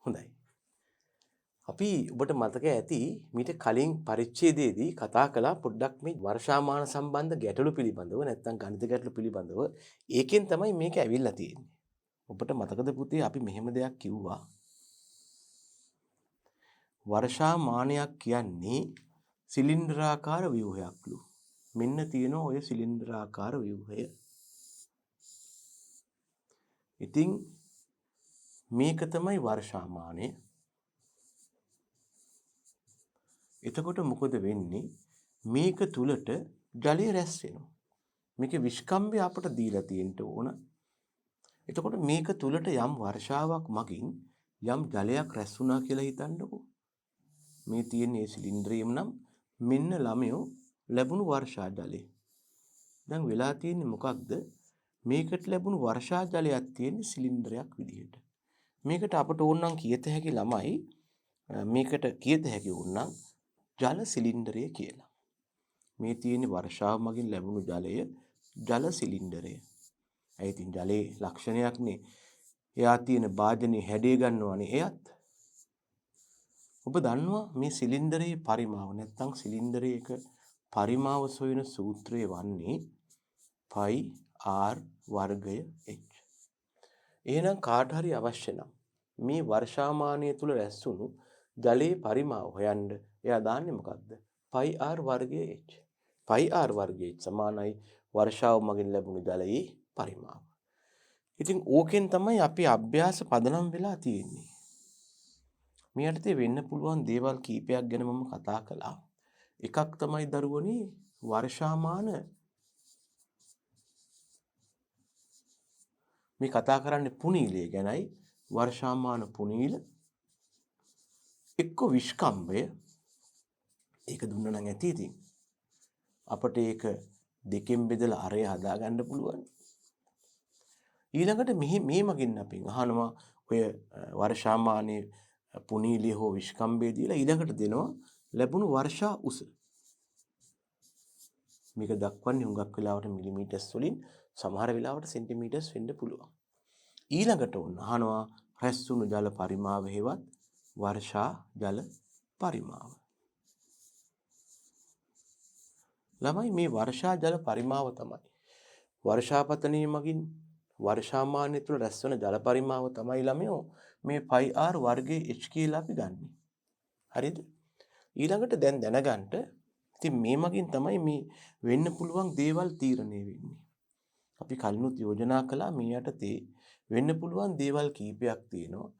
හොඳයි. අපි ඔබට මතක ඇති මීට කලින් පරිච්ඡේදයේදී කතා කළා පොඩ්ඩක් මේ වර්ෂාමාන සම්බන්ධ ගැටලු පිළිබඳව නැත්නම් ගණිත ගැටලු පිළිබඳව. ඒකෙන් තමයි මේක ඇවිල්ලා තියෙන්නේ. ඔබට මතකද පුතේ අපි මෙහෙම දෙයක් කිව්වා. වර්ෂාමානයක් කියන්නේ සිලින්ඩරාකාර ව්‍යුහයක්ලු. මෙන්න තියෙනවා ඔය සිලින්ඩරාකාර ව්‍යුහය. ඉතින් මේක තමයි වර්ෂාමානය. එතකොට මොකද වෙන්නේ? මේක තුලට ජලය රැස් වෙනවා. මේකේ විස්කම්භය අපට දීලා තියෙන්න ඕන. එතකොට මේක තුලට යම් වර්ෂාවක් මගින් යම් ජලයක් රැස් වුණා කියලා හිතන්නකෝ. මේ තියෙන මේ සිලින්ඩරයම නම් මෙන්න ළමයෝ ලැබුණු වර්ෂා ජලය. දැන් වෙලා තියෙන්නේ මොකක්ද? මේකට ලැබුණු වර්ෂා ජලයක් තියෙන්නේ සිලින්ඩරයක් විදිහට. මේකට අපට ඕන නම් කියත හැකි ළමයි මේකට කියත හැකි වුණනම් ජල සිලින්ඩරය කියලා. මේ තියෙන වර්ෂාව මගින් ලැබුණු ජලය ජල සිලින්ඩරය. ඒ ඉතින් ජලයේ ලක්ෂණයක්නේ. එයා තියෙන භාජනයේ හැඩය ගන්නවානේ එයත්. ඔබ දන්නවා මේ සිලින්ඩරයේ පරිමාව නැත්නම් සිලින්ඩරයක පරිමාව සොයන සූත්‍රය වන්නේ පයි r වර්ගය h. එහෙනම් කාට හරි අවශ්‍ය නම් මේ වර්ෂාමානය තුල රැස් වුණු ජලයේ පරිමාව හොයන්න එයා දාන්නේ මොකක්ද? පයි r වර්ගය h. පයි r වර්ගය h සමානයි වර්ෂාව මගින් ලැබුණු ජලයේ පරිමාව. ඉතින් ඕකෙන් තමයි අපි අභ්‍යාස පදනම් වෙලා තියෙන්නේ. මේ යටතේ වෙන්න පුළුවන් දේවල් කීපයක් ගැන මම කතා කළා. එකක් තමයි දරුවනි වර්ෂාමාන මේ කතා කරන්නේ පුනීලය ගැනයි. වර්ෂාමාන පුනීල එක්ක විස්කම්භය. ඒක දුන්න නම් ඇති ඉතින්. අපිට ඒක දෙකෙන් බෙදලා අරය හදා ගන්න පුළුවන්. ඊළඟට මේ මගින් අපි අහනවා ඔය වර්ෂාමානයේ පුනීලය හෝ විස්කම්භය දීලා ඊළඟට දෙනවා ලැබුණු වර්ෂා උස. මේක දක්වන්නේ හුඟක් වෙලාවට මිලිමීටර්ස් වලින් සමහර වෙලාවට සෙන්ටිමීටර්ස් වෙන්න පුළුවන්. ඊළඟට අහනවා රැස් වුණු ජල පරිමාව හේවත් වර්ෂා ජල පරිමාව. ළමයි මේ වර්ෂා ජල පරිමාව තමයි වර්ෂාපතනයේ මගින් වර්ෂාමානය තුළ රැස් වන ජල පරිමාව තමයි ළමයෝ මේ පයි r වර්ගයේ h කියලා අපි ගන්නෙ. හරිද? ඊළඟට දැන් දැනගන්න ඉතින් මේ මගින් තමයි මේ වෙන්න පුළුවන් දේවල් තීරණය වෙන්නේ. අපි කලිනුත් යෝජනා කළා මේ යටතේ වෙන්න පුළුවන් දේවල් කීපයක් තියෙනවා.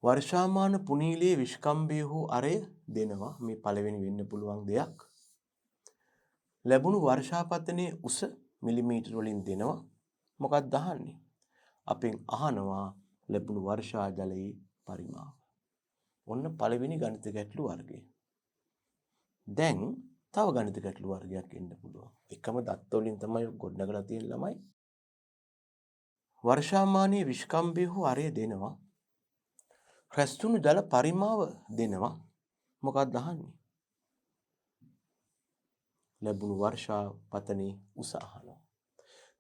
වර්ෂාමාන පුනීලයේ විස්කම්භය හෝ අරය දෙනවා. මේ පළවෙනි වෙන්න පුළුවන් දෙයක්. ලැබුණු වර්ෂාපතනයේ උස මිලිමීටර වලින් දෙනවා. මොකක්ද අහන්නේ? අපෙන් අහනවා ලැබුණු වර්ෂා ජලයේ පරිමාව. ඔන්න පළවෙනි ගණිත ගැටළු වර්ගය. දැන් තව ගණිත ගැටළු වර්ගයක් එන්න පුළුවන්. එකම දත්ත වලින් තමයි ගොඩනගලා තියෙන ළමයි. වර්ෂාමානයේ විස්කම්භය හෝ අරය දෙනවා. රැස් වුණු ජල පරිමාව දෙනවා. මොකක්ද අහන්නේ? ලැබුණු වර්ෂාපතනයේ උස අහනවා.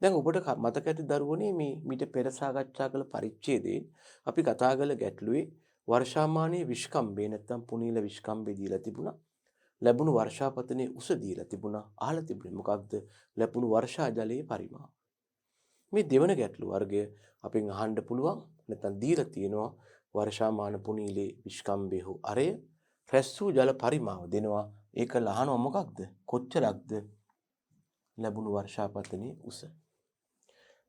දැන් ඔබට මතක ඇති දරුවනේ මේ මීට පෙර සාකච්ඡා කළ පරිච්ඡේදයේ අපි කතා කළ ගැටලුවේ වර්ෂාමානයේ විස්කම්භය නැත්නම් පුනීල විස්කම්භය දීලා තිබුණා. ලැබුණු වර්ෂාපතනයේ උස දීලා තිබුණා. අහලා තිබුණේ මොකක්ද? ලැබුණු වර්ෂා ජලයේ පරිමාව. මේ දෙවන ගැටළු වර්ගය අපෙන් අහන්න පුළුවන් නැත්නම් දීලා තියෙනවා වර්ෂාමාන පුනීලයේ විස්කම්භය හෝ අරය රැස් වූ ජල පරිමාව දෙනවා. ඒක ලහනවා මොකක්ද? කොච්චරක්ද ලැබුණු වර්ෂාපතනයේ උස.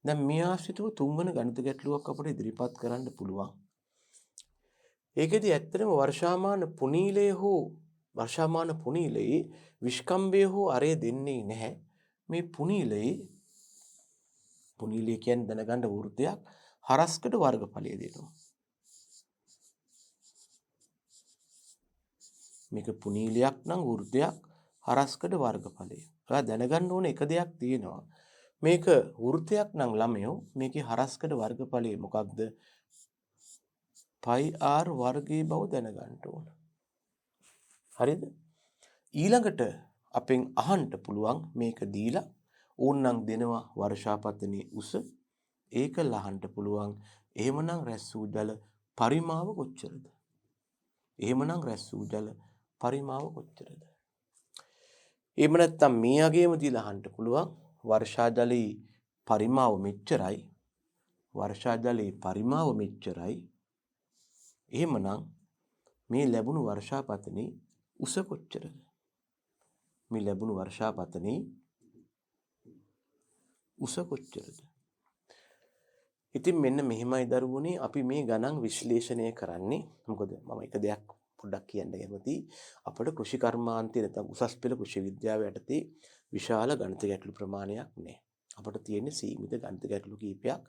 දැන් මේ ආශ්‍රිතව තුන්වන ගණිත ගැටලුවක් අපිට ඉදිරිපත් කරන්න පුළුවන්. ඒකෙදි ඇත්තටම වර්ෂාමාන පුනීලයේ විස්කම්භය හෝ අරය දෙන්නේ නැහැ. මේ පුනීලය කියන්නේ දැනගන්න වෘත්තයක් හරස්කට වර්ගඵලය දෙනවා. මේක පුනීලයක් නම් වෘත්තයක් හරස්කට වර්ගඵලය. ඔයා දැනගන්න ඕන එක දෙයක් තියෙනවා. මේක වෘත්තයක් නම් ළමයෝ මේකේ හරස්කට වර්ගඵලය මොකක්ද? පයි r වර්ගයේ බව දැනගන්න ඕන. හරිද? ඊළඟට අපෙන් අහන්න පුළුවන් මේක දීලා ඕන්නම් දෙනවා වර්ෂාපතනයේ උස. ඒක ලහන්න පුළුවන්. එහෙමනම් රැස් වූ ජල පරිමාව කොච්චරද? එහෙමනම් රැස් වූ ජල පරිමාව කොච්චරද? එහෙම නැත්නම් මේ අගේම දීලා අහන්න පුළුවන් වර්ෂා ජලයේ පරිමාව මෙච්චරයි. වර්ෂා ජලයේ පරිමාව මෙච්චරයි. එහෙමනම් මේ ලැබුණු වර්ෂාපතනේ උස කොච්චරද? මේ ලැබුණු වර්ෂාපතනේ උස කොච්චරද? ඉතින් මෙන්න මෙහිමයි දරුවනේ අපි මේ ගණන් විශ්ලේෂණය කරන්නේ. මොකද මම එක දෙයක් පොඩ්ඩක් කියන්න කැමතියි. අපේ කෘෂි කර්මාන්තයේ නැත්නම් උසස් පෙළ කෘෂි විද්‍යාව යටතේ විශාල ගණිත ගැටලු ප්‍රමාණයක් නැහැ. අපිට තියෙන්නේ සීමිත ගණිත ගැටලු කීපයක්.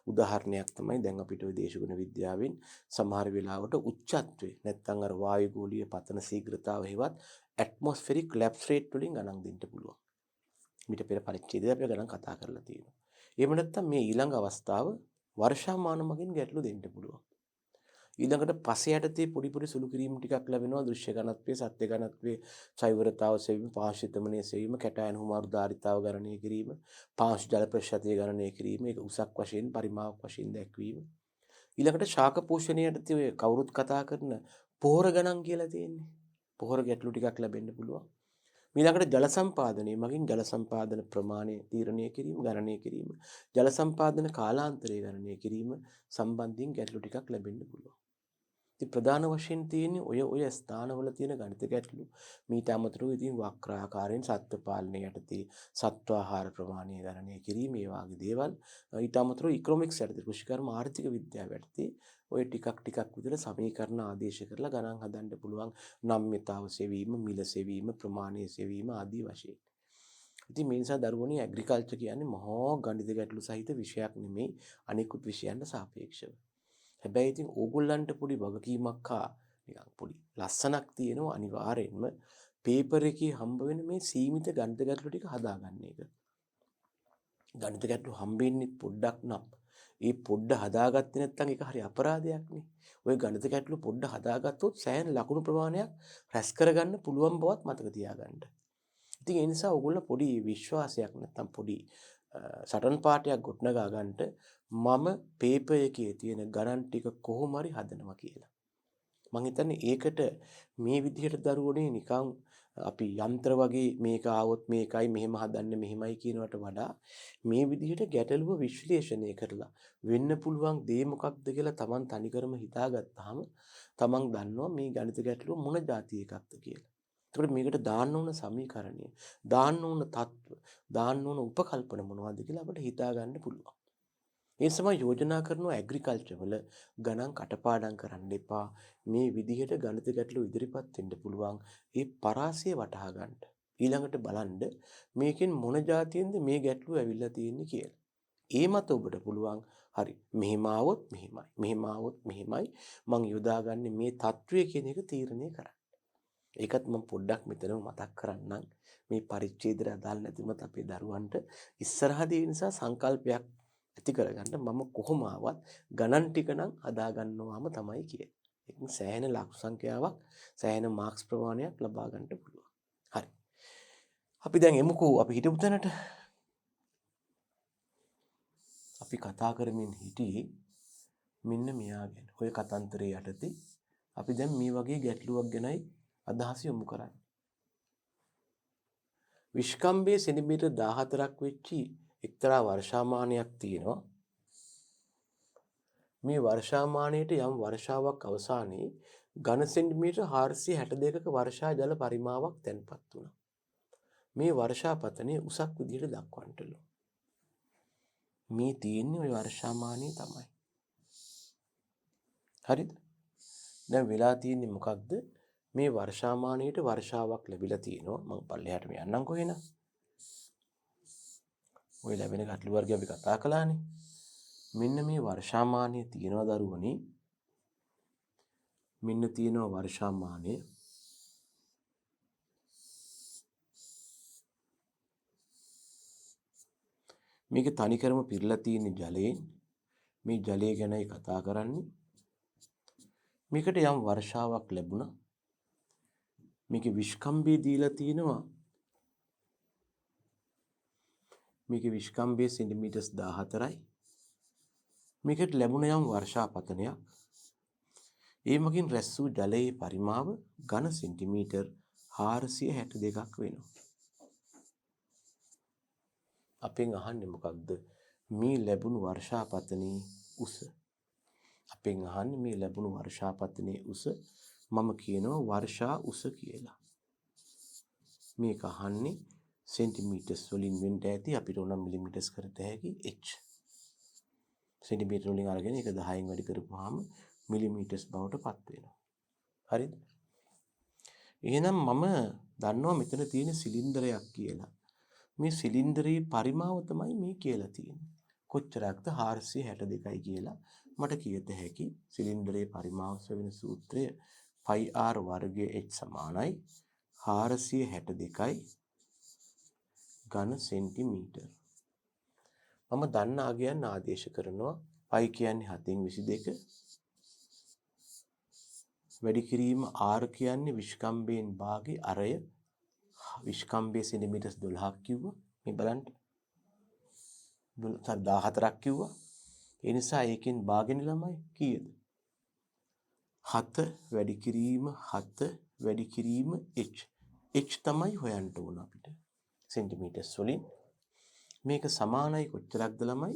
උදාහරණයක් තමයි දැන් අපිට ওই දේශගුණ විද්‍යාවෙන් සමහර වෙලාවට උච්චත්වයේ නැත්නම් අර වායුගෝලීය පතන ශීඝ්‍රතාව හේවත් ඇට්මොස්ෆෙරික් ලැප්ස් රේට් වලින් ගණන් දෙන්න පුළුවන්. මීට පෙර පරිච්ඡේදය අපි ගණන් කතා කරලා තියෙනවා. එහෙම නැත්නම් මේ ඊළඟ අවස්ථාව වර්ෂාමාන මගින් ගැටලු දෙන්න පුළුවන්. ඊළඟට පස යටතේ පොඩි පොඩි සුළු කිරීම් ටිකක් ලැබෙනවා. දෘශ්‍ය ඝනත්වයේ, සත්‍ය ඝනත්වයේ, චෛවරතාව සෙවීම, පාංශිතමනයේ සෙවීම, කැටයන් හුමාරු ධාරිතාව ගණනය කිරීම, පාංශ ජල ප්‍රතිශතය ගණනය කිරීම, ඒක උසක් වශයෙන් පරිමාවක් වශයෙන් දැක්වීම. ඊළඟට ශාක පෝෂණය යටතේ ඔය කවුරුත් කතා කරන පොහොර ගණන් කියලා තියෙන්නේ. පොහොර ගැටලු ටිකක් ලැබෙන්න පුළුවන්. ඊළඟට ජල සම්පාදනයේ මගින් ජල සම්පාදන ප්‍රමාණය තීරණය කිරීම, ගණනය කිරීම, ජල සම්පාදන කාලාන්තරය ගණනය කිරීම සම්බන්ධයෙන් ගැටලු ටිකක් ලැබෙන්න පුළුවන්. ඉතින් ප්‍රධාන වශයෙන් තියෙන්නේ ඔය ස්ථානවල තියෙන ගණිත ගැටලු. මීට අමතරව ඉතින් වක්‍රාකාරයෙන් සත්ත්ව පාලනය යටතේ සත්ව ආහාර ප්‍රමාණය ගණනය කිරීම, ඒ වගේ දේවල්. ඊට අමතරව ඉකොනොමික්ස් යටතේ කෘෂිකර්ම ආර්ථික විද්‍යාව යටතේ ඔය ටිකක් විතර සමීකරණ ආදේශ කරලා ගණන් හදන්න පුළුවන්. නම්‍යතාව සෙවීම, මිල සෙවීම, ප්‍රමාණය සෙවීම ආදී වශයෙන්. ඉතින් මේ නිසා දරුවනේ ඇග්‍රිකල්චර් කියන්නේ මහා ගණිත ගැටලු සහිත විෂයක් නෙමෙයි අනිකුත් විෂයන්ට සාපේක්ෂව. හැබැයි ඉතින් ඕගොල්ලන්ට පොඩි වගකීමක් නිකන් පොඩි ලස්සනක් තියෙනවා අනිවාර්යෙන්ම පේපර් එකේ හම්බ වෙන මේ සීමිත ගණිත ගැටලු ටික හදාගන්න එක. ගණිත ගැටලු හම්බෙන්නේ පොඩ්ඩක් නම් ඒ පොඩ්ඩ හදාගත්තේ නැත්නම් ඒක හරි අපරාධයක් නේ. ඔය ගණිත ගැටලු පොඩ්ඩ හදාගත්තොත් සෑහෙන ලකුණු ප්‍රමාණයක් රැස් කරගන්න පුළුවන් බවත් මතක තියාගන්න. ඉතින් ඒ නිසා ඕගොල්ලෝ පොඩි විශ්වාසයක් නැත්නම් පොඩි සටන් පාටයක් ගොඩනගා ගන්නට මම පේපර් එකේ තියෙන ගණන් ටික කොහොම හරි හදනවා කියලා. මම හිතන්නේ ඒකට මේ විදිහට දරුවනේ නිකන් අපි යන්ත්‍ර වගේ මේක ආවොත් මේකයි මෙහෙම හදන්න මෙහෙමයි කියනවට වඩා මේ විදිහට ගැටලුව විශ්ලේෂණය කරලා වෙන්න පුළුවන් දේ මොකක්ද කියලා Taman තනිකරම හිතාගත්තාම Taman දන්නවා මේ ගණිත ගැටලුව මොන જાති එකක්ද කියලා. ඒකට මේකට දාන්න ඕන සමීකරණය, දාන්න ඕන තත්ත්ව, දාන්න ඕන උපකල්පන මොනවද කියලා අපිට හිතා ගන්න පුළුවන්. ඒ සමග යෝජනා කරන ඇග්‍රිකල්චර් වල ගණන් කටපාඩම් කරන්න එපා. මේ විදිහට ගණිත ගැටලු ඉදිරිපත් වෙන්න පුළුවන්. ඒ පරාසය වටහා ගන්න. ඊළඟට බලන්න මේකෙන් මොන જાතියෙන්ද මේ ගැටලුව ඇවිල්ලා තියෙන්නේ කියලා. ඒ මත ඔබට පුළුවන් හරි මෙහෙම ආවොත් මෙහෙමයි. මෙහෙම ආවොත් මෙහෙමයි. මං යොදාගන්නේ මේ තත්වය කියන එක තීරණය කරන්න. ඒකත් මම පොඩ්ඩක් මෙතනම මතක් කරන්නම්. මේ පරිච්ඡේදයට අදාළ නැතිවමත් අපේ දරුවන්ට ඉස්සරහදී ඒ නිසා සංකල්පයක් ඇති කරගන්න මම කොහොම ආවත් ගණන් ටික නම් හදා ගන්නවාම තමයි කියන්නේ. ඒකෙන් සෑහෙන ලක්ෂ සංඛ්‍යාවක් සෑහෙන මාක්ස් ප්‍රමාණයක් ලබා ගන්න පුළුවන්. හරි. අපි දැන් එමුකෝ අපි හිතමු තැනට. අපි කතා කරමින් හිටියේ මෙන්න මෙයා ගැන. ඔය කතන්දරේ යටතේ අපි දැන් මේ වගේ ගැටලුවක් ගැනයි අදහස යොමු කරන්නේ. විශ්කම්භයේ සෙන්ටිමීටර් 14ක් වෙච්චි එක්තරා වර්ෂාමානයක් තියෙනවා. මේ වර්ෂාමානයට යම් වර්ෂාවක් අවසානයේ ඝන සෙන්ටිමීටර් 462ක වර්ෂා ජල පරිමාවක් තැන්පත් වුණා. මේ වර්ෂාපතනය උසක් විදිහට දක්වන්නටලු. මේ තියෙන්නේ ওই වර්ෂාමානය තමයි. හරිද? දැන් වෙලා තියෙන්නේ මොකක්ද? මේ වර්ෂාමානයට වර්ෂාවක් ලැබිලා තියෙනවා. මම පල්ලෙහාට යන්නම්කෝ එහෙනම්. ඔය ලැබෙන ගැටළු වර්ගය අපි කතා කළානේ. මෙන්න මේ වර්ෂාමානය තියෙනවා දරුවනේ. මෙන්න තියෙනවා වර්ෂාමානය. මේක තනිකරම පිරලා තියෙන ජලයෙන්. මේ ජලය ගැනයි කතා කරන්නේ. මේකට යම් වර්ෂාවක් ලැබුණා. මේකේ විශ්කම්භය දීලා තියෙනවා. මේකේ විශ්කම්භය සෙන්ටිමීටර්ස් 14යි. මේකට ලැබුණ යම් වර්ෂාපතනයක් ඒ මගින් රැස් වූ ජලයේ පරිමාව ඝන සෙන්ටිමීටර් 462ක් වෙනවා. අපෙන් අහන්නේ මොකක්ද? මේ ලැබුණු වර්ෂාපතනයේ උස. අපෙන් අහන්නේ මේ ලැබුණු වර්ෂාපතනයේ උස. මම කියනවා වර්ෂා උස කියලා. මේක අහන්නේ සෙන්ටිමීටර්ස් වලින් වෙන්න ඇති. අපිට උනම් මිලිමීටර්ස් කරට හැකි h. සෙන්ටිමීටර වලින් අරගෙන ඒක 10න් වැඩි කරපුවාම මිලිමීටර්ස් බවට පත් වෙනවා. හරිද? එහෙනම් මම දන්නවා මෙතන තියෙන සිලින්ඩරයක් කියලා. මේ සිලින්ඩරේ පරිමාව තමයි මේ කියලා තියෙන්නේ. කොච්චරක්ද? 462යි කියලා මට කියත හැකි. සිලින්ඩරේ පරිමාව වෙන සූත්‍රය πr වර්ගය h සමානයි 462යි ඝන සෙන්ටිමීටර්. මම දන්න අගයන් ආදේශ කරනවා. π කියන්නේ 7න් 22. වැඩි කිරීම r කියන්නේ විස්කම්භයෙන් භාගේ අරය විස්කම්භයේ සෙන්ටිමීටර්ස් 12ක් කිව්වා. මේ බලන්න. 14ක් කිව්වා. ඒ නිසා ඒකෙන් භාගෙන ළමයි කීයද? 7 වැඩි කිරීම 7 වැඩි කිරීම h. h තමයි හොයන්න ඕන අපිට. සෙන්ටිමීටර්ස් වලින්. මේක සමානයි කොච්චරක්ද ළමයි?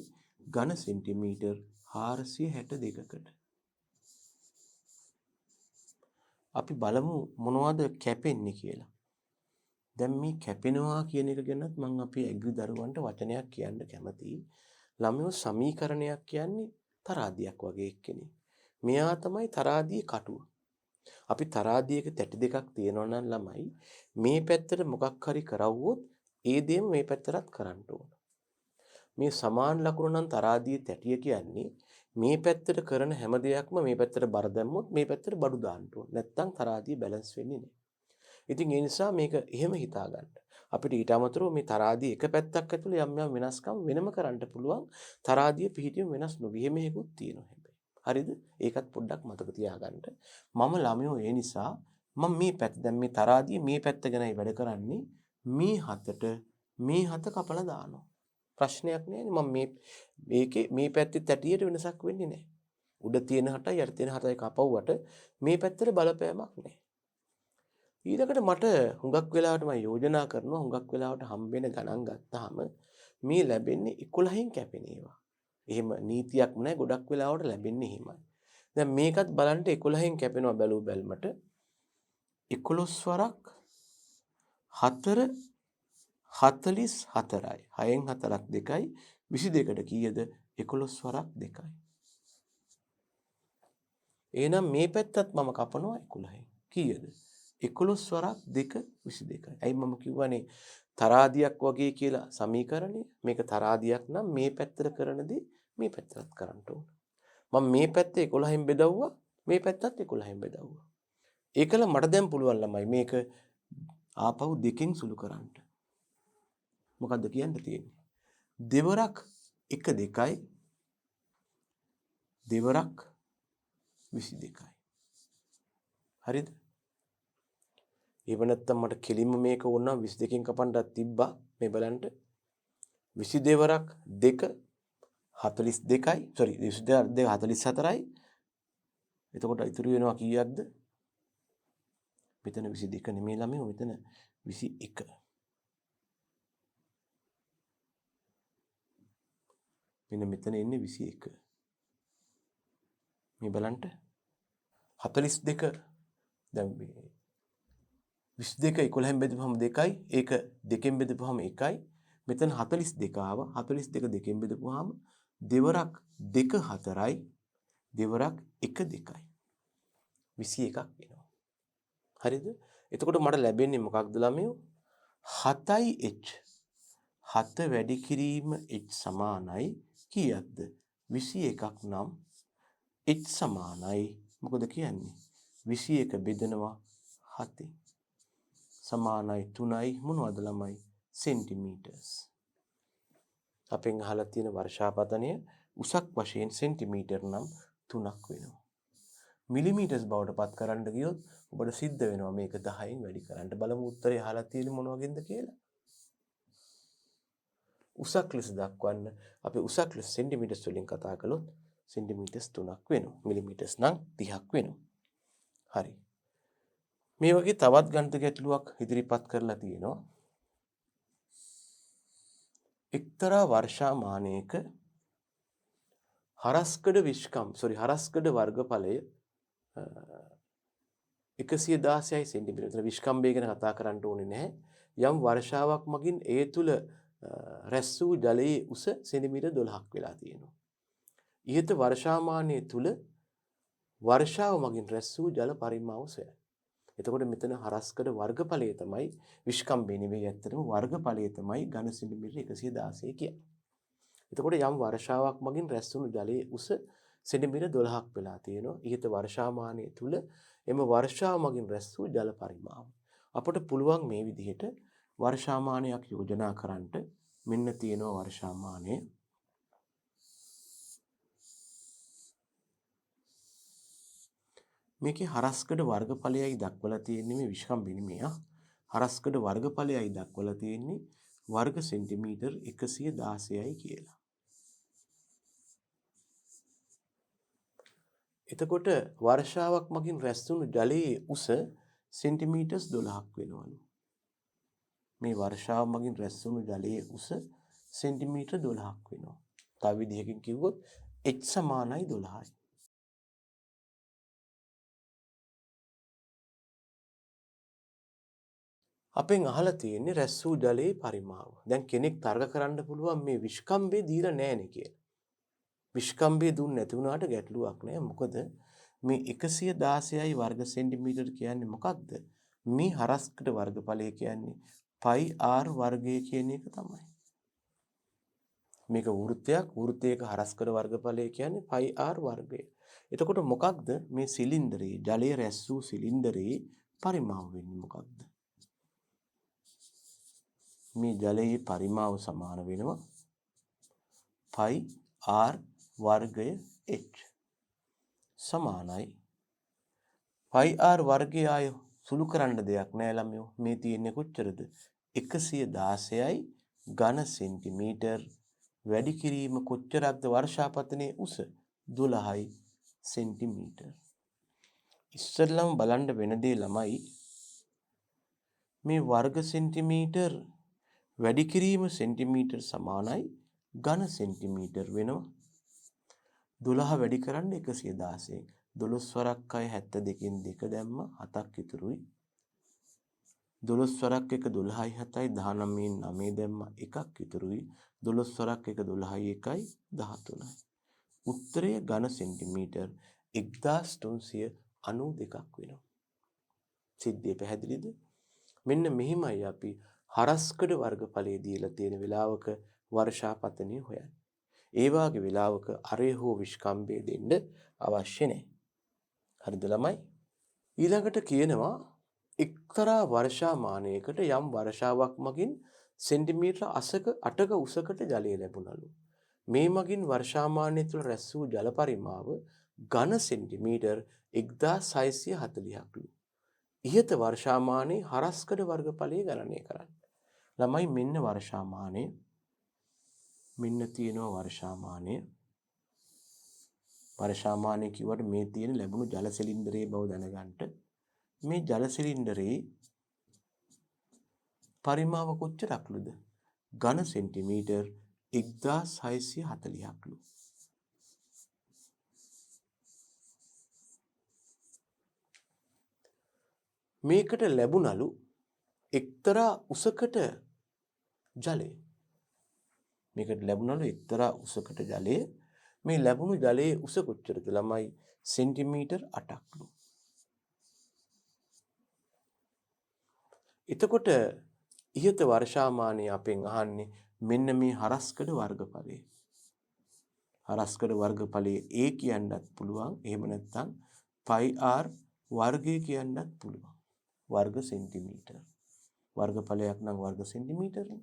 ඝන සෙන්ටිමීටර් 462කට. අපි බලමු මොනවද කැපෙන්නේ කියලා. දැන් මේ කැපෙනවා කියන එක ගැනත් මම අපේ ඇග්‍රි දරුවන්ට වචනයක් කියන්න කැමතියි. ළමයෝ සමීකරණයක් කියන්නේ තරාදියක් වගේ එක්කෙනෙක්. මෙයා තමයි තරාදියේ කටුව. අපි තරාදියක තැටි දෙකක් තියෙනවා නම් ළමයි මේ පැත්තට මොකක් හරි කරවුවොත් ඒ දෙයම මේ පැත්තටත් කරන්න ඕන. මේ සමාන ලකුණ නම් තරාදියේ තැටිය කියන්නේ මේ පැත්තට කරන හැම දෙයක්ම මේ පැත්තට බර දැම්මොත් මේ පැත්තට බඩු දාන්න ඕන. නැත්තම් තරාදිය බැලන්ස් වෙන්නේ නැහැ. ඉතින් ඒ නිසා මේක එහෙම හිතා ගන්න. අපිට ඊට අමතරව මේ තරාදිය එක පැත්තක් ඇතුළේ යම් යම් වෙනස්කම් වෙනම කරන්න පුළුවන්. තරාදිය පිහිටියම වෙනස් නොවි. එහෙම හේකුත් තියෙනවා හැබැයි. හරිද? ඒකත් පොඩ්ඩක් මතක තියාගන්න. මම ළමයෝ ඒ නිසා මම මේ පැත්ත දැන් මේ තරාදිය මේ පැත්ත ගැනයි වැඩ කරන්නේ. මේ හතට මේ හත කපලා දානවා. ප්‍රශ්නයක් නෑනේ. මම මේකේ මේ පැත්තේ තැටියට වෙනසක් වෙන්නේ නැහැ. උඩ තියෙන හතයි යට තියෙන හතයි කපවුවට මේ පැත්තට බලපෑමක් නැහැ. ඊළඟට මට හුඟක් වෙලාවට මම යෝජනා කරනවා හුඟක් වෙලාවට හම්බෙන ගණන් ගත්තාම මේ ලැබෙන්නේ 11න් කැපෙන ඒවා. එහෙම නීතියක් නැහැ ගොඩක් වෙලාවට ලැබෙන්නේ එහෙමයි. දැන් මේකත් බලන්න 11න් කැපෙනවා බැලූ බැලමට 11 වරක් 4 44යි. 6න් 4ක් 2යි 22ට කීයද? 11 වරක් 2යි. එහෙනම් මේ පැත්තත් මම කපනවා 11න්. කීයද? 11 වරක් 2 22යි. ඇයි මම කිව්වනේ තරාදියක් වගේ කියලා සමීකරණය. මේක තරාදියක් නම් මේ පැත්තට කරන දේ මේ පැත්තට කරන්න ඕන. මම මේ පැත්තේ 11න් බෙදවුවා මේ පැත්තත් 11න් බෙදවුවා. ඒකල මට දැන් පුළුවන් ළමයි මේක ආපහු දෙකෙන් සුළු කරන්න. මොකද්ද කියන්න තියෙන්නේ? දෙවරක් 1 2යි දෙවරක් 22යි. හරිද? ඒව නැත්තම් මට කෙලින්ම මේක ඕන 22කින් කපන්නත් තිබ්බා. මේ බලන්න 22 වරක් 2 42යි. sorry 22 44යි. එතකොට ඉතුරු වෙනවා කීයක්ද? මෙතන 22 නෙමෙයි ළමයි මෙතන 21. මෙන්න මෙතන එන්නේ 21. මේ බලන්න 42 දැන් 22 11න් බෙදපුවම 2යි ඒක 2කින් බෙදපුවම 1යි මෙතන 42 ආවා 42 2කින් බෙදපුවාම දෙවරක් 2 4යි දෙවරක් 1 2යි 21ක් වෙනවා. හරිද? එතකොට මට ලැබෙන්නේ මොකක්ද ළමයෝ? 7යි h 7 වැඩි කිරීම h සමානයි කීයක්ද? 21ක් නම් h සමානයි මොකද කියන්නේ? 21 බෙදනවා 7 සමානයි 3යි මොනවද ළමයි? සෙන්ටිමීටර්ස්. අපෙන් අහලා තියෙන වර්ෂාපතනය උසක් වශයෙන් සෙන්ටිමීටර් නම් 3ක් වෙනවා. මිලිමීටර්ස් බවට පත් කරන්න ගියොත් ඔබට සිද්ධ වෙනවා මේක 10න් වැඩි කරන්න. බලමු උත්තරේ අහලා තියෙන්නේ මොන වගේද කියලා. උසක් ලෙස දක්වන්න අපි උසක් ලෙස සෙන්ටිමීටර්ස් වලින් කතා කළොත් සෙන්ටිමීටර්ස් 3ක් වෙනවා. මිලිමීටර්ස් නම් 30ක් වෙනවා. හරි. මේ වගේ තවත් ගණිත ගැටලුවක් ඉදිරිපත් කරලා තියෙනවා. එක්තරා වර්ෂාමානයක හරස්කඩ හරස්කඩ වර්ගඵලය 116යි සෙන්ටිමීටර. විස්කම්භය ගැන කතා කරන්න ඕනේ නැහැ. යම් වර්ෂාවක් මගින් ඒ තුල රැස් වූ ජලයේ උස සෙන්ටිමීටර් 12ක් වෙලා තියෙනවා. ඉහත වර්ෂාමානය තුල වර්ෂාව මගින් රැස් වූ ජල පරිමාව සොයන්න. එතකොට මෙතන හරස්කඩ වර්ගඵලය තමයි විස්කම්භය නෙවෙයි ඇත්තටම වර්ගඵලය තමයි ඝන සෙන්ටිමීටර 116 කියන්නේ. එතකොට යම් වර්ෂාවක් මගින් රැස් වුණු ජලයේ උස සෙන්ටිමීටර 12ක් වෙලා තියෙනවා. ඉහත වර්ෂාමානය තුල එම වර්ෂාව මගින් රැස් වූ ජල පරිමාව. අපට පුළුවන් මේ විදිහට වර්ෂාමානයක් යෝජනා කරන්නට. මෙන්න තියෙනවා වර්ෂාමානය. මේකේ හරස්කඩ වර්ගඵලයයි දක්වලා තියෙන්නේ මේ විස්කම්භය නෙමෙයි. හරස්කඩ වර්ගඵලයයි දක්වලා තියෙන්නේ වර්ග සෙන්ටිමීටර් 116යි කියලා. එතකොට වර්ෂාවක් මගින් රැස් වුණු ජලයේ උස සෙන්ටිමීටර්ස් 12ක් වෙනවලු. මේ වර්ෂාව මගින් රැස් වුණු ජලයේ උස සෙන්ටිමීටර් 12ක් වෙනවා. තව විදිහකින් කිව්වොත් h සමානයි 12යි. අපෙන් අහලා තියෙන්නේ රැස් වූ ජලයේ පරිමාව. දැන් කෙනෙක් තර්ක කරන්න පුළුවන් මේ විස්කම්භය දීලා නැහැනේ කියලා. විස්කම්භය දුන්නේ නැති වුණාට ගැටලුවක් නැහැ. මොකද මේ 116යි වර්ග සෙන්ටිමීටර කියන්නේ මොකක්ද? මේ හරස්කඩ වර්ගඵලය කියන්නේ පයි r වර්ගය කියන එක තමයි. මේක වෘත්තයක හරස්කඩ වර්ගඵලය කියන්නේ පයි r වර්ගය. එතකොට මොකක්ද මේ සිලින්ඩරයේ ජලය රැස් වූ සිලින්ඩරයේ පරිමාව වෙන්නේ මොකක්ද? මේ ජලයේ පරිමාව සමාන වෙනවා පයි r වර්ගය h සමානයි පයි r වර්ගය ආය සුළු කරන්න දෙයක් නෑ ළමයෝ. මේ තියෙන්නේ කොච්චරද? 116යි ඝන සෙන්ටිමීටර් වැඩි කිරීම කොච්චරක්ද? වර්ෂාපතනයේ උස 12යි සෙන්ටිමීටර්. ඉස්සෙල්ලම බලන්න වෙන දේ ළමයි මේ වර්ග සෙන්ටිමීටර් වැඩි කිරීම සෙන්ටිමීටර් සමානයි ඝන සෙන්ටිමීටර් වෙනවා. 12 වැඩි කරන්න 116. 12 වරක් 6 72කින් 2 දැම්ම 7ක් ඉතුරුයි. 12 වරක් 1 12යි 7යි 19න් 9 දැම්ම 1ක් ඉතුරුයි. 12 වරක් 1 12යි 1යි 13යි. උත්තරය ඝන සෙන්ටිමීටර් 1392ක් වෙනවා. සිද්ධිය පැහැදිලිද? මෙන්න මෙහිමයි අපි හරස්කඩ වර්ගඵලයේ දීලා තියෙන වෙලාවක වර්ෂාපතනය හොයන්නේ. ඒ වාගේ වෙලාවක අරය හෝ විස්කම්භය දෙන්න අවශ්‍ය නැහැ. හරිද ළමයි? ඊළඟට කියනවා එක්තරා වර්ෂාමානයකට යම් වර්ෂාවක් මගින් සෙන්ටිමීටර 8ක උසකට ජලය ලැබුණලු. මේ මගින් වර්ෂාමානය තුළ රැස් වූ ජල පරිමාව ඝන සෙන්ටිමීටර් 1640ක්ලු. ඉහත වර්ෂාමානයේ හරස්කඩ වර්ගඵලය ගණනය කරන්න. ළමයි මෙන්න වර්ෂාමානය. මෙන්න තියෙනවා වර්ෂාමානය. වර්ෂාමානය කිව්වට මේ තියෙන ලැබුණු ජල සිලින්ඩරයේ බව දැනගන්න. මේ ජල සිලින්ඩරයේ පරිමාව කොච්චරක්ලුද? ඝන සෙන්ටිමීටර් 1640ක්ලු. මේකට ලැබුණලු එක්තරා උසකට ජලය. මේකට ලැබුණලු එක්තරා උසකට ජලය. මේ ලැබුණු ජලයේ උස කොච්චරද ළමයි? සෙන්ටිමීටර් 8ක්ලු. එතකොට ඉහත වර්ෂාමානය අපෙන් අහන්නේ මෙන්න මේ හරස්කඩ වර්ගඵලය. හරස්කඩ වර්ගඵලයේ A කියන්නත් පුළුවන්. එහෙම නැත්නම් පයි r වර්ගය කියන්නත් පුළුවන්. වර්ග සෙන්ටිමීටර්. වර්ගඵලයක් නම් වර්ග සෙන්ටිමීටරනේ.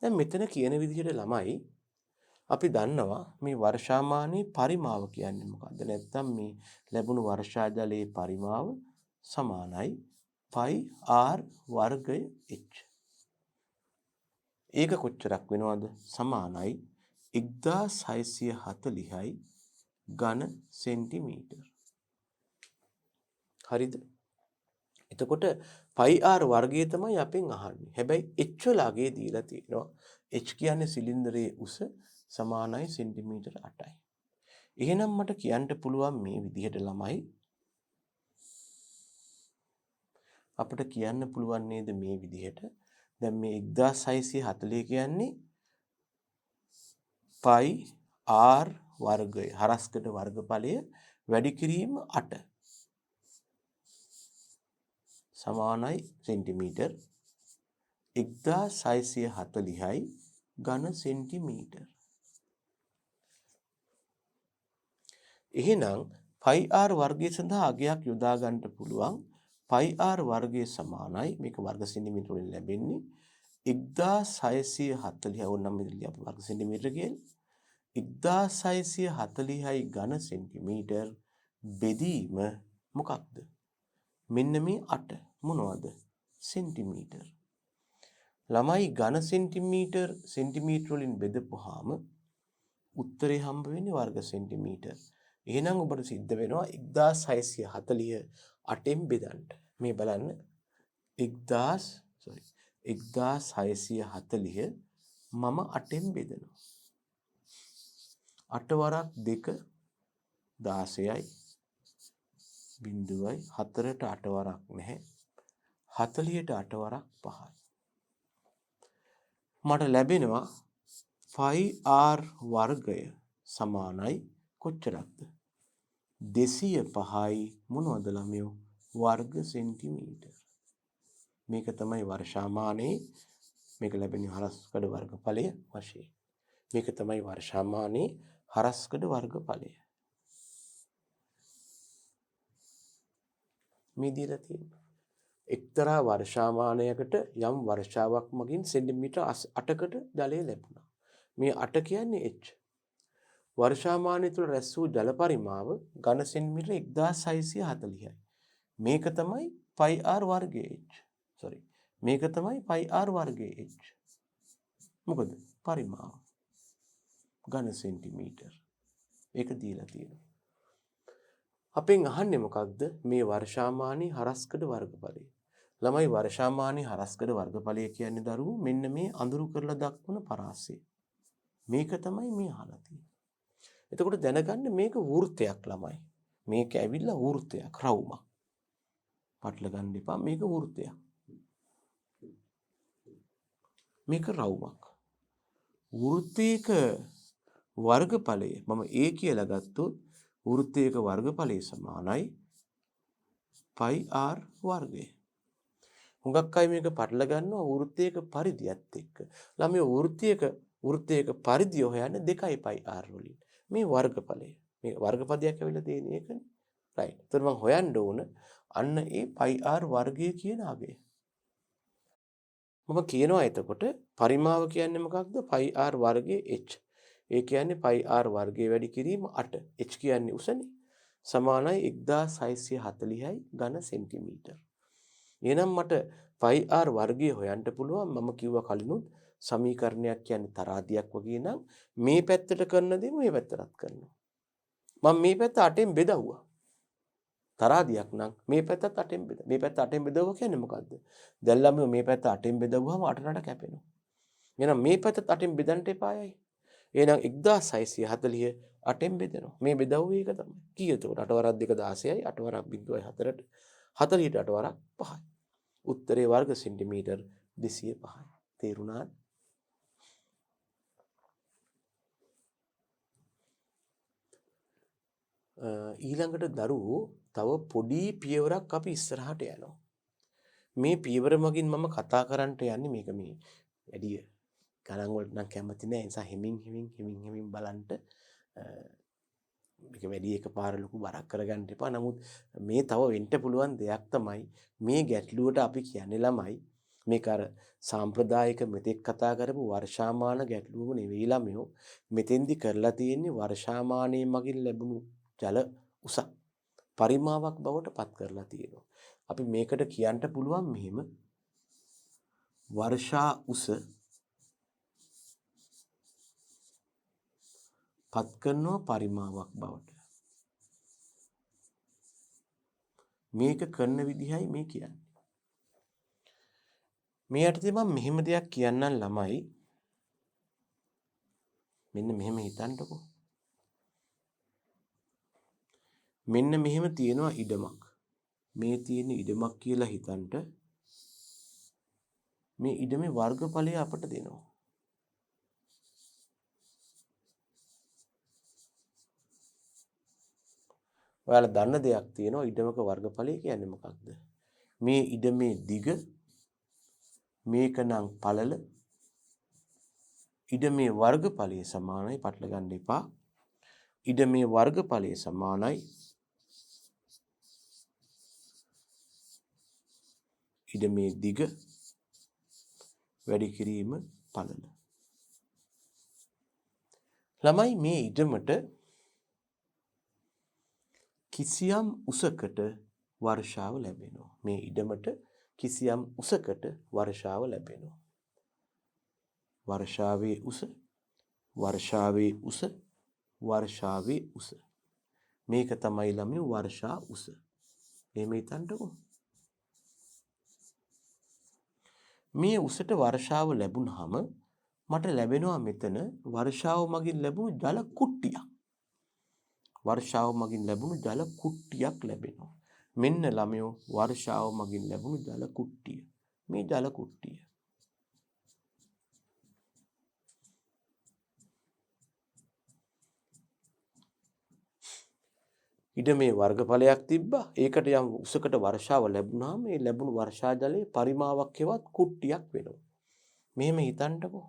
දැන් මෙතන කියන විදිහට ළමයි අපි දන්නවා මේ වර්ෂාමානයේ පරිමාව කියන්නේ මොකක්ද? නැත්නම් මේ ලැබුණු වර්ෂා ජලයේ පරිමාව සමානයි පයි r වර්ගය h. ඒක කොච්චරක් වෙනවද? සමානයි 1640යි ඝන සෙන්ටිමීටර්. හරිද? එතකොට πr වර්ගය තමයි අපෙන් අහන්නේ. හැබැයි h වල අගය දීලා තියෙනවා. h කියන්නේ සිලින්ඩරයේ උස සමානයි සෙන්ටිමීටර 8යි. එහෙනම් මට කියන්න පුළුවන් මේ විදිහට ළමයි අපිට කියන්න පුළුවන් නේද මේ විදිහට දැන් මේ 1640 කියන්නේ πr වර්ගය හරස්කඩ වර්ගඵලය වැඩි කිරීම 8 සමානයි සෙන්ටිමීටර් 1640යි ඝන සෙන්ටිමීටර්. එහෙනම් πr වර්ගය සඳහා අගයක් යොදා ගන්නට පුළුවන්. πr වර්ගය සමානයි මේක වර්ග සෙන්ටිමීටර වලින් ලැබෙන්නේ 1640 ඕනනම් මෙතනදී අපි වර්ග සෙන්ටිමීටර කියලා 1640යි ඝන සෙන්ටිමීටර් බෙදීම මොකක්ද? මෙන්න මේ 8 මොනවද? සෙන්ටිමීටර්. ළමයි ඝන සෙන්ටිමීටර වලින් බෙදපුවාම උත්තරේ හම්බ වෙන්නේ වර්ග සෙන්ටිමීටර්. එහෙනම් ඔබට සිද්ධ වෙනවා 1640 8ෙන් බෙදන්න. මේ බලන්න 1640 මම 8ෙන් බෙදනවා. 8 වරක් 2 16යි බිඳුවයි 4ට 8 වරක් නැහැ. 40ට 8 වරක් 5යි. මට ලැබෙනවා πr වර්ගය සමානයි කොච්චරක්ද? 205යි මොනවද ළමයෝ? වර්ග සෙන්ටිමීටර්. මේක තමයි වර්ෂාමානයේ මේක ලැබෙන්නේ හරස්කඩ වර්ගඵලය වශයෙන්. මේක තමයි වර්ෂාමානයේ හරස්කඩ වර්ගඵලය. මේ දීලා තියෙනවා. එක්තරා වර්ෂාමානයකට යම් වර්ෂාවක් මගින් සෙන්ටිමීටර් 8කට ජලය ලැබුණා. මේ 8 කියන්නේ h. වර්ෂාමානය තුළ රැස් වූ ජල පරිමාව ඝන සෙන්ටිමීටර 1640යි. මේක තමයි πr වර්ගයේ h. මේක තමයි πr වර්ගයේ h. මොකද පරිමාව ඝන සෙන්ටිමීටර. ඒක දීලා තියෙනවා. අපෙන් අහන්නේ මොකක්ද? මේ වර්ෂාමානී හරස්කඩ වර්ගඵලය. ළමයි වර්ෂාමානී හරස්කඩ වර්ගඵලය කියන්නේ දරුවෝ මෙන්න මේ අඳුරු කරලා දක්වන පරාසය. මේක තමයි මේ අහලා තියෙන්නේ. එතකොට දැනගන්න මේක වෘත්තයක් ළමයි. මේක ඇවිල්ලා වෘත්තයක් රවුමක්. පටල ගන්න එපා මේක වෘත්තයක්. මේක රවුමක්. වෘත්තයක වර්ගඵලය මම a කියලා ගත්තොත් වෘත්තයක වර්ගඵලය සමානයි πr වර්ගය. හුඟක් අය මේක පටල ගන්නවා වෘත්තයක පරිධියත් එක්ක. ළමයි වෘත්තයක පරිධිය හොයන්නේ 2යි πr වලින්. මේ වර්ගඵලය. මේ වර්ගපදයක් ඇවිල්ලා තියෙන එකනේ. රයිට්. එතකොට මම හොයන්න ඕන අන්න ඒ πr වර්ගය කියන අගය. මම කියනවා එතකොට පරිමාව කියන්නේ මොකක්ද? πr වර්ගයේ h. ඒ කියන්නේ πr වර්ගය වැඩි කිරීම 8. h කියන්නේ උසනේ. සමානයි 1640යි ඝන සෙන්ටිමීටර්. එහෙනම් මට πr වර්ගය හොයන්න පුළුවන්. මම කිව්වා කලිනුත් සමීකරණයක් කියන්නේ තරාදියක් වගේ නම් මේ පැත්තට කරන දේ මේ පැත්තටත් කරනවා. මම මේ පැත්ත 8ෙන් බෙදවුවා. තරාදියක් නම් මේ පැත්තත් 8ෙන් බෙද. මේ පැත්ත 8ෙන් බෙදවුවා කියන්නේ මොකද්ද? දැන් ළමයි මේ පැත්ත 8ෙන් බෙදවුවාම 8ට කැපෙනවා. එහෙනම් මේ පැත්තත් 8ෙන් බෙදන්න එපායයි. එහෙනම් 1640 8ෙන් බෙදෙනවා. මේ බෙදවුවේ ඒක තමයි. කීයද? 8 වරක් 2 16යි 8 වරක් 0.4ට 40ට 8 වරක් 5යි. උත්තරේ වර්ග සෙන්ටිමීටර් 205යි. තේරුණාද? ඊළඟට දරුවෝ තව පොඩි පියවරක් අපි ඉස්සරහට යනවා. මේ පියවර මගින් මම කතා කරන්නට යන්නේ මේක මේ වැඩි ගණන් වලට නම් කැමති නෑ. ඒ නිසා හිමින් බලන්න මේක වැඩි එකපාර ලොකු බරක් කරගන්න එපා. නමුත් මේ තව වෙන්න පුළුවන් දෙයක් තමයි මේ ගැටලුවට අපි කියන්නේ ළමයි මේක අර සාම්ප්‍රදායික මෙතෙක් කතා කරපු වර්ෂාමාන ගැටලුව නෙවෙයි ළමයෝ. මෙතෙන්දි කරලා තියෙන්නේ වර්ෂාමානයේ මගින් ලැබුණු ජල උස පරිමාවක් බවට පත් කරලා තියෙනවා. අපි මේකට කියන්න පුළුවන් මෙහෙම වර්ෂා උස පත් කරනවා පරිමාවක් බවට. මේක කරන විදිහයි මේ කියන්නේ. මේ යටතේ මම මෙහෙම දෙයක් කියන්නම් ළමයි. මෙන්න මෙහෙම හිතන්නකෝ. මෙන්න මෙහෙම තියෙනවා ඉඩමක්. මේ තියෙන ඉඩමක් කියලා හිතන්ට මේ ඉඩමේ වර්ගඵලය අපට දෙනවා. ඔයාලා දන්න දෙයක් තියෙනවා ඉඩමක වර්ගඵලය කියන්නේ මොකක්ද? මේ ඉඩමේ දිග මේක නම් පළල ඉඩමේ වර්ගඵලය සමානයි පටල ගන්න එපා. ඉඩමේ වර්ගඵලය සමානයි ඉඩමේ දිග වැඩි කිරීම පළල. ළමයි මේ ඉඩමට කිසියම් උසකට වර්ෂාව ලැබෙනවා. මේ ඉඩමට කිසියම් උසකට වර්ෂාව ලැබෙනවා. වර්ෂාවේ උස වර්ෂාවේ උස වර්ෂාවේ උස මේක තමයි ළමයි වර්ෂා උස. එහෙම හිතන්නකෝ. මේ උසට වර්ෂාව ලැබුණාම මට ලැබෙනවා මෙතන වර්ෂාව මගින් ලැබුණු ජල කුට්ටියක්. වර්ෂාව මගින් ලැබුණු ජල කුට්ටියක් ලැබෙනවා. මෙන්න ළමයෝ වර්ෂාව මගින් ලැබුණු ජල කුට්ටිය. මේ ජල කුට්ටිය. ඉඩමේ වර්ගඵලයක් තිබ්බා. ඒකට යම් උසකට වර්ෂාව ලැබුණාම මේ ලැබුණු වර්ෂා ජලයේ පරිමාවක් හෙවත් කුට්ටියක් වෙනවා. මෙහෙම හිතන්නකෝ.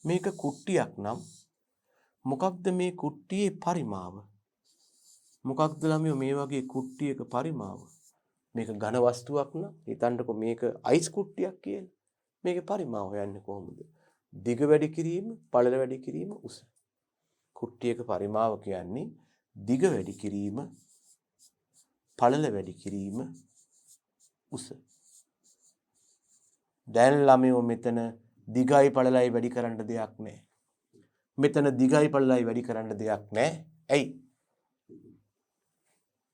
මේක කුට්ටියක් නම් මොකක්ද මේ කුට්ටියේ පරිමාව? මොකක්ද ළමයෝ මේ වගේ කුට්ටියක පරිමාව? මේක ඝන වස්තුවක් නම් හිතන්නකෝ මේක අයිස් කුට්ටියක් කියලා. මේකේ පරිමාව හොයන්නේ කොහොමද? දිග වැඩි කිරීම, පළල වැඩි කිරීම, උස. කුට්ටියක පරිමාව කියන්නේ දිග වැඩි කිරීම, පළල වැඩි කිරීම, උස. දැන් ළමයෝ මෙතන දිගයි පළලයි වැඩි කරන්න දෙයක් නැහැ. මෙතන දිගයි පළලයි වැඩි කරන්න දෙයක් නැහැ. ඇයි?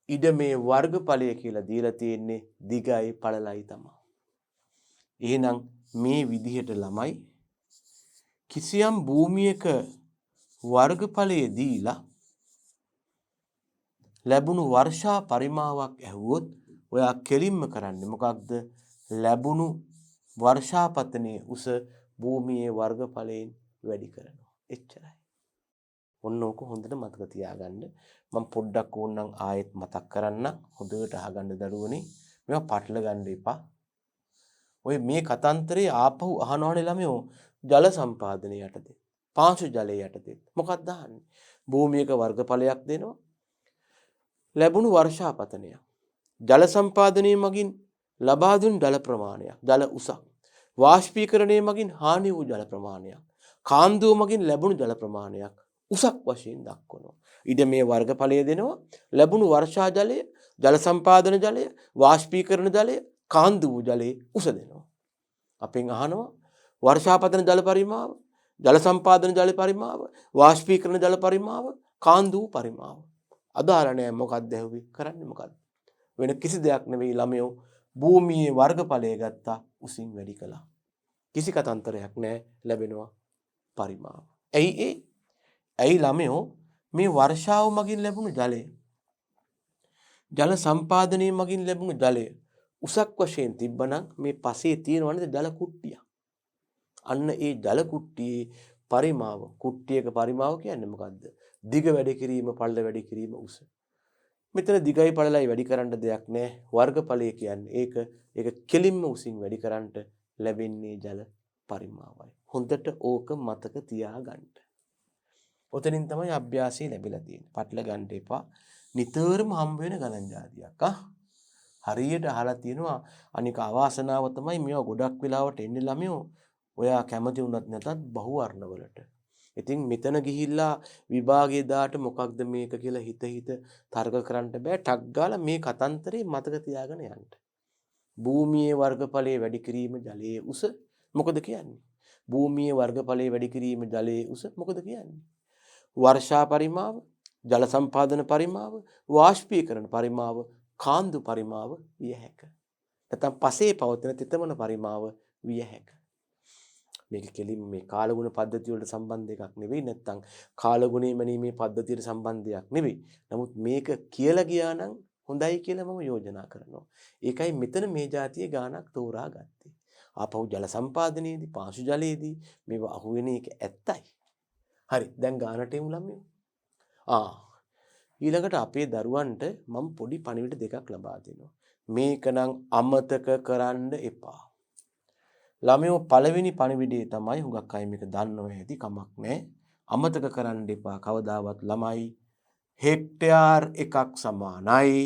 ඉඩමේ වර්ගඵලය කියලා දීලා තියෙන්නේ දිගයි පළලයි තමයි. එහෙනම් මේ විදිහට ළමයි කිසියම් භූමියක වර්ගඵලය දීලා ලැබුණු වර්ෂා පරිමාවක් ඇහුවොත් ඔයා කෙලින්ම කරන්නේ මොකක්ද? ලැබුණු වර්ෂාපතනයේ උස භූමියේ වර්ගඵලයෙන් වැඩි කරනවා. එච්චරයි. ඔන්න ඕක හොඳට මතක තියාගන්න. මම පොඩ්ඩක් ඕනනම් ආයෙත් මතක් කරන්න. හොඳට අහගන්න දරුවනේ. මේවා පටල ගන්න එපා. ඔය මේ කතන්දරේ ආපහු අහනවනේ ළමයෝ ජල සම්පාදනය යටතේ. පාංශු ජලය යටතේ. මොකක්ද අහන්නේ? භූමියක වර්ගඵලයක් දෙනවා. ලැබුණු වර්ෂාපතනය. ජල සම්පාදනයේ මගින් ලබා දුන් ජල ප්‍රමාණයක්. ජල උසක්. වාෂ්පීකරණයේ මගින් හානි වූ ජල ප්‍රමාණයක්. කාන්දුව මගින් ලැබුණු ජල ප්‍රමාණයක් උසක් වශයෙන් දක්වනවා. ඉඩ මේ වර්ගඵලය දෙනවා. ලැබුණු වර්ෂා ජලය, ජල සම්පාදන ජලය, වාෂ්පීකරණ ජලය, කාන්දු වූ ජලයේ උස දෙනවා. අපෙන් අහනවා වර්ෂාපතන ජල පරිමාව, ජල සම්පාදන ජල පරිමාව, වාෂ්පීකරණ ජල පරිමාව, කාන්දු වූ පරිමාව. අදාළ නැහැ මොකක්ද ඇහුවේ? කරන්නේ මොකක්ද? වෙන කිසි දෙයක් නෙවෙයි ළමයෝ භූමියේ වර්ගඵලය ගත්තා උසින් වැඩි කළා. කිසි කතන්තරයක් නැහැ ලැබෙනවා පරිමාව. ඇයි ළමයෝ මේ වර්ෂාව මගින් ලැබුණු ජලය ජල සම්පාදනයේ මගින් ලැබුණු ජලය උසක් වශයෙන් තිබ්බනම් මේ පසේ තියෙනව නේද ජල කුට්ටිය. අන්න ඒ ජල කුට්ටියේ පරිමාව කුට්ටියක පරිමාව කියන්නේ මොකද්ද? දිග වැඩි කිරීම, පළල වැඩි කිරීම, උස. මෙතන දිගයි පළලයි වැඩි කරන්න දෙයක් නැහැ. වර්ගඵලය කියන්නේ ඒක කෙලින්ම උසින් වැඩි කරන්නට ලැබෙන්නේ ජල පරිමාවයි. හොඳට ඕක මතක තියාගන්න. ඔතනින් තමයි අභ්‍යාසය ලැබිලා තියෙන්නේ. පටල ගන්න එපා. නිතරම හම්බ වෙන ගණන් જાතියක්. හරියට අහලා තියෙනවා. අනික අවාසනාව තමයි මේවා ගොඩක් වෙලාවට එන්නේ ළමයෝ. ඔයා කැමති වුණත් නැතත් බහු වර්ණවලට. ඉතින් මෙතන ගිහිල්ලා විභාගයේ දාට මොකක්ද මේක කියලා හිත තර්ක කරන්න බෑ. ටක් ගාලා මේ කතන්දරේ මතක තියාගෙන යන්න. භූමියේ වර්ගඵලයේ වැඩි කිරීම ජලයේ උස මොකද කියන්නේ? භූමියේ වර්ගඵලයේ වැඩි කිරීම ජලයේ උස මොකද කියන්නේ? වර්ෂා පරිමාව, ජල සම්පාදන පරිමාව, වාෂ්පීකරණ පරිමාව, කාන්දු පරිමාව විය හැක. නැත්නම් පසේ පවතින තෙතමන පරිමාව විය හැක. මේක කෙලින් මේ කාලගුණ පද්ධතිය වලට සම්බන්ධ එකක් නෙවෙයි, නැත්නම් කාලගුණේ මැනීමේ පද්ධතියට සම්බන්ධයක් නෙවෙයි. නමුත් මේක කියලා ගියා නම් හොඳයි කියලා මම යෝජනා කරනවා. ඒකයි මෙතන මේ જાතියේ ගානක් තෝරා ගත්තේ. ආපහු ජල සම්පාදනයේදී, පාංශු ජලයේදී මේව අහුවෙන එක ඇත්තයි. හරි. දැන් ගානට එමු ළමයෝ. ඊළඟට අපේ දරුවන්ට මම පොඩි පණිවිඩ දෙකක් ලබා දෙනවා. මේක නම් අමතක කරන්න එපා. ළමයෝ පළවෙනි පණිවිඩය තමයි, හුඟක් අය මේක දන්නව ඇති, කමක් නැහැ. අමතක කරන්න එපා කවදාවත් ළමයි. හෙක්ටයාර් එකක් සමානයි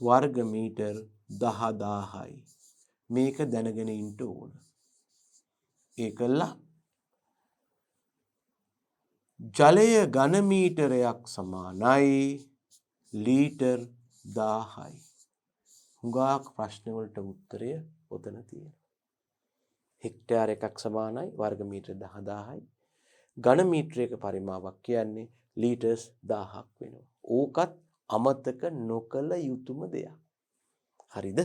වර්ග මීටර් 10000යි. මේක දැනගෙන ඉන්න ඕන. ඒකලා ජලය ඝන මීටරයක් සමානයි ලීටර් 1000යි. හුඟක් ප්‍රශ්න වලට උත්තරය ඔතන තියෙනවා. හෙක්ටයාර් එකක් සමානයි වර්ග මීටර 10000යි. ඝන මීටරයක පරිමාවක් කියන්නේ ලීටර්ස් 1000ක් වෙනවා. ඕකත් අමතක නොකළ යුතුම දෙයක්. හරිද?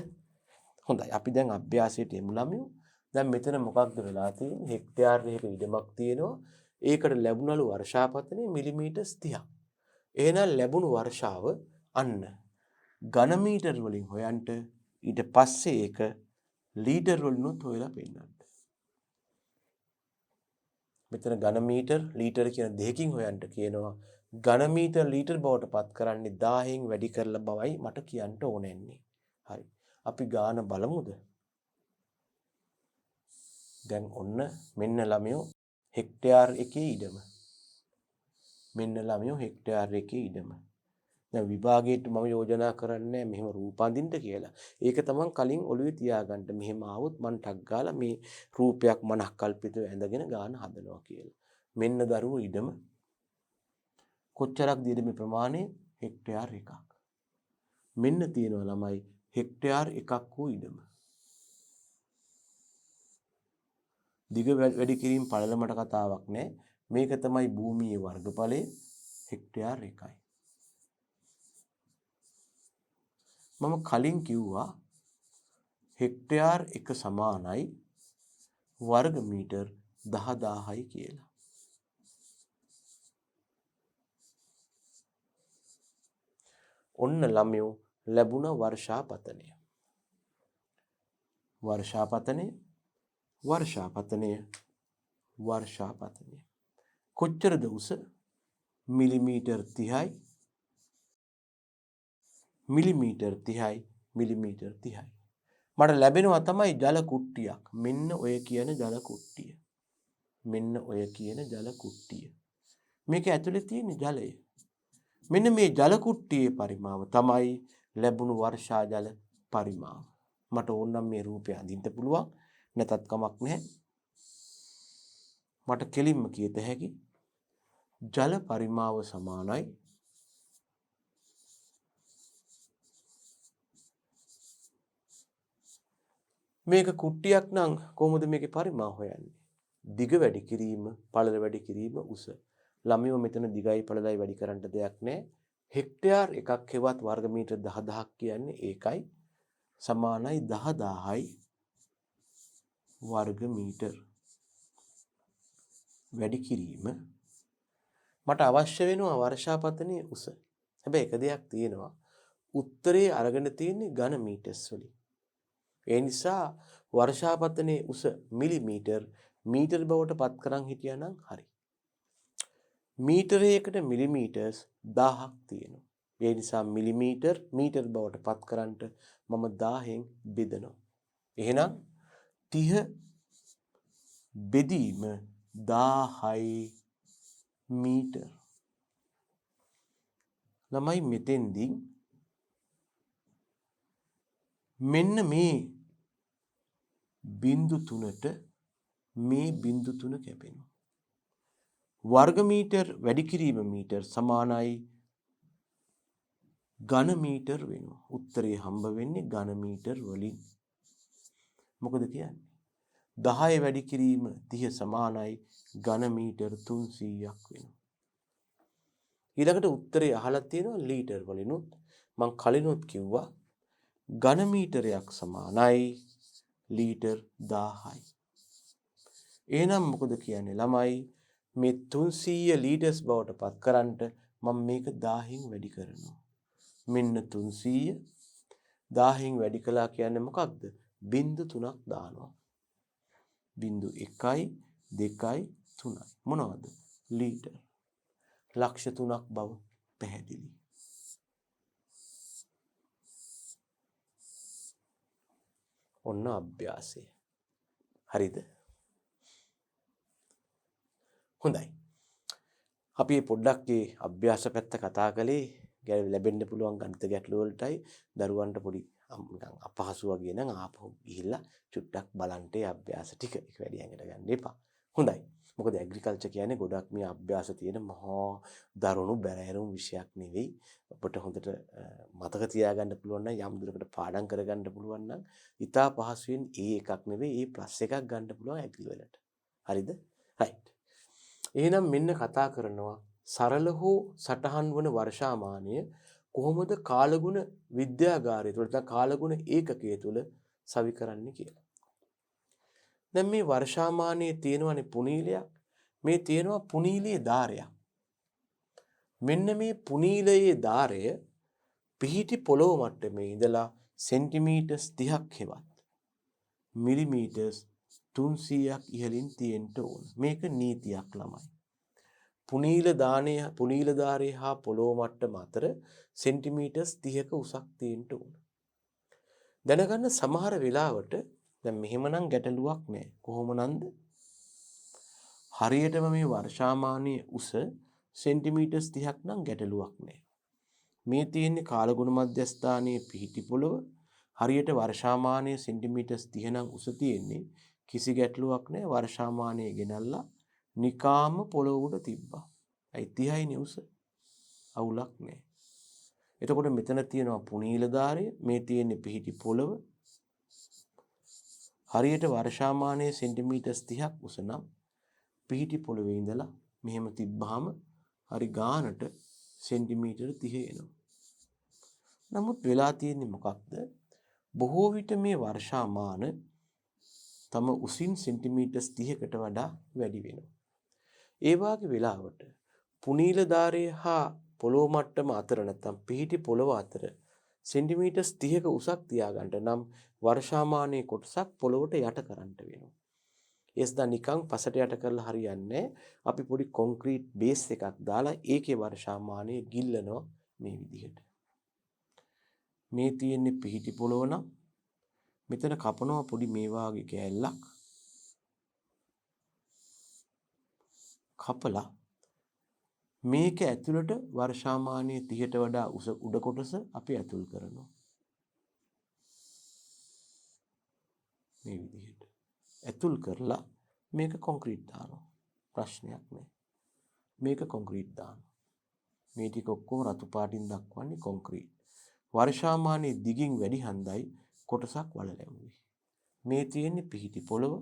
හොඳයි. අපි දැන් අභ්‍යාසයට යමු ළමයෝ. දැන් මෙතන මොකක්ද වෙලා තියෙන්නේ? හෙක්ටයාර් එකක ඉඩමක් තියෙනවා. ඒකට ලැබුණලු වර්ෂාපතනය මිලිමීටර්ස් 30ක්. එහෙනම් ලැබුණු වර්ෂාව අන්න ඝන මීටර් වලින් හොයන්න, ඊට පස්සේ ඒක ලීටර් වලිනුත් හොයලා පෙන්නන්න. මෙතන ඝන මීටර් ලීටර් කියන දෙකකින් හොයන්න කියනවා. ඝන මීටර් ලීටර් බවට පත් කරන්නේ 1000න් වැඩි කරලා බවයි මට කියන්න ඕනෙන්නේ. හරි. අපි ගාන බලමුද? දැන් ඔන්න මෙන්න ළමයෝ හෙක්ටයාර් එකේ ඉඩම. මෙන්න ළමයෝ හෙක්ටයාර් එකේ ඉඩම. දැන් විභාගයට මම යෝජනා කරන්නේ මෙහෙම රූප අඳින්න කියලා. ඒක තමන් කලින් ඔළුවේ තියාගන්න. මෙහෙම ආවොත් මං ටක් ගාලා මේ රූපයක් මනක් කල්පිතව ඇඳගෙන ගාන හදනවා කියලා. මෙන්න දරුවෝ ඉඩම. කොච්චරක් දියද මේ ප්‍රමාණය? හෙක්ටයාර් එකක්. මෙන්න තියෙනවා ළමයි හෙක්ටයාර් එකක් වූ ඉඩම. දිග වැඩි කිරීම පළල මට කතාවක් නෑ. මේක තමයි භූමියේ වර්ගඵලය හෙක්ටයාර් 1යි. මම කලින් කිව්වා හෙක්ටයාර් 1 සමානයි වර්ග මීටර් 10000යි කියලා. ඔන්න ළමයෝ ලැබුණ වර්ෂාපතනය. වර්ෂාපතනය කොච්චරද උස? මිලිමීටර් 30යි. මිලිමීටර් 30යි. මට ලැබෙනවා තමයි ජල කුට්ටියක්. මෙන්න ඔය කියන ජල කුට්ටිය. මේක ඇතුලේ තියෙන ජලය. මෙන්න මේ ජල කුට්ටියේ පරිමාව තමයි ලැබුණු වර්ෂා ජල පරිමාව. මට ඕනනම් මේ රූපය අඳින්න පුළුවන්. නැතත් කමක් නැහැ. මට කෙලින්ම කියත හැකි ජල පරිමාව සමානයි මේක කුට්ටියක් නම් කොහොමද මේකේ පරිමාව හොයන්නේ? දිග වැඩි කිරීම, පළල වැඩි කිරීම, උස. ළමයෝ මෙතන දිගයි පළලයි වැඩි කරන්න දෙයක් නැහැ. හෙක්ටයාර් එකක් හෙවත් වර්ග මීටර 10000ක් කියන්නේ ඒකයි. සමානයි 10000යි වර්ග මීටර. වැඩි කිරීම මට අවශ්‍ය වෙනවා වර්ෂාපතනයේ උස. හැබැයි එක දෙයක් තියෙනවා. උත්තරේ අරගෙන තියෙන්නේ ඝන මීටර්ස් වලින්. ඒ නිසා වර්ෂාපතනයේ උස මිලිමීටර් බවට පත් කරන් හිටියානම් හරි. මීටරයකට මිලිමීටර්ස් 1000ක් තියෙනවා. ඒ නිසා මිලිමීටර් බවට පත් කරන්නට මම 1000න් බෙදනවා. එහෙනම් 30 බෙදීම 1000යි මීටර්. ළමයි මෙතෙන්දී මෙන්න මේ බිංදු 3ට මේ බිංදු 3 කැපෙනවා. වර්ග මීටර් වැඩි කිරීම මීටර් සමානයි ඝන මීටර් වෙනවා. උත්තරේ හම්බ වෙන්නේ ඝන මීටර් වලින්. මොකද කියන්නේ? 10 වැඩි කිරීම 30 සමානයි ඝන මීටර් 300ක් වෙනවා. ඊළඟට උත්තරේ අහලා තියෙනවා ලීටර් වලිනුත්. මං කලිනුත් කිව්වා ඝන මීටරයක් සමානයි ලීටර් 1000යි. එහෙනම් මොකද කියන්නේ ළමයි මේ 300 ලීටර්ස් බවට පත් කරන්නට මම මේක 1000න් වැඩි කරනවා. මෙන්න 300 1000න් වැඩි කළා කියන්නේ මොකක්ද? බිංදු 3ක් දානවා. බිංදු 1යි 2යි 3යි. මොනවද? ලීටර්. ලක්ෂ 3ක් බව පැහැදිලි. ඔන්න අභ්‍යාසය. හරිද? හොඳයි. අපි පොඩ්ඩක් මේ අභ්‍යාස පැත්ත කතා කළේ ලැබෙන්න පුළුවන් ගණිත ගැටළු වලටයි දරුවන්ට පොඩි නිකන් අපහසු වගේ නම් ආපහු ගිහිල්ලා චුට්ටක් බලන්න අභ්‍යාස ටික ඒක වැඩි ඇඟට ගන්න එපා. හොඳයි. මොකද ඇග්‍රිකල්චර් කියන්නේ ගොඩක් මේ අභ්‍යාස තියෙන මහා දරුණු බැරෑරුම් විෂයක් නෙවෙයි. ඔබට හොඳට මතක තියාගන්න පුළුවන් නම් යම් දුරකට පාඩම් කරගන්න පුළුවන් නම් ඉතා පහසුවෙන් එකක් නෙවෙයි +1 එකක් ගන්න පුළුවන් ඇග්‍රි වලට. හරිද? right. එහෙනම් මෙන්න කතා කරනවා සරල හෝ සටහන් වන වර්ෂාමානය කොහොමද කාලගුණ විද්‍යාගාරය තුළ නැත්නම් කාලගුණ ඒකකය තුළ සවි කරන්නේ කියලා. දැන් මේ වර්ෂාමානයේ තියෙනවනේ පුනීලයක්. මේ තියෙනවා පුනීලයේ ධාරයක්. මෙන්න මේ පුනීලයේ ධාරය පිහිටි පොළොව මට්ටමේ ඉඳලා සෙන්ටිමීටර්ස් 30ක් හෙවත් මිලිමීටර්ස් 300ක් ඉහළින් තියෙන්න ඕන. මේක නීතියක් ළමයි. පුනීල ධාරය හා පොළොව මට්ටම අතර සෙන්ටිමීටර්ස් 30ක උසක් තියෙන්න ඕන. දැනගන්න සමහර වෙලාවට දැන් මෙහෙමනම් ගැටලුවක් නැහැ. කොහොමනම්ද? හරියටම මේ වර්ෂාමානයේ උස සෙන්ටිමීටර්ස් 30ක් නම් ගැටලුවක් නැහැ. මේ තියෙන්නේ කාලගුණ මධ්‍යස්ථානයේ පිහිටි පොළොව හරියට වර්ෂාමානයේ සෙන්ටිමීටර්ස් 30 නම් උස තියෙන්නේ කිසි ගැටලුවක් නැහැ. වර්ෂාමානයේ ගෙනල්ලා නිකාම පොළොව උඩ තිබ්බා. අයි 30යිනේ උස. අවුලක් නැහැ. එතකොට මෙතන තියෙනවා පුනීල ධාරය, මේ තියෙන්නේ පිහිටි පොළොව. හරියට වර්ෂාමානයේ සෙන්ටිමීටර්ස් 30ක් උස නම් පිහිටි පොළොවේ ඉඳලා මෙහෙම තිබ්බාම හරි ගානට සෙන්ටිමීටර 30 එනවා. නමුත් වෙලා තියෙන්නේ මොකක්ද? බොහෝ විට මේ වර්ෂාමාන තම උසින් සෙන්ටිමීටර්ස් 30කට වඩා වැඩි වෙනවා. ඒ වාගේ වෙලාවට පුනීල ධාරය හා පොළොව මට්ටම අතර නැත්නම් පිහිටි පොළොව අතර සෙන්ටිමීටර්ස් 30ක උසක් තියාගන්න නම් වර්ෂාමානයේ කොටසක් පොළොවට යට කරන්න වෙනවා. එස්දා නිකන් පසට යට කරලා හරියන්නේ අපි පොඩි කොන්ක්‍රීට් බේස් එකක් දාලා ඒකේ වර්ෂාමානය ගිල්ලනවා මේ විදිහට. මේ තියෙන්නේ පිහිටි පොළොව නම් මෙතන කපනවා පොඩි මේ වාගේ කෑල්ලක්. කපලා මේක ඇතුළට වර්ෂාමානයේ 30ට වඩා උස උඩ කොටස අපි ඇතුල් කරනවා. මේ විදිහට. ඇතුල් කරලා මේක කොන්ක්‍රීට් දානවා. ප්‍රශ්නයක් නැහැ. මේක කොන්ක්‍රීට් දානවා. මේ ටික ඔක්කොම රතු පාටින් දක්වන්නේ කොන්ක්‍රීට්. වර්ෂාමානයේ දිගින් වැඩි හන්දයි කොටසක් වලලැවුවේ. මේ තියෙන්නේ පිහිටි පොළොව.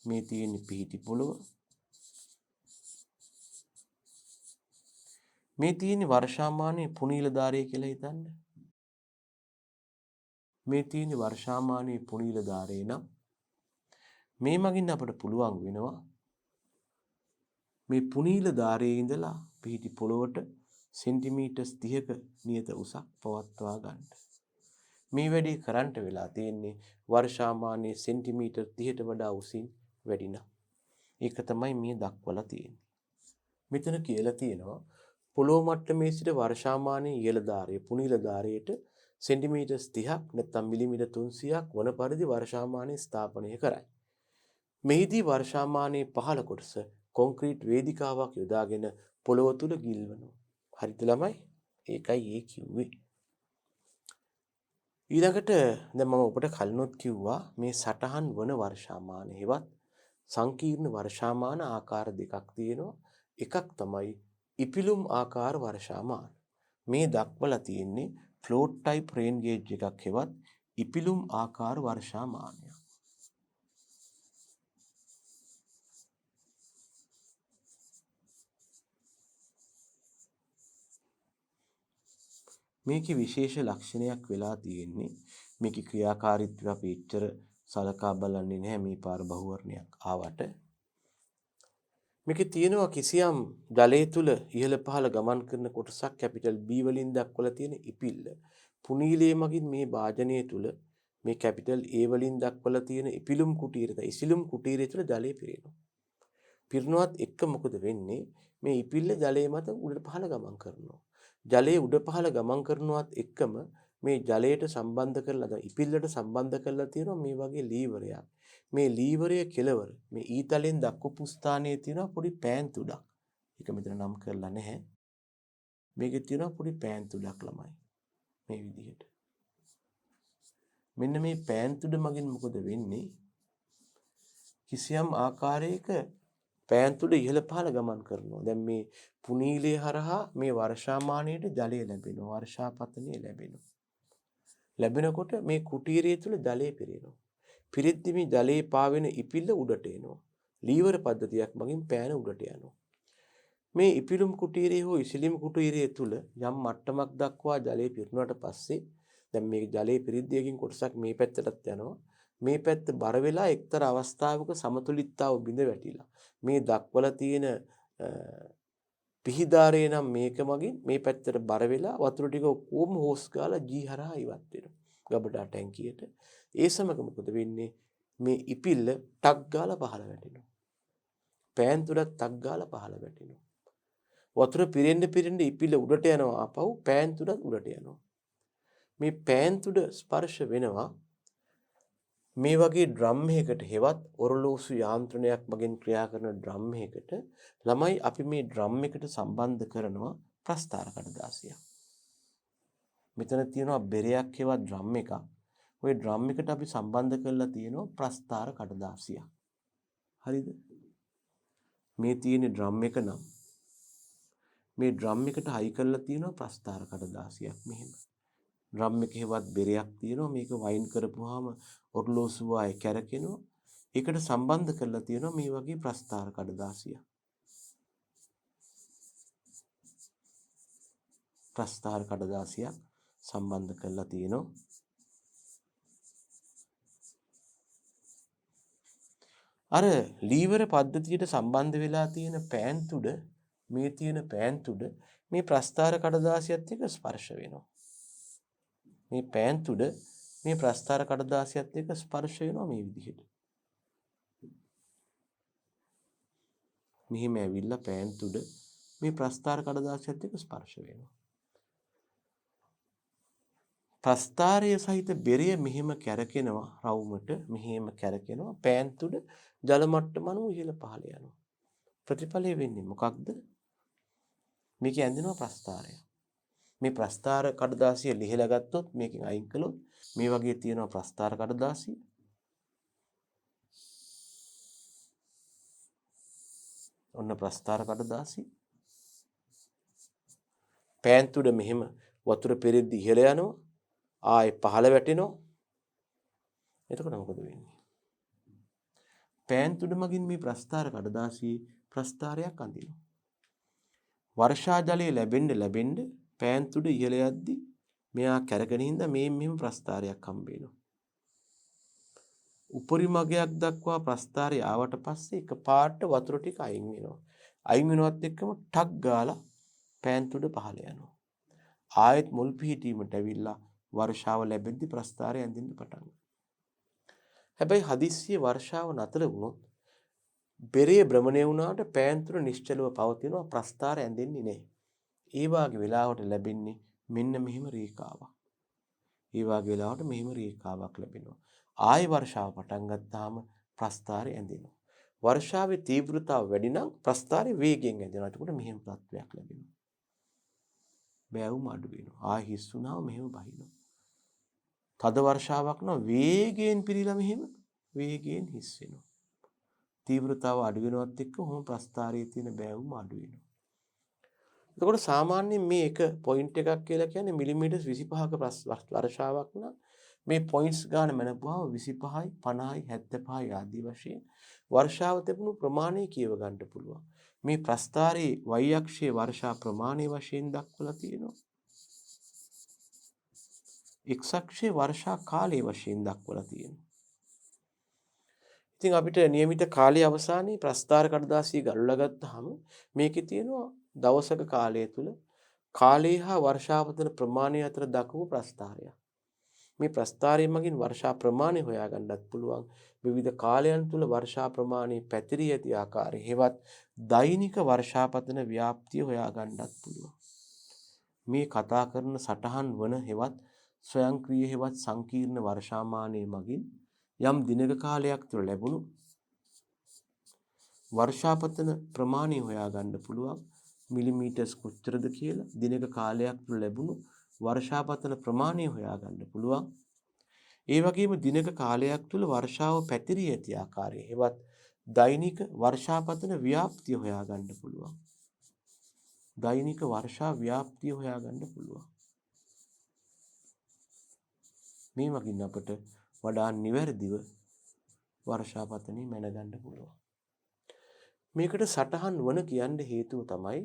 මේ තියෙන්නේ පිහිටි පොළොව. මේ තියෙන්නේ වර්ෂාමානයේ පුනීල ධාරය කියලා හිතන්න. මේ තියෙන්නේ වර්ෂාමානයේ පුනීල ධාරය නම් මේ මගින් අපට පුළුවන් වෙනවා මේ පුනීල ධාරයේ ඉඳලා පිහිටි පොළොවට සෙන්ටිමීටර්ස් 30ක නියත උසක් පවත්වා ගන්න. මේ වැඩේ කරන්ට වෙලා තියෙන්නේ වර්ෂාමානයේ සෙන්ටිමීටර් 30ට වඩා උසින් වැඩි නම්. ඒක තමයි මේ දක්වලා තියෙන්නේ. මෙතන කියලා තියෙනවා පොළොව මට්ටමේ සිට වර්ෂාමානයේ ඉහළ ධාරයේ පුනීල ධාරයට සෙන්ටිමීටර්ස් 30ක් නැත්නම් මිලිමීටර් 300ක් වන පරිදි වර්ෂාමානය ස්ථාපනය කරයි. මෙහිදී වර්ෂාමානයේ පහළ කොටස කොන්ක්‍රීට් වේදිකාවක් යොදාගෙන පොළොව තුල ගිල්වනවා. හරිද ළමයි? ඒකයි ඒ කිව්වේ. ඊළඟට දැන් මම ඔබට කලිනුත් කිව්වා මේ සටහන් වන වර්ෂාමාන හේවත් සංකීර්ණ වර්ෂාමාන ආකාර දෙකක් තියෙනවා. එකක් තමයි ඉපිලුම් ආකාර වර්ෂාමාන. මේ දක්වලා තියෙන්නේ ෆ්ලෝට් ටයිප් රේන් ගේජ් එකක් හේවත් ඉපිලුම් ආකාර වර්ෂාමානය. මේකේ විශේෂ ලක්ෂණයක් වෙලා තියෙන්නේ මේකේ ක්‍රියාකාරීත්වය අපි එච්චර සලකා බලන්නේ නැහැ මේ පාර බහුවර්ණයක් ආවට. මේකේ තියෙනවා කිසියම් ජලය තුල ඉහළ පහළ ගමන් කරන කොටසක් කැපිටල් B වලින් දක්වලා තියෙන ඉපිල්ල. පුනීලයේ මගින් මේ වාජනය තුල මේ කැපිටල් A වලින් දක්වලා තියෙන ඉපිලුම් කුටීරය, ඉසිලුම් කුටීරය තුල ජලය පිරෙනවා. පිරෙනවත් එක්ක මොකද වෙන්නේ? මේ ඉපිල්ල ජලයේ මත උඩ පහළ ගමන් කරනවා. ජලයේ උඩ පහළ ගමන් කරනවත් එක්කම මේ ජලයට සම්බන්ධ කරලා ඉපිල්ලට සම්බන්ධ කරලා තියෙනවා මේ වගේ ලීවරයක්. මේ ලීවරයේ කෙලවර මේ ඊතලෙන් දක්වපු ස්ථානයේ තියෙනවා පොඩි පෑන් තුඩක්. ඒක මෙතන නම් කරලා නැහැ. මේකේ තියෙනවා පොඩි පෑන් තුඩක් ළමයි. මේ විදිහට. මෙන්න මේ පෑන් තුඩ මගින් මොකද වෙන්නේ? කිසියම් ආකාරයක පෑන් තුඩ ඉහළ පහළ ගමන් කරනවා. දැන් මේ පුනීලයේ හරහා මේ වර්ෂාමානයට ජලය ලැබෙනවා. වර්ෂාපතනය ලැබෙනවා. ලැබෙනකොට මේ කුටීරය තුළ ජලය පිරෙනවා. පිරිද්දි මේ ජලයේ පාවෙන ඉපිල්ල උඩට එනවා. ලීවර පද්ධතියක් මගින් පෑන උඩට යනවා. මේ ඉපිලුම් කුටීරයේ හෝ ඉසිලිම් කුටීරයේ තුළ යම් මට්ටමක් දක්වා ජලය පිරුණාට පස්සේ දැන් මේ ජලයේ පිරිද්දියකින් කොටසක් මේ පැත්තටත් යනවා. මේ පැත්ත බර වෙලා එක්තරා අවස්ථාවක සමතුලිතතාව බිඳ වැටිලා මේ දක්වලා තියෙන පිහිදාරේ නම් මේක මගින් මේ පැත්තට බර වෙලා වතුර ටික කොහොම හොස් ගාලා ජී හරහා ඉවත් වෙනවා ගබඩා ටැංකියට. ඒ සමග මොකද වෙන්නේ? මේ ඉපිල්ල ටක් ගාලා පහළ වැටෙනවා. පෑන් තුඩක් ටක් ගාලා පහළ වැටෙනවා. වතුර පිරෙන්න ඉපිල්ල උඩට යනවා ආපහු පෑන් තුඩක් උඩට යනවා. මේ පෑන් තුඩ ස්පර්ශ වෙනවා මේ වගේ ඩ්‍රම් එකකට හෙවත් ඔරලෝසු යාන්ත්‍රණයක් මගින් ක්‍රියා කරන ඩ්‍රම් එකකට. ළමයි අපි මේ ඩ්‍රම් එකට සම්බන්ධ කරනවා ප්‍රස්ථාර කඩදාසියක්. මෙතන තියෙනවා බෙරයක් හෙවත් ඩ්‍රම් එකක්. ওই ඩ්‍රම් එකට අපි සම්බන්ධ කරලා තියෙනවා ප්‍රස්ථාර කඩදාසියක්. හරිද? මේ තියෙන ඩ්‍රම් එක නම් මේ ඩ්‍රම් එකට හයි කරලා තියෙනවා ප්‍රස්ථාර කඩදාසියක් මෙහෙම. ඩ්‍රම් එකේ හෙවත් බෙරයක් තියෙනවා. මේක වයින් කරපුවාම ඔරලෝසුව ආයේ කැරකෙනවා. ඒකට සම්බන්ධ කරලා තියෙනවා මේ වගේ ප්‍රස්ථාර කඩදාසියක්. ප්‍රස්ථාර කඩදාසියක් සම්බන්ධ කරලා තියෙනවා. අර ලීවර පද්ධතියට සම්බන්ධ වෙලා තියෙන පෑන් තුඩ මේ තියෙන පෑන් තුඩ මේ ප්‍රස්ථාර කඩදාසියත් එක්ක ස්පර්ශ වෙනවා. මේ පෑන් තුඩ මේ ප්‍රස්ථාර කඩදාසියත් එක්ක ස්පර්ශ වෙනවා මේ විදිහට. මෙහිම ඇවිල්ලා පෑන් තුඩ මේ ප්‍රස්ථාර කඩදාසියත් එක්ක ස්පර්ශ වෙනවා. ප්‍රස්ථාරය සහිත බෙරය මෙහෙම කැරකෙනවා රවුමට මෙහෙම කැරකෙනවා පෑන් තුඩ ජල මට්ටම අනුව ඉහළ පහළ යනවා. ප්‍රතිඵලය වෙන්නේ මොකක්ද? මේක ඇඳෙනවා ප්‍රස්ථාරය. මේ ප්‍රස්ථාර කඩදාසිය ලිහලා ගත්තොත් මේකෙන් අයින් කළොත් මේ වගේ තියෙනවා ප්‍රස්ථාර කඩදාසිය. ඔන්න ප්‍රස්ථාර කඩදාසිය. පෑන් තුඩ මෙහෙම වතුර පෙරෙද්දි ඉහළ යනවා. ආයේ පහළ වැටෙනවා. එතකොට මොකද වෙන්නේ? පෑන් තුඩ මගින් මේ ප්‍රස්ථාර කඩදාසියේ ප්‍රස්ථාරයක් අඳිනවා. වර්ෂා ජලය ලැබෙන්න පෑන් තුඩ ඉහළ යද්දි මෙයා කැරගෙන හින්දා මෙහෙම ප්‍රස්ථාරයක් හම්බ වෙනවා. උපරිමගයක් දක්වා ප්‍රස්ථාරය ආවට පස්සේ එකපාරට වතුර ටික අයින් වෙනවා. අයින් වෙනවත් එක්කම ටක් ගාලා පෑන් තුඩ පහළ යනවා. ආයෙත් මුල් පිහිටීමට ඇවිල්ලා වර්ෂාව ලැබෙද්දි ප්‍රස්ථාරය ඇඳෙන්න පටන් ගන්නවා. හැබැයි හදිස්සියේ වර්ෂාව නතර වුණොත් බෙරේ භ්‍රමණය වුණාට පෑන් තුඩ නිශ්චලව පවතිනවා ප්‍රස්ථාරය ඇඳෙන්නේ නැහැ. ඒ වාගේ වෙලාවට ලැබෙන්නේ මෙන්න මෙහෙම රේඛාවක්. ඒ වාගේ වෙලාවට මෙහෙම රේඛාවක් ලැබෙනවා. ආයෙ වර්ෂාව පටන් ගත්තාම ප්‍රස්ථාරය ඇඳෙනවා. වර්ෂාවේ තීව්‍රතාව වැඩි නම් ප්‍රස්ථාරය වේගයෙන් ඇඳෙනවා. එතකොට මෙහෙම තත්ත්වයක් ලැබෙනවා. බෑවුම අඩු වෙනවා. ආයෙ හිස් වුණාම මෙහෙම බහිනවා. තද වර්ෂාවක් නම් වේගයෙන් පිරීලා මෙහෙම වේගයෙන් හිස් වෙනවා. තීව්‍රතාව අඩු වෙනවත් එක්ක ඔහොම ප්‍රස්ථාරයේ තියෙන බෑවුම අඩු වෙනවා. එතකොට සාමාන්‍යයෙන් මේ එක පොයින්ට් එකක් කියලා කියන්නේ මිලිමීටර් 25ක වර්ෂාවක් නම් මේ පොයින්ට්ස් ගන්න මනපුවාම 25යි 50යි 75යි ආදී වශයෙන් වර්ෂාව තිබුණු ප්‍රමාණය කියව ගන්න පුළුවන්. මේ ප්‍රස්ථාරයේ y අක්ෂයේ වර්ෂා ප්‍රමාණය වශයෙන් දක්වලා තියෙනවා. එක්සක්ෂයේ වර්ෂා කාලයේ වශයෙන් දක්වලා තියෙනවා. ඉතින් අපිට નિયમિત කාලයේ අවසානයේ ප්‍රස්ථාර කඩදාසිය ගලවලා ගත්තාම මේකේ තියෙනවා දවසක කාලය තුල කාලය හා වර්ෂාපතන ප්‍රමාණය අතර දක්වපු ප්‍රස්ථාරයක්. මේ ප්‍රස්ථාරය මගින් වර්ෂා ප්‍රමාණය හොයාගන්නත් පුළුවන්. විවිධ කාලයන් තුල වර්ෂා ප්‍රමාණය පැතිරී ඇති ආකාරය හෙවත් දෛනික වර්ෂාපතන ව්‍යාප්තිය හොයාගන්නත් පුළුවන්. මේ කතා කරන සටහන් වන හෙවත් ස්වයංක්‍රීය හෙවත් සංකීර්ණ වර්ෂාමානයේ මගින් යම් දිනක කාලයක් තුළ ලැබුණු වර්ෂාපතන ප්‍රමාණය හොයාගන්න පුළුවන්. මිලිමීටර්ස් කොච්චරද කියලා දිනක කාලයක් තුළ ලැබුණු වර්ෂාපතන ප්‍රමාණය හොයාගන්න පුළුවන්. ඒ වගේම දිනක කාලයක් තුළ වර්ෂාව පැතිරී ඇති ආකාරය හෙවත් දෛනික වර්ෂාපතන ව්‍යාප්තිය හොයාගන්න පුළුවන්. දෛනික වර්ෂා ව්‍යාප්තිය හොයාගන්න පුළුවන්. මේ මගින් අපට වඩා නිවැරදිව වර්ෂාපතනෙ මැනගන්න පුළුවන්. මේකට සටහන් වන කියන්න හේතුව තමයි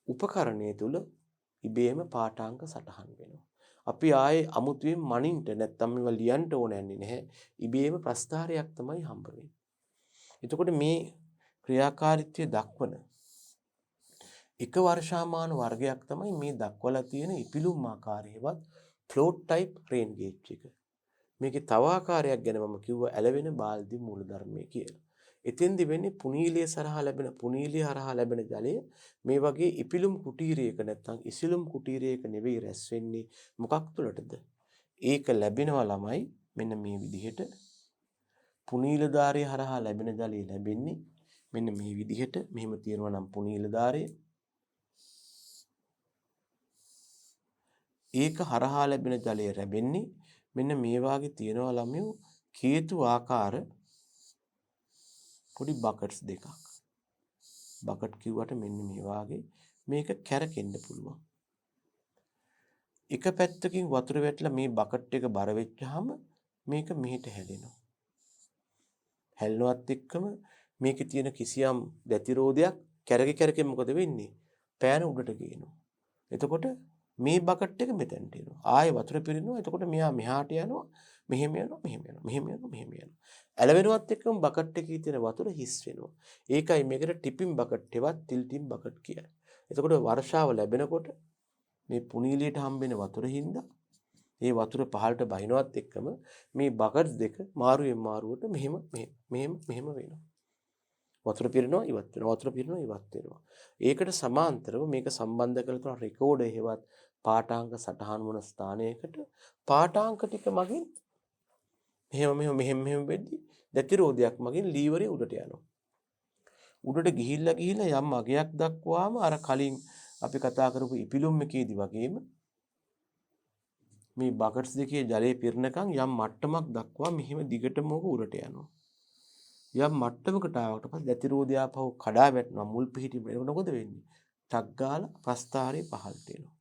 උපකරණය තුල ඉබේම පාඨාංක සටහන් වෙනවා. අපි ආයේ අමුතුවෙන් මනින්ට නැත්තම් මේවා ලියන්න ඕනේ නැහැ. ඉබේම ප්‍රස්ථාරයක් තමයි හම්බ වෙන්නේ. එතකොට මේ ක්‍රියාකාරීත්වය දක්වන එක වර්ෂාමාන වර්ගයක් තමයි මේ දක්වලා තියෙන ඉපිලුම් ආකාරයේවත් ෆ්ලෝට් ටයිප් රේන් ගේජ් එක. මේකේ තව ආකාරයක් ගැන මම කිව්වා ඇලවෙන බාල්දි මූලධර්මය කියලා. එතෙන්දි වෙන්නේ පුනීලිය හරහා ලැබෙන ජලය මේ වගේ ඉපිලුම් කුටීරයක නැත්නම් ඉසිලුම් කුටීරයක නෙවෙයි රැස් වෙන්නේ මොකක් තුළටද? ඒක ලැබෙනවා ළමයි මෙන්න මේ විදිහට පුනීලධාරය හරහා ලැබෙන ජලය ලැබෙන්නේ මෙන්න මේ විදිහට. මෙහෙම තියෙනවා නම් පුනීලධාරය ඒක හරහා ලැබෙන ජලය ලැබෙන්නේ මෙන්න මේ වාගේ තියෙනවා ළමයෝ කේතු ආකාර පොඩි බකට්ස් දෙකක්. බකට් කිව්වට මෙන්න මේ වාගේ මේක කැරකෙන්න පුළුවන්. එක පැත්තකින් වතුර වැටලා මේ බකට් එක බර වෙච්චාම මේක මෙහෙට හැලෙනවා. හැලෙනවත් එක්කම මේකේ තියෙන කිසියම් ප්‍රතිරෝධයක් කැරකි මොකද වෙන්නේ? පෑන උඩට ගේනවා. එතකොට මේ බකට් එක මෙතනට එනවා. ආයෙ වතුර පිරෙනවා. එතකොට මෙහා මෙහාට යනවා. මෙහෙම යනවා. ඇලවෙනවත් එක්කම බකට් එකේ තියෙන වතුර හිස් වෙනවා. ඒකයි මේකට ටිපින් බකට් එකවත් ටිල්ටින් බකට් කියන්නේ. එතකොට වර්ෂාව ලැබෙනකොට මේ පුනීලියට හම්බෙන වතුර හින්දා ඒ වතුර පහළට බහිනවත් එක්කම මේ බකට් දෙක මාරුවෙන් මාරුවට මෙහෙම වෙනවා. වතුර පිරෙනවා ඉවත් වෙනවා. ඒකට සමාන්තරව මේක සම්බන්ධ කරලා තියෙන රෙකෝඩර් හේවත් පාඨාංක සටහන් වන ස්ථානයකට පාඨාංක ටික මගින් මෙහෙම වෙද්දි දැතිරෝධයක් මගින් ලීවරේ උඩට යනවා. උඩට ගිහිල්ලා යම් අගයක් දක්වාම අර කලින් අපි කතා කරපු ඉපිලුම් එකේදී වගේම මේ බකට්ස් දෙකේ ජලය පිරෙනකන් යම් මට්ටමක් දක්වා මෙහෙම දිගටම ඕක උඩට යනවා. යම් මට්ටමකට ආවට පස්සේ දැතිරෝධය ආපහු කඩා වැටෙනවා. මුල් පිහිටි වෙනකොට මොකද වෙන්නේ? ටක් ගාලා ප්‍රස්ථාරේ පහළට එනවා.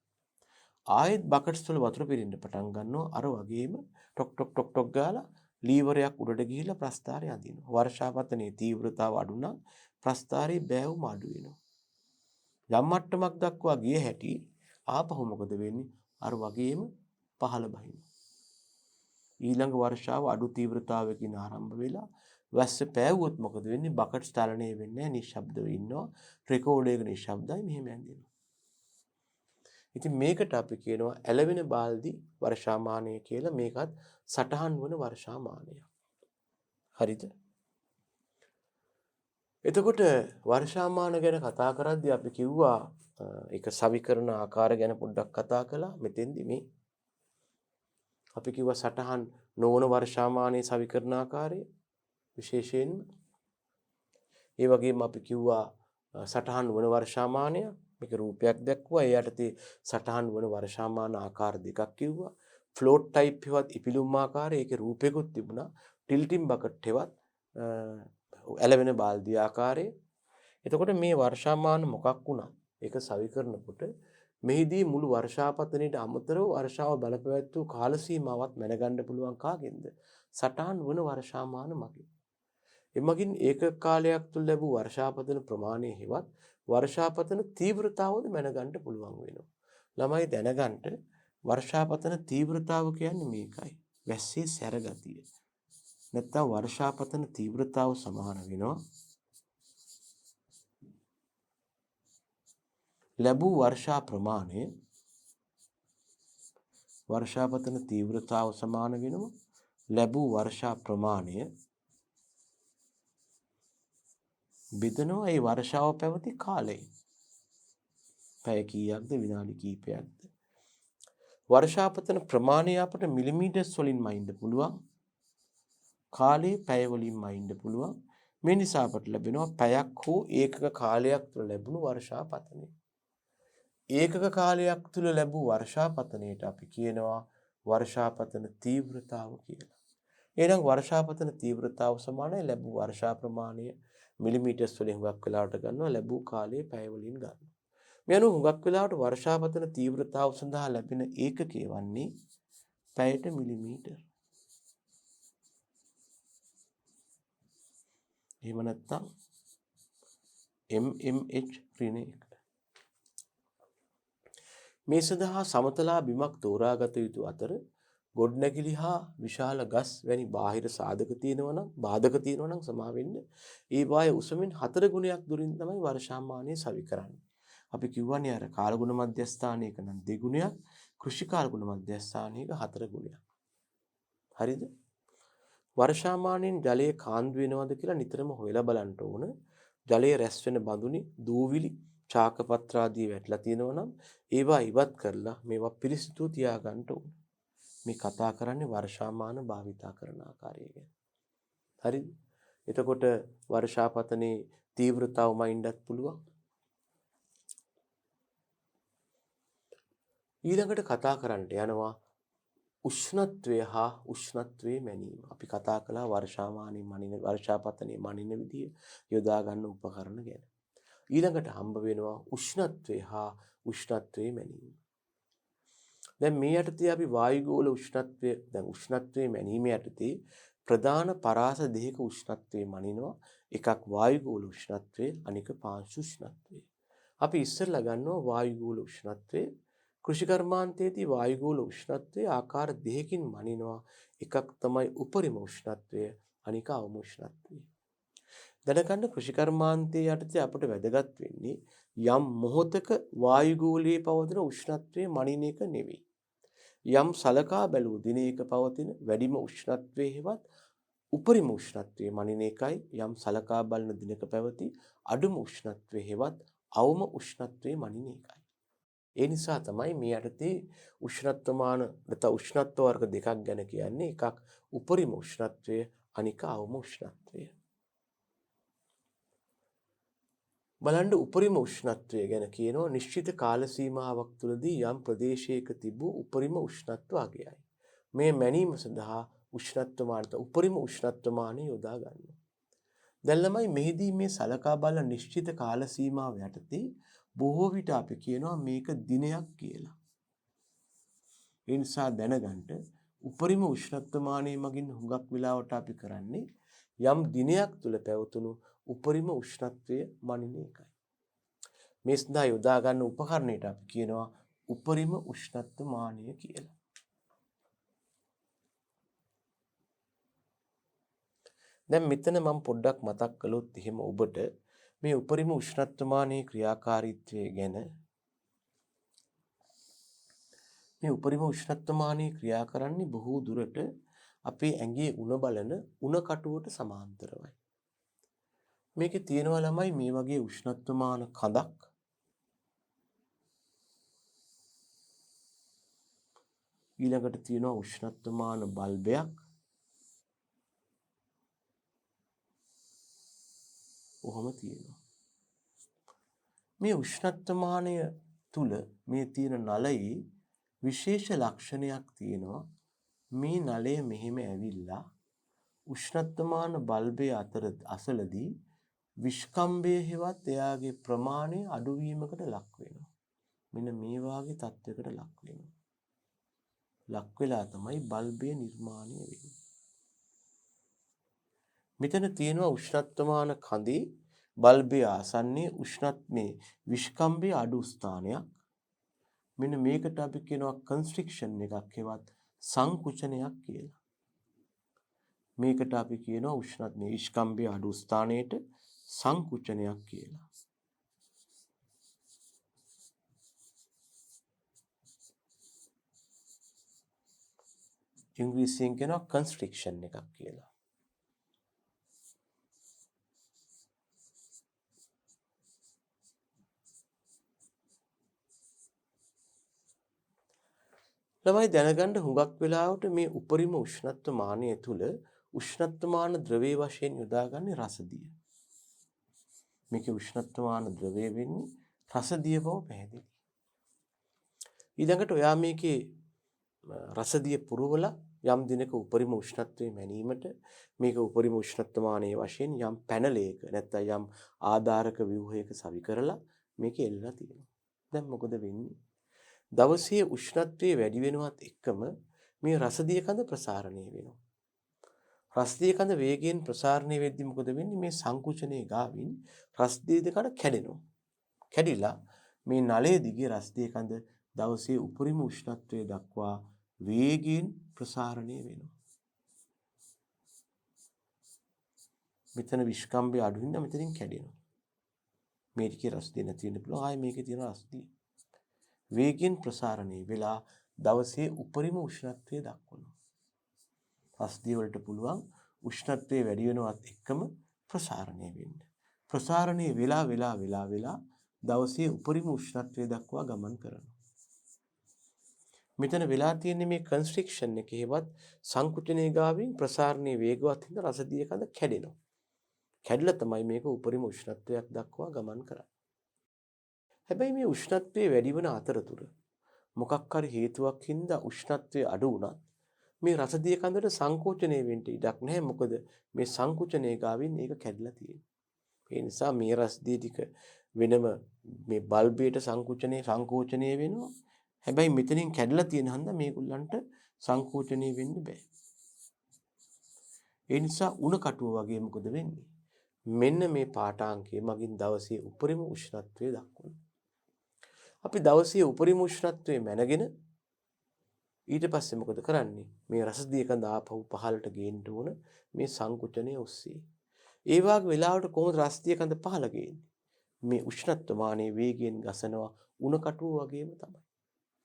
ආයෙත් බකට්ස් වල වතුර පිරෙන්න පටන් ගන්නවා. අර වගේම ටොක් ගාලා ලීවරයක් උඩට ගිහිල්ලා ප්‍රස්ථාරය අදිනවා. වර්ෂාපතනයේ තීව්‍රතාව අඩු නම් ප්‍රස්ථාරේ බෑවුම අඩු වෙනවා. යම් මට්ටමක් දක්වා ගිය හැටි ආපහු මොකද වෙන්නේ? අර වගේම පහළ බහිනවා. ඊළඟ වර්ෂාව අඩු තීව්‍රතාවයකින් ආරම්භ වෙලා වැස්ස පෑවුවොත් මොකද වෙන්නේ? බකට්ස් චලනය වෙන්නේ නැහැ. නිශ්ශබ්දව ඉන්නවා. රෙකෝඩර් එක නිශ්ශබ්දයි. මෙහෙම ඇඳෙනවා. ඉතින් මේකට අපි කියනවා ඇලවෙන බාල්දි වර්ෂාමානය කියලා. මේකත් සටහන් වන වර්ෂාමානය. හරිද? එතකොට වර්ෂාමාන ගැන කතා කරද්දී අපි කිව්වා ඒක සවිකරන ආකාර ගැන පොඩ්ඩක් කතා කළා. මෙතෙන්දි මේ අපි කිව්වා සටහන් නොවන වර්ෂාමානයේ සවිකරන ආකාරය විශේෂයෙන්ම. ඒ වගේම අපි කිව්වා සටහන් වන වර්ෂාමානය මේක රූපයක් දැක්වුවා. ඒ යටතේ සටහන් වන වර්ෂාමාන ආකාර දෙකක් කිව්වා. ෆ්ලෝට් ටයිප් එකවත් ඉපිලුම් ආකාරය ඒකේ රූපයකුත් තිබුණා. ටිල්ටින් බකට් එකවත් ඇලවෙන බාල්දි ආකාරය. එතකොට මේ වර්ෂාමාන මොකක් වුණත් ඒක සවිකරනකොට මෙහිදී මුළු වර්ෂාපතනයට අමතරව වර්ෂාව බලපැවැත්වූ කාල සීමාවත් මැනගන්න පුළුවන් කාගෙන්ද? සටහන් වන වර්ෂාමාන මගින්. එමගින් ඒක කාලයක් තුල ලැබූ වර්ෂාපතන ප්‍රමාණය හෙවත් වර්ෂාපතන තීව්‍රතාවද මැනගන්න පුළුවන් වෙනවා. ළමයි දැනගන්න වර්ෂාපතන තීව්‍රතාව කියන්නේ මේකයි. වැස්සේ සැර ගතිය. නැත්තම් වර්ෂාපතන තීව්‍රතාව සමාන වෙනවා ලැබූ වර්ෂා ප්‍රමාණය. වර්ෂාපතන තීව්‍රතාව සමාන වෙනවා ලැබූ වර්ෂා ප්‍රමාණය බෙදනවා ඒ වර්ෂාව පැවති කාලය. පැය කීයක්ද විනාඩි කීපයක්ද? වර්ෂාපතන ප්‍රමාණය අපට මිලිමීටර්ස් වලින් මයින්ඩ පුළුවන්. කාලේ පැය වලින් මයින්ඩ පුළුවන්. මේ නිසා අපට ලැබෙනවා පැයක් හෝ ඒකක කාලයක් තුළ ලැබුණු වර්ෂාපතනය. ඒකක කාලයක් තුළ ලැබූ වර්ෂාපතනයට අපි කියනවා වර්ෂාපතන තීව්‍රතාව කියලා. එහෙනම් වර්ෂාපතන තීව්‍රතාව සමානයි ලැබූ වර්ෂා ප්‍රමාණය මිලිමීටර්ස් වලින් හුඟක් වෙලාවට ගන්නවා ලැබූ කාලය පැය වලින් ගන්නවා. මේ අනුව හුඟක් වෙලාවට වර්ෂාපතන තීව්‍රතාව සඳහා ලැබෙන ඒකකය වන්නේ පැයට මිලිමීටර්. එහෙම නැත්නම් mmH ඍණ 1. මේ සඳහා සමතලා බිමක් තෝරාගත යුතු අතර ගොඩනැගිලි හා විශාල ගස් වැනි බාහිර සාධක බාධක තියෙනවා නම් සමා වෙන්න ඒ වාය උසමින් 4 ගුණයක් දුරින් තමයි වර්ෂාමානය සවි කරන්නේ. අපි කිව්වනේ අර කාලගුණ මධ්‍යස්ථානයක නම් 2 ගුණයක්, කෘෂි කාලගුණ මධ්‍යස්ථානයක 4 ගුණයක්. හරිද? වර්ෂාමානයෙන් ජලය කාන්දු වෙනවද කියලා නිතරම හොයලා බලන්න ඕන. ජලය රැස් වෙන බඳුනි, දූවිලි, චාකපත්‍ර ආදී වැටලා තියෙනවා නම් ඒවා ඉවත් කරලා මේවා පිරිසිදු තියාගන්න ඕන. මේ කතා කරන්නේ වර්ෂාමාන භාවිතා කරන ආකාරය ගැන. හරිද? එතකොට වර්ෂාපතනයේ තීව්‍රතාව මයින්ඩත් පුළුවන්. ඊළඟට කතා කරන්නට යනවා උෂ්ණත්වය හා උෂ්ණත්වයේ මැනීම. අපි කතා කළා වර්ෂාමානයේ මනින වර්ෂාපතනයේ මනින විදිය යොදා ගන්න උපකරණ ගැන. ඊළඟට හම්බ වෙනවා උෂ්ණත්වය හා උෂ්ණත්වයේ මැනීම. දැන් මේ යටතේ අපි වායුගෝල උෂ්ණත්වය උෂ්ණත්වයේ මැනීම යටතේ ප්‍රධාන පරාස දෙකක උෂ්ණත්වයේ මනිනවා. එකක් වායුගෝල උෂ්ණත්වය, අනික පාංශු උෂ්ණත්වය. අපි ඉස්සෙල්ලා ගන්නවා වායුගෝල උෂ්ණත්වය. කෘෂි කර්මාන්තයේදී වායුගෝල උෂ්ණත්වය ආකාර දෙකකින් මනිනවා. එකක් තමයි උපරිම උෂ්ණත්වය, අනික අවම උෂ්ණත්වය. දැනගන්න කෘෂි කර්මාන්තයේ යටතේ අපට වැදගත් වෙන්නේ යම් මොහොතක වායුගෝලයේ පවතින උෂ්ණත්වයේ මනින එක නෙවෙයි. යම් සලකා බැලූ දිනයක පවතින වැඩිම උෂ්ණත්වයේ හෙවත් උපරිම උෂ්ණත්වයේ මනින එකයි යම් සලකා බලන දිනක පැවති අඩුම උෂ්ණත්වයේ හෙවත් අවම උෂ්ණත්වයේ මනින එකයි. ඒ නිසා තමයි මේ යටතේ උෂ්ණත්වමාන නැත්නම් උෂ්ණත්ව වර්ග දෙකක් ගැන කියන්නේ. එකක් උපරිම උෂ්ණත්වය, අනික අවම උෂ්ණත්වය. බලන්න උපරිම උෂ්ණත්වය ගැන කියනවා නිශ්චිත කාල සීමාවක් තුළදී යම් ප්‍රදේශයක තිබූ උපරිම උෂ්ණත්ව අගයයි. මේ මැනීම සඳහා උෂ්ණත්වමානත උපරිම උෂ්ණත්වමානය යොදා ගන්නවා. දැන් ළමයි මෙහිදී මේ සලකා බලන නිශ්චිත කාල සීමාව යටතේ බොහෝ විට අපි කියනවා මේක දිනයක් කියලා. ඒ නිසා දැනගන්න උපරිම උෂ්ණත්වමානය මගින් හුඟක් වෙලාවට අපි කරන්නේ යම් දිනයක් තුල පැවතුණු උපරිම උෂ්ණත්වය මනින එකයි. මේ සඳහා යොදා ගන්න උපකරණයට අපි කියනවා උපරිම උෂ්ණත්වමානය කියලා. දැන් මෙතන මම පොඩ්ඩක් මතක් කළොත් එහෙම ඔබට මේ උපරිම උෂ්ණත්වමානයේ ක්‍රියාකාරීත්වය ගැන මේ උපරිම උෂ්ණත්වමානයේ ක්‍රියා කරන්නේ බොහෝ දුරට අපේ ඇඟේ උණ බලන උණ කටුවට සමාන්තරවයි. මේකේ තියෙනවා ළමයි මේ වගේ උෂ්ණත්වමාන කඳක්. ඊළඟට තියෙනවා උෂ්ණත්වමාන බල්බයක්. ඔහොම තියෙනවා. මේ උෂ්ණත්වමානය තුල මේ තියෙන නලයේ විශේෂ ලක්ෂණයක් තියෙනවා. මේ නලය මෙහෙම ඇවිල්ලා උෂ්ණත්වමාන බල්බයේ අසලදී විස්කම්භය හෙවත් එයාගේ ප්‍රමාණය අඩුවීමකට ලක් වෙනවා. මෙන්න මේ වාගේ තත්වයකට ලක් වෙනවා. ලක් වෙලා තමයි බල්බය නිර්මාණය වෙන්නේ. මෙතන තියෙනවා උෂ්ණත්වමාන කඳේ බල්බය ආසන්නයේ විස්කම්භය අඩු ස්ථානයක්. මෙන්න මේකට අපි කියනවා කන්ස්ට්‍රික්ෂන් එකක් හෙවත් සංකුචනයක් කියලා. මේකට අපි කියනවා උෂ්ණත්වයේ ඉස්කම්භය අඩු ස්ථානයේට සංකුචනයක් කියලා. ඉංග්‍රීසියෙන් කියනවා කන්ස්ට්‍රික්ෂන් එකක් කියලා. ළමයි දැනගන්න හුඟක් වෙලාවට මේ උපරිම උෂ්ණත්ව මානය තුල උෂ්ණත්ව මාන ද්‍රව්‍ය වශයෙන් යොදාගන්නේ රසදිය. මේකේ උෂ්ණත්ව මාන ද්‍රව්‍ය වෙන්නේ රසදිය බව පැහැදිලි. ඊළඟට ඔයා මේකේ රසදිය පුරවලා යම් දිනක උපරිම උෂ්ණත්වයේ මැනීමට මේක උපරිම උෂ්ණත්ව මානයේ වශයෙන් යම් පැනලයක නැත්නම් යම් ආධාරක ව්‍යුහයක සවි කරලා මේක එල්ලලා තියෙනවා. දැන් මොකද වෙන්නේ? දවසේ උෂ්ණත්වය වැඩි වෙනවත් එක්කම මේ රසදිය කඳ ප්‍රසාරණය වෙනවා. රසදිය කඳ වේගයෙන් ප්‍රසාරණය වෙද්දී මොකද වෙන්නේ? මේ සංකුචනයේ ගාවින් රසදිය දෙකට කැඩෙනවා. කැඩිලා මේ නලයේ දිගේ රසදිය කඳ දවසේ උපරිම උෂ්ණත්වය දක්වා වේගයෙන් ප්‍රසාරණය වෙනවා. මෙතන විස්කම්භය අඩු වෙනවා මෙතනින් කැඩෙනවා. මේ ටිකේ රසදිය නැති වෙන්න පුළුවන්. ආයේ මේකේ තියෙන රසදිය වේගයෙන් ප්‍රසාරණය වෙලා දවසේ උපරිම උෂ්ණත්වය දක්වනවා. රසදිය වලට පුළුවන් උෂ්ණත්වය වැඩි වෙනවත් එක්කම ප්‍රසාරණය වෙන්න. ප්‍රසාරණය වෙලා දවසේ උපරිම උෂ්ණත්වය දක්වා ගමන් කරනවා. මෙතන වෙලා තියෙන්නේ මේ කන්ස්ට්‍රික්ෂන් එකේවත් සංකුචනයේ ගාවින් ප්‍රසාරණයේ වේගවත් හින්දා රසදිය කඳ කැඩෙනවා. කැඩලා තමයි මේක උපරිම උෂ්ණත්වයක් දක්වා ගමන් කරන්නේ. හැබැයි මේ උෂ්ණත්වයේ වැඩි වෙන අතරතුර මොකක් හරි හේතුවක් හින්දා උෂ්ණත්වය අඩු වුණත් මේ රසදිය කඳට සංකෝචනය වෙන්න ඉඩක් නැහැ. මොකද මේ සංකුචනයේ ගාවින් ඒක කැඩලා තියෙනවා. ඒ නිසා මේ රසදිය ටික වෙනම මේ බල්බයට සංකෝචනය වෙනවා. හැබැයි මෙතනින් කැඩලා තියෙන හන්ද මේගොල්ලන්ට සංකෝචනය වෙන්න බෑ. ඒ නිසා උණ කටුව වගේ මොකද වෙන්නේ? මෙන්න මේ පාඨාංකය මගින් දවසේ උපරිම උෂ්ණත්වය දක්වනවා. අපි දවසේ උපරිම උෂ්ණත්වය මැනගෙන ඊට පස්සේ මොකද කරන්නේ? මේ රසදිය කඳ ආපහු පහළට ගේන්න ඕන මේ සංකුචනය ඔස්සේ. ඒ වගේ වෙලාවට කොහොමද රසදිය කඳ පහළ ගේන්නේ? මේ උෂ්ණත්ව මානයේ වේගයෙන් ගසනවා උණ කටුව වගේම තමයි.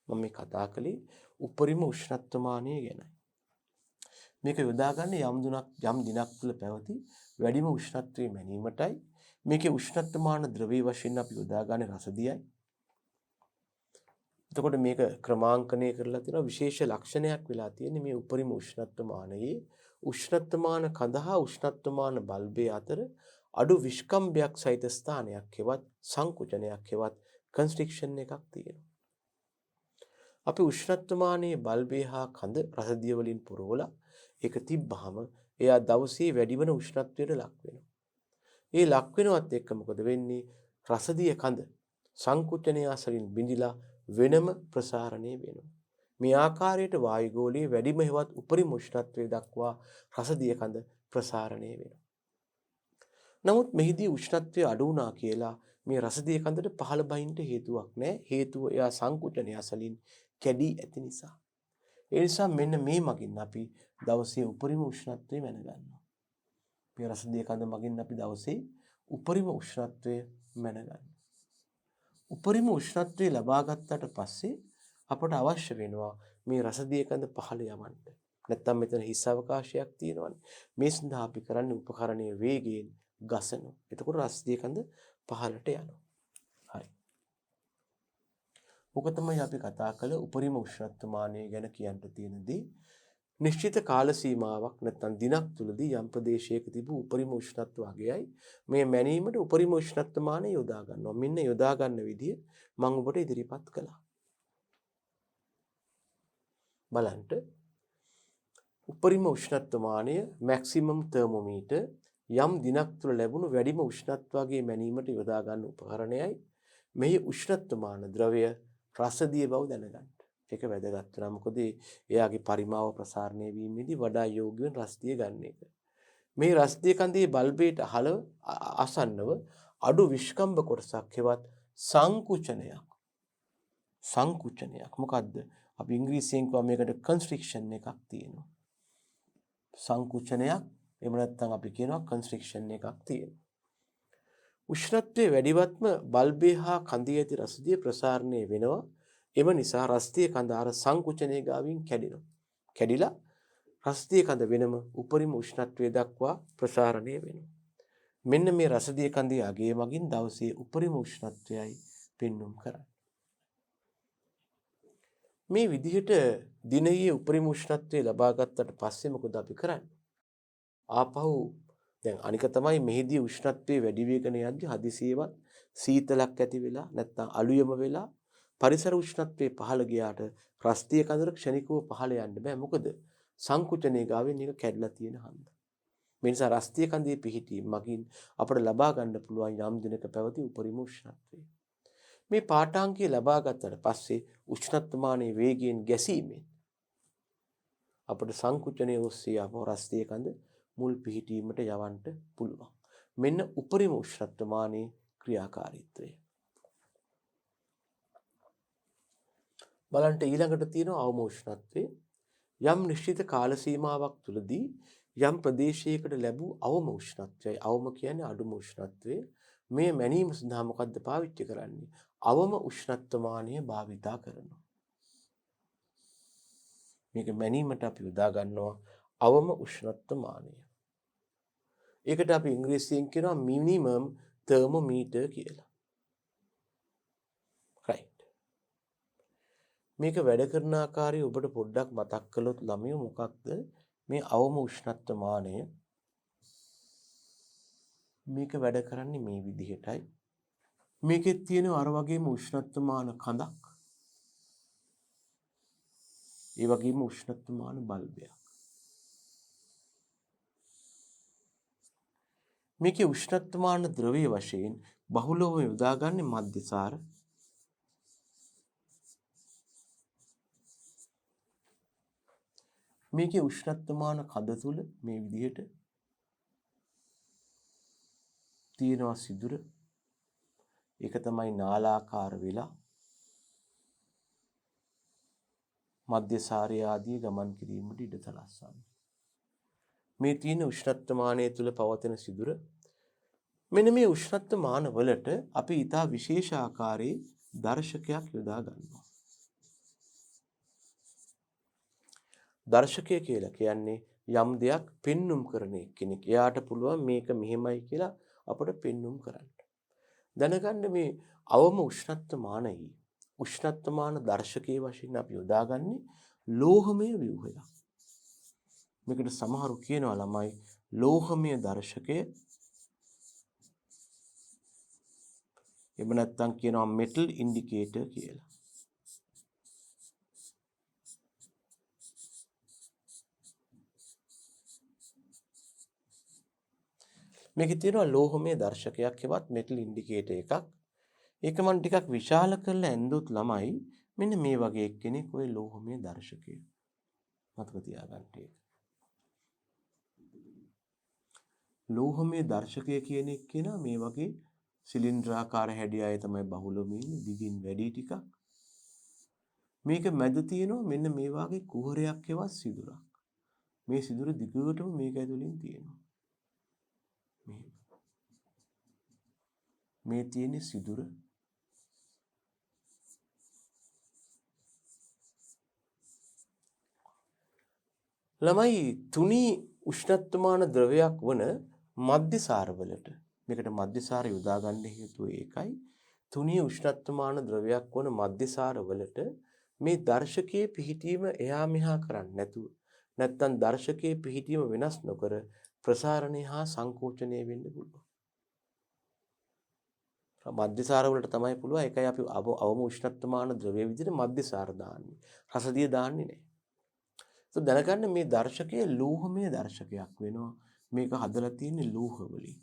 මම මේ කතා කළේ උපරිම උෂ්ණත්ව මානය ගැනයි. මේක යොදාගන්නේ යම් දිනක් තුළ පැවති වැඩිම උෂ්ණත්වයේ මැනීමටයි. මේකේ උෂ්ණත්ව මාන ද්‍රව්‍ය වශයෙන් අපි යොදාගන්නේ රසදියයි. එතකොට මේක ක්‍රමාංකණය කරලා තියෙනවා විශේෂ ලක්ෂණයක් වෙලා තියෙන්නේ මේ උපරිම උෂ්ණත්ව මානයේ උෂ්ණත්ව මාන කඳ හා උෂ්ණත්ව මාන බල්බය අතර අඩු විස්කම්භයක් සහිත ස්ථානයක් හෙවත් සංකුචනයක් හෙවත් කන්ස්ට්‍රික්ෂන් එකක් තියෙනවා. අපි උෂ්ණත්ව මානයේ බල්බය හා කඳ රසදිය වලින් පුරවලා ඒක තිබ්බහම එයා දවසේ වැඩිවන උෂ්ණත්වයට ලක් වෙනවා. ඒ ලක් වෙනවත් එක්ක මොකද වෙන්නේ? රසදිය කඳ සංකුචනය අසලින් බිඳිලා වෙනම ප්‍රසාරණය වෙනවා. මේ ආකාරයට වායුගෝලයේ වැඩිම හෙවත් උපරිම උෂ්ණත්වය දක්වා රසදිය කඳ ප්‍රසාරණය වෙනවා. නමුත් මෙහිදී උෂ්ණත්වය අඩු වුණා කියලා මේ රසදිය කඳට පහළ බහින්න හේතුවක් නැහැ. හේතුව එයා සංකුචනය අසලින් කැඩී ඇති නිසා. ඒ නිසා මෙන්න මේ මගින් අපි දවසේ උපරිම උෂ්ණත්වය මැනගන්නවා. මේ රසදිය කඳ මගින් අපි දවසේ උපරිම උෂ්ණත්වය මැනගන්නවා. උපරිම උෂ්ණත්වය ලබා ගත්තට පස්සේ අපට අවශ්‍ය වෙනවා මේ රසදිය කඳ පහළ යවන්න. නැත්තම් මෙතන හිස් අවකාශයක් තියෙනවානේ. මේ සඳහා අපි කරන්නේ උපකරණයේ වේගයෙන් ගසනවා. එතකොට රසදිය කඳ පහළට යනවා. හරි. ඔක තමයි අපි කතා කළ උපරිම උෂ්ණත්ව මානය ගැන කියන්න තියෙන දේ. නිශ්චිත කාල සීමාවක් නැත්නම් දිනක් තුලදී යම් ප්‍රදේශයක තිබූ උපරිම උෂ්ණත්ව අගයයි මේ මැනීමට උපරිම උෂ්ණත්ව මානය යොදා ගන්නවා. මෙන්න යොදා ගන්න විදිය මම ඔබට ඉදිරිපත් කළා. බලන්න. උපරිම උෂ්ණත්ව මානය මැක්සිමම් තර්මෝමීටර් යම් දිනක් තුල ලැබුණු වැඩිම උෂ්ණත්ව අගය මැනීමට යොදා ගන්න උපකරණයයි. මෙහි උෂ්ණත්ව මාන ද්‍රව්‍ය රසදිය බව දැනගන්න. ඒක වැදගත් වෙනවා. මොකද එයාගේ පරිමාව ප්‍රසාරණය වීමේදී වඩා යෝග්‍ය වෙන රසදිය ගන්න එක. මේ රසදිය කඳේ බල්බයට ආසන්නව අඩු විස්කම්භ කොටසක් හෙවත් සංකුචනයක් සංකුචනයක්. මොකද්ද? අපි ඉංග්‍රීසියෙන් කියව මේකට කන්ස්ට්‍රික්ෂන් එකක් තියෙනවා. සංකුචනයක් එහෙම නැත්නම් අපි කියනවා කන්ස්ට්‍රික්ෂන් එකක් තියෙනවා. උෂ්ණත්වයේ වැඩිවත්ම බල්බේ හා කඳේ ඇති රසදිය ප්‍රසාරණය වෙනවා. එම නිසා රසදිය කඳ අර සංකුචනයේ ගාවින් කැඩෙනවා. කැඩිලා රසදිය කඳ වෙනම උපරිම උෂ්ණත්වය දක්වා ප්‍රසාරණය වෙනවා. මෙන්න මේ රසදිය කඳේ අගය මගින් දවසේ උපරිම උෂ්ණත්වයයි පෙන්눔 කරන්නේ. මේ විදිහට දිනයේ උපරිම උෂ්ණත්වය ලබා ගත්තට පස්සේ මොකද අපි කරන්නේ? ආපහු දැන් අනික තමයි මෙහිදී උෂ්ණත්වයේ වැඩි වෙගෙන යද්දී හදිසියෙවත් සීතලක් ඇති වෙලා නැත්නම් අලුයම වෙලා පරිසර උෂ්ණත්වයේ පහළ ගියාට රස්තිය කඳර ක්ෂණිකව පහළ යන්න බෑ. මොකද සංකුචනයේ ගාවෙන් එක කැඩලා තියෙන හන්ද. මේ නිසා රස්තිය කඳේ පිහිටීම මගින් අපට ලබා ගන්න පුළුවන් යම් දිනක පැවති උපරිම උෂ්ණත්වය. මේ පාඨාංකය ලබා ගත්තට පස්සේ උෂ්ණත්වමානයේ වේගයෙන් ගැසීමෙන් අපට සංකුචනයේ ඔස්සේ අපව රස්තිය කඳ මුල් පිහිටීමට යවන්න පුළුවන්. මෙන්න උපරිම උෂ්ණත්වමානයේ ක්‍රියාකාරීත්වය. බලන්න ඊළඟට තියෙනවා අවම උෂ්ණත්වය. යම් නිශ්චිත කාල සීමාවක් තුළදී යම් ප්‍රදේශයකට ලැබූ අවම උෂ්ණත්වයයි. අවම කියන්නේ අඩුම උෂ්ණත්වය. මේ මැනීම සඳහා මොකද්ද පාවිච්චි කරන්නේ? අවම උෂ්ණත්වමානය භාවිතා කරනවා. මේක මැනීමට අපි යොදා ගන්නවා අවම උෂ්ණත්වමානය. ඒකට අපි ඉංග්‍රීසියෙන් කියනවා මිනිමම් තර්මෝමීටර් කියලා. right. මේක වැඩ කරන ආකාරය ඔබට පොඩ්ඩක් මතක් කළොත් ළමයෝ මොකක්ද මේ අවම උෂ්ණත්වමානය මේක වැඩ කරන්නේ මේ විදිහටයි. මේකෙත් තියෙන අර වගේම උෂ්ණත්වමාන කඳක්. ඒ වගේම උෂ්ණත්වමාන බල්බයක්. මේකේ උෂ්ණත්වමාන ද්‍රව්‍ය වශයෙන් බහුලව යොදාගන්නේ මධ්‍යසාර. මේකේ උෂ්ණත්වමාන කඳ තුල මේ විදිහට තියෙනවා සිදුර. ඒක තමයි නාලාකාර වෙලා මධ්‍යසාරය ආදී ගමන් කිරීමට ඉඩ සලස්වන්නේ. මේ තියෙන උෂ්ණත්වමානය තුල පවතින සිදුර. මෙන්න මේ උෂ්ණත්වමාන වලට අපි ඊටා විශේෂ ආකාරයේ දර්ශකයක් යොදා ගන්නවා. දර්ශකය කියලා කියන්නේ යම් දෙයක් පෙන්눔 කරන කෙනෙක්. එයාට පුළුවන් මේක මෙහෙමයි කියලා අපට පෙන්눔 කරන්න. දැනගන්න මේ අවම උෂ්ණත්වමානයි උෂ්ණත්වමාන දර්ශකයේ වශයෙන් අපි යොදාගන්නේ ලෝහමය ව්‍යුහයක්. මේකට සමහරු කියනවා ළමයි ලෝහමය දර්ශකය. එහෙම නැත්නම් කියනවා මෙටල් ඉන්ඩිකේටර් කියලා. මේකේ තියෙනවා ලෝහමය දර්ශකයක් හෙවත් මෙටල් ඉන්ඩිකේටර් එකක්. ඒක මම ටිකක් විශාල කරලා ඇඳුත් ළමයි මෙන්න මේ වගේ කෙනෙක් ওই ලෝහමය දර්ශකය. මතක තියාගන්න ඒක. ලෝහමය දර්ශකය කියන එක කියනවා මේ වගේ සිලින්ඩ්‍රාකාර හැඩයයි තමයි බහුලවම ඉන්නේ දිගින් වැඩි ටිකක්. මේක මැද තියෙනවා මෙන්න මේ වගේ කුහරයක් හෙවත් සිදුරක්. මේ සිදුර දිගටම මේක ඇතුලින් තියෙනවා. මේ තියෙන සිදුර ළමයි තුනී උෂ්ණත්වමාන ද්‍රවයක් වන මධ්‍යසාරවලට මේකට මධ්‍යසාර යොදා ගන්න හේතුව ඒකයි. තුනී උෂ්ණත්වමාන ද්‍රවයක් වන මධ්‍යසාරවලට මේ දර්ශකයේ පිහිටීම එහා මෙහා කරන්නේ නැතුව නැත්තම් දර්ශකයේ පිහිටීම වෙනස් නොකර ප්‍රසාරණය හා සංකෝචනය වෙන්න පුළුවන්. මධ්‍යසාර වලට තමයි පුළුවන්. ඒකයි අපි අවම උෂ්ණත්වමාන ද්‍රව්‍ය විදිහට මධ්‍යසාර දාන්නේ. රසදිය දාන්නේ නැහැ. ඒක දැනගන්න මේ දර්ශකය ලෝහමය දර්ශකයක් වෙනවා. මේක හදලා තියෙන්නේ ලෝහ වලින්.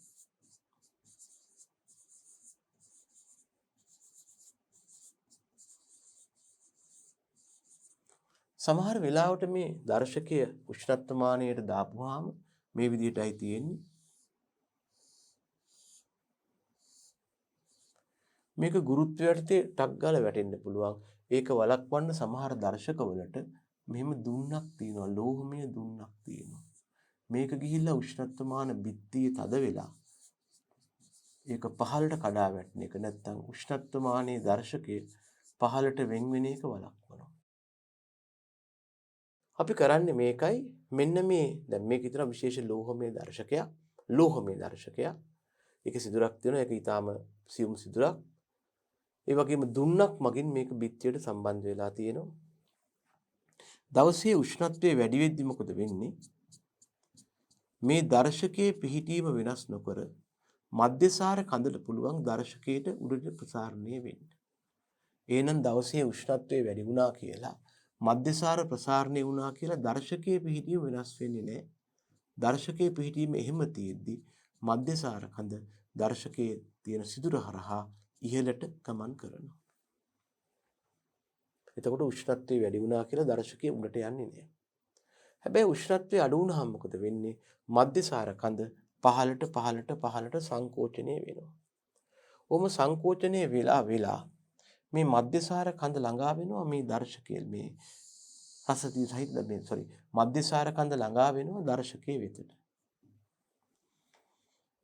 සමහර වෙලාවට මේ දර්ශකය උෂ්ණත්වමානයට දාපුවාම මේ විදිහටයි තියෙන්නේ. මේක ගුරුත්වයට ටක් ගාලා වැටෙන්න පුළුවන්. ඒක වළක්වන්න සමහර දර්ශකවලට මෙහෙම දුන්නක් තියෙනවා. ලෝහමය දුන්නක් තියෙනවා. මේක ගිහිල්ලා උෂ්ණත්වමාන බිත්තියේ තද වෙලා ඒක පහළට කඩා වැටෙන එක නැත්තම් උෂ්ණත්වමානයේ දර්ශකයේ පහළට වෙන් වෙන එක වළක්වනවා. අපි කරන්නේ මේකයි. මෙන්න මේ දැන් මේක විතර විශේෂ ලෝහමය දර්ශකයක්. ලෝහමය දර්ශකයක්. ඒක සිදුරක් තියෙනවා. ඒක ඊටාම සියුම් සිදුරක්. ඒ වගේම දුන්නක් මගින් මේක බිත්තියට සම්බන්ධ වෙලා තියෙනවා. දවසේ උෂ්ණත්වය වැඩි වෙද්දි මොකද වෙන්නේ? මේ දර්ශකයේ පිහිටීම වෙනස් නොකර මධ්‍යසාර කඳට පුළුවන් දර්ශකයට උඩට ප්‍රසාරණය වෙන්න. එහෙනම් දවසේ උෂ්ණත්වය වැඩි වුණා කියලා මධ්‍යසාර ප්‍රසාරණය වුණා කියලා දර්ශකයේ පිහිටීම වෙනස් වෙන්නේ නැහැ. දර්ශකයේ පිහිටීම එහෙම තියෙද්දි මධ්‍යසාර කඳ දර්ශකයේ තියෙන සිදුර හරහා ඉහළට ගමන් කරනවා. එතකොට උෂ්ණත්වය වැඩි වුණා කියලා දර්ශකයේ උඩට යන්නේ නැහැ. හැබැයි උෂ්ණත්වය අඩු වුණාම මොකද වෙන්නේ? මධ්‍යසාර කඳ පහළට සංකෝචනය වෙනවා. ඔහොම සංකෝචනය වෙලා මේ මධ්‍යසාර කඳ ළඟා වෙනවා මේ දර්ශකයේ මේ රසදී සහිත මධ්‍යසාර කඳ ළඟා වෙනවා දර්ශකයේ වෙතට.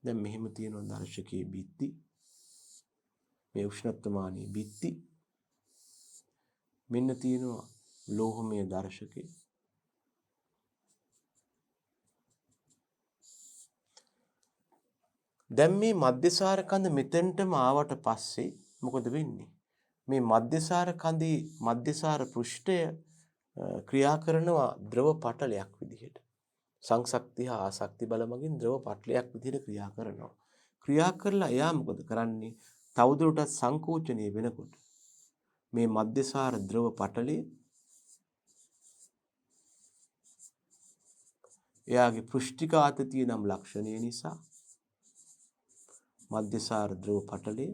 දැන් මෙහෙම තියෙනවා දර්ශකයේ බිත්ති. මේ උෂ්ණත්වමානී බිත්ති. මෙන්න තියෙනවා ලෝහමය දර්ශකය. දැන් මේ මධ්‍යසාර කඳ මෙතෙන්ටම ආවට පස්සේ මොකද වෙන්නේ? මේ මධ්‍යසාර කඳේ මධ්‍යසාර පෘෂ්ඨය ක්‍රියා කරනවා ද්‍රව පටලයක් විදිහට. සංසක්ති හා ආසක්ති බල මගින් ද්‍රව පටලයක් විදිහට ක්‍රියා කරනවා. ක්‍රියා කරලා එයා මොකද කරන්නේ? තවදුරටත් සංකෝචනය වෙනකොට මේ මධ්‍යසාර ද්‍රව පටලය එයාගේ පෘෂ්ඨිකාතතිය නම් ලක්ෂණය නිසා මධ්‍යසාර ද්‍රව පටලය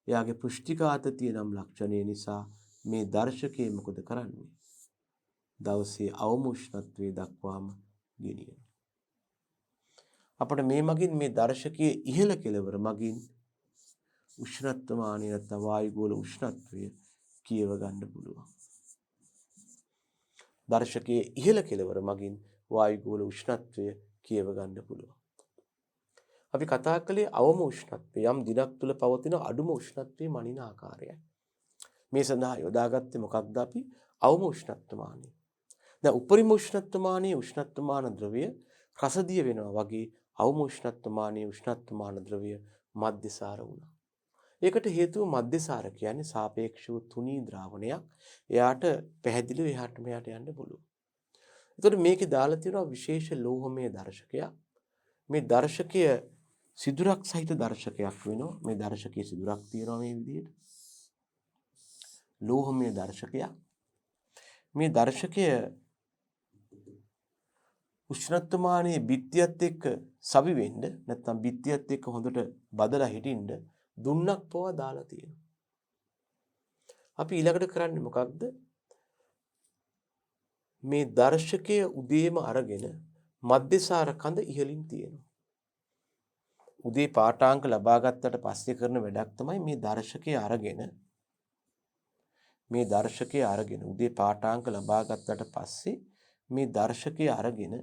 එයාගේ පෘෂ්ඨිකාතතිය නම් ලක්ෂණය නිසා මේ දර්ශකයේ මොකද කරන්නේ? දවසේ අවම උෂ්ණත්වයේ දක්වාම ගෙනියනවා. අපිට මේ මගින් මේ දර්ශකයේ ඉහළ කෙළවර මගින් උෂ්ණත්වමානය නැත්නම් වායුගෝල උෂ්ණත්වය කියව ගන්න පුළුවන්. දර්ශකයේ ඉහළ කෙළවර මගින් වායුගෝල උෂ්ණත්වය කියව ගන්න පුළුවන්. අපි කතා කළේ අවම උෂ්ණත්වය යම් දිනක් තුල පවතින අඩුම උෂ්ණත්වයේ මනින ආකාරයයි. මේ සඳහා යොදාගත්තේ මොකක්ද අපි? අවම උෂ්ණත්වමානය. දැන් උපරිම උෂ්ණත්වමානයේ උෂ්ණත්වමාන ද්‍රව්‍ය රසදිය වෙනවා වගේ අවම උෂ්ණත්වමානයේ උෂ්ණත්වමාන ද්‍රව්‍ය මධ්‍යසාර වුණා. ඒකට හේතුව මධ්‍යසාර කියන්නේ සාපේක්ෂව තුනී ද්‍රාවණයක්. එයාට පැහැදිලිව එහාට මෙහාට යන්න පුළුවන්. ඒතකොට මේකේ දාලා තියෙනවා විශේෂ ලෝහමය දර්ශකයක්. මේ දර්ශකය සිදුරක් සහිත දර්ශකයක් වෙනවා. මේ දර්ශකයේ සිදුරක් තියෙනවා මේ විදිහට. ලෝහමය දර්ශකයක්. මේ දර්ශකය උෂ්ණත්වමානයේ බිත්තියත් එක්ක සවි වෙන්න නැත්නම් බිත්තියත් එක්ක හොඳට බදලා හිටින්න දුන්නක් පවා දාලා තියෙනවා. අපි ඊළඟට කරන්නේ මොකක්ද? මේ දර්ශකයේ උදේම අරගෙන මධ්‍යසාර කඳ ඉහළින් තියෙනවා. උදේ පාඨාංක ලබා ගත්තට පස්සේ කරන වැඩක් තමයි මේ දර්ශකයේ අරගෙන උදේ පාඨාංක ලබා ගත්තට පස්සේ මේ දර්ශකයේ අරගෙන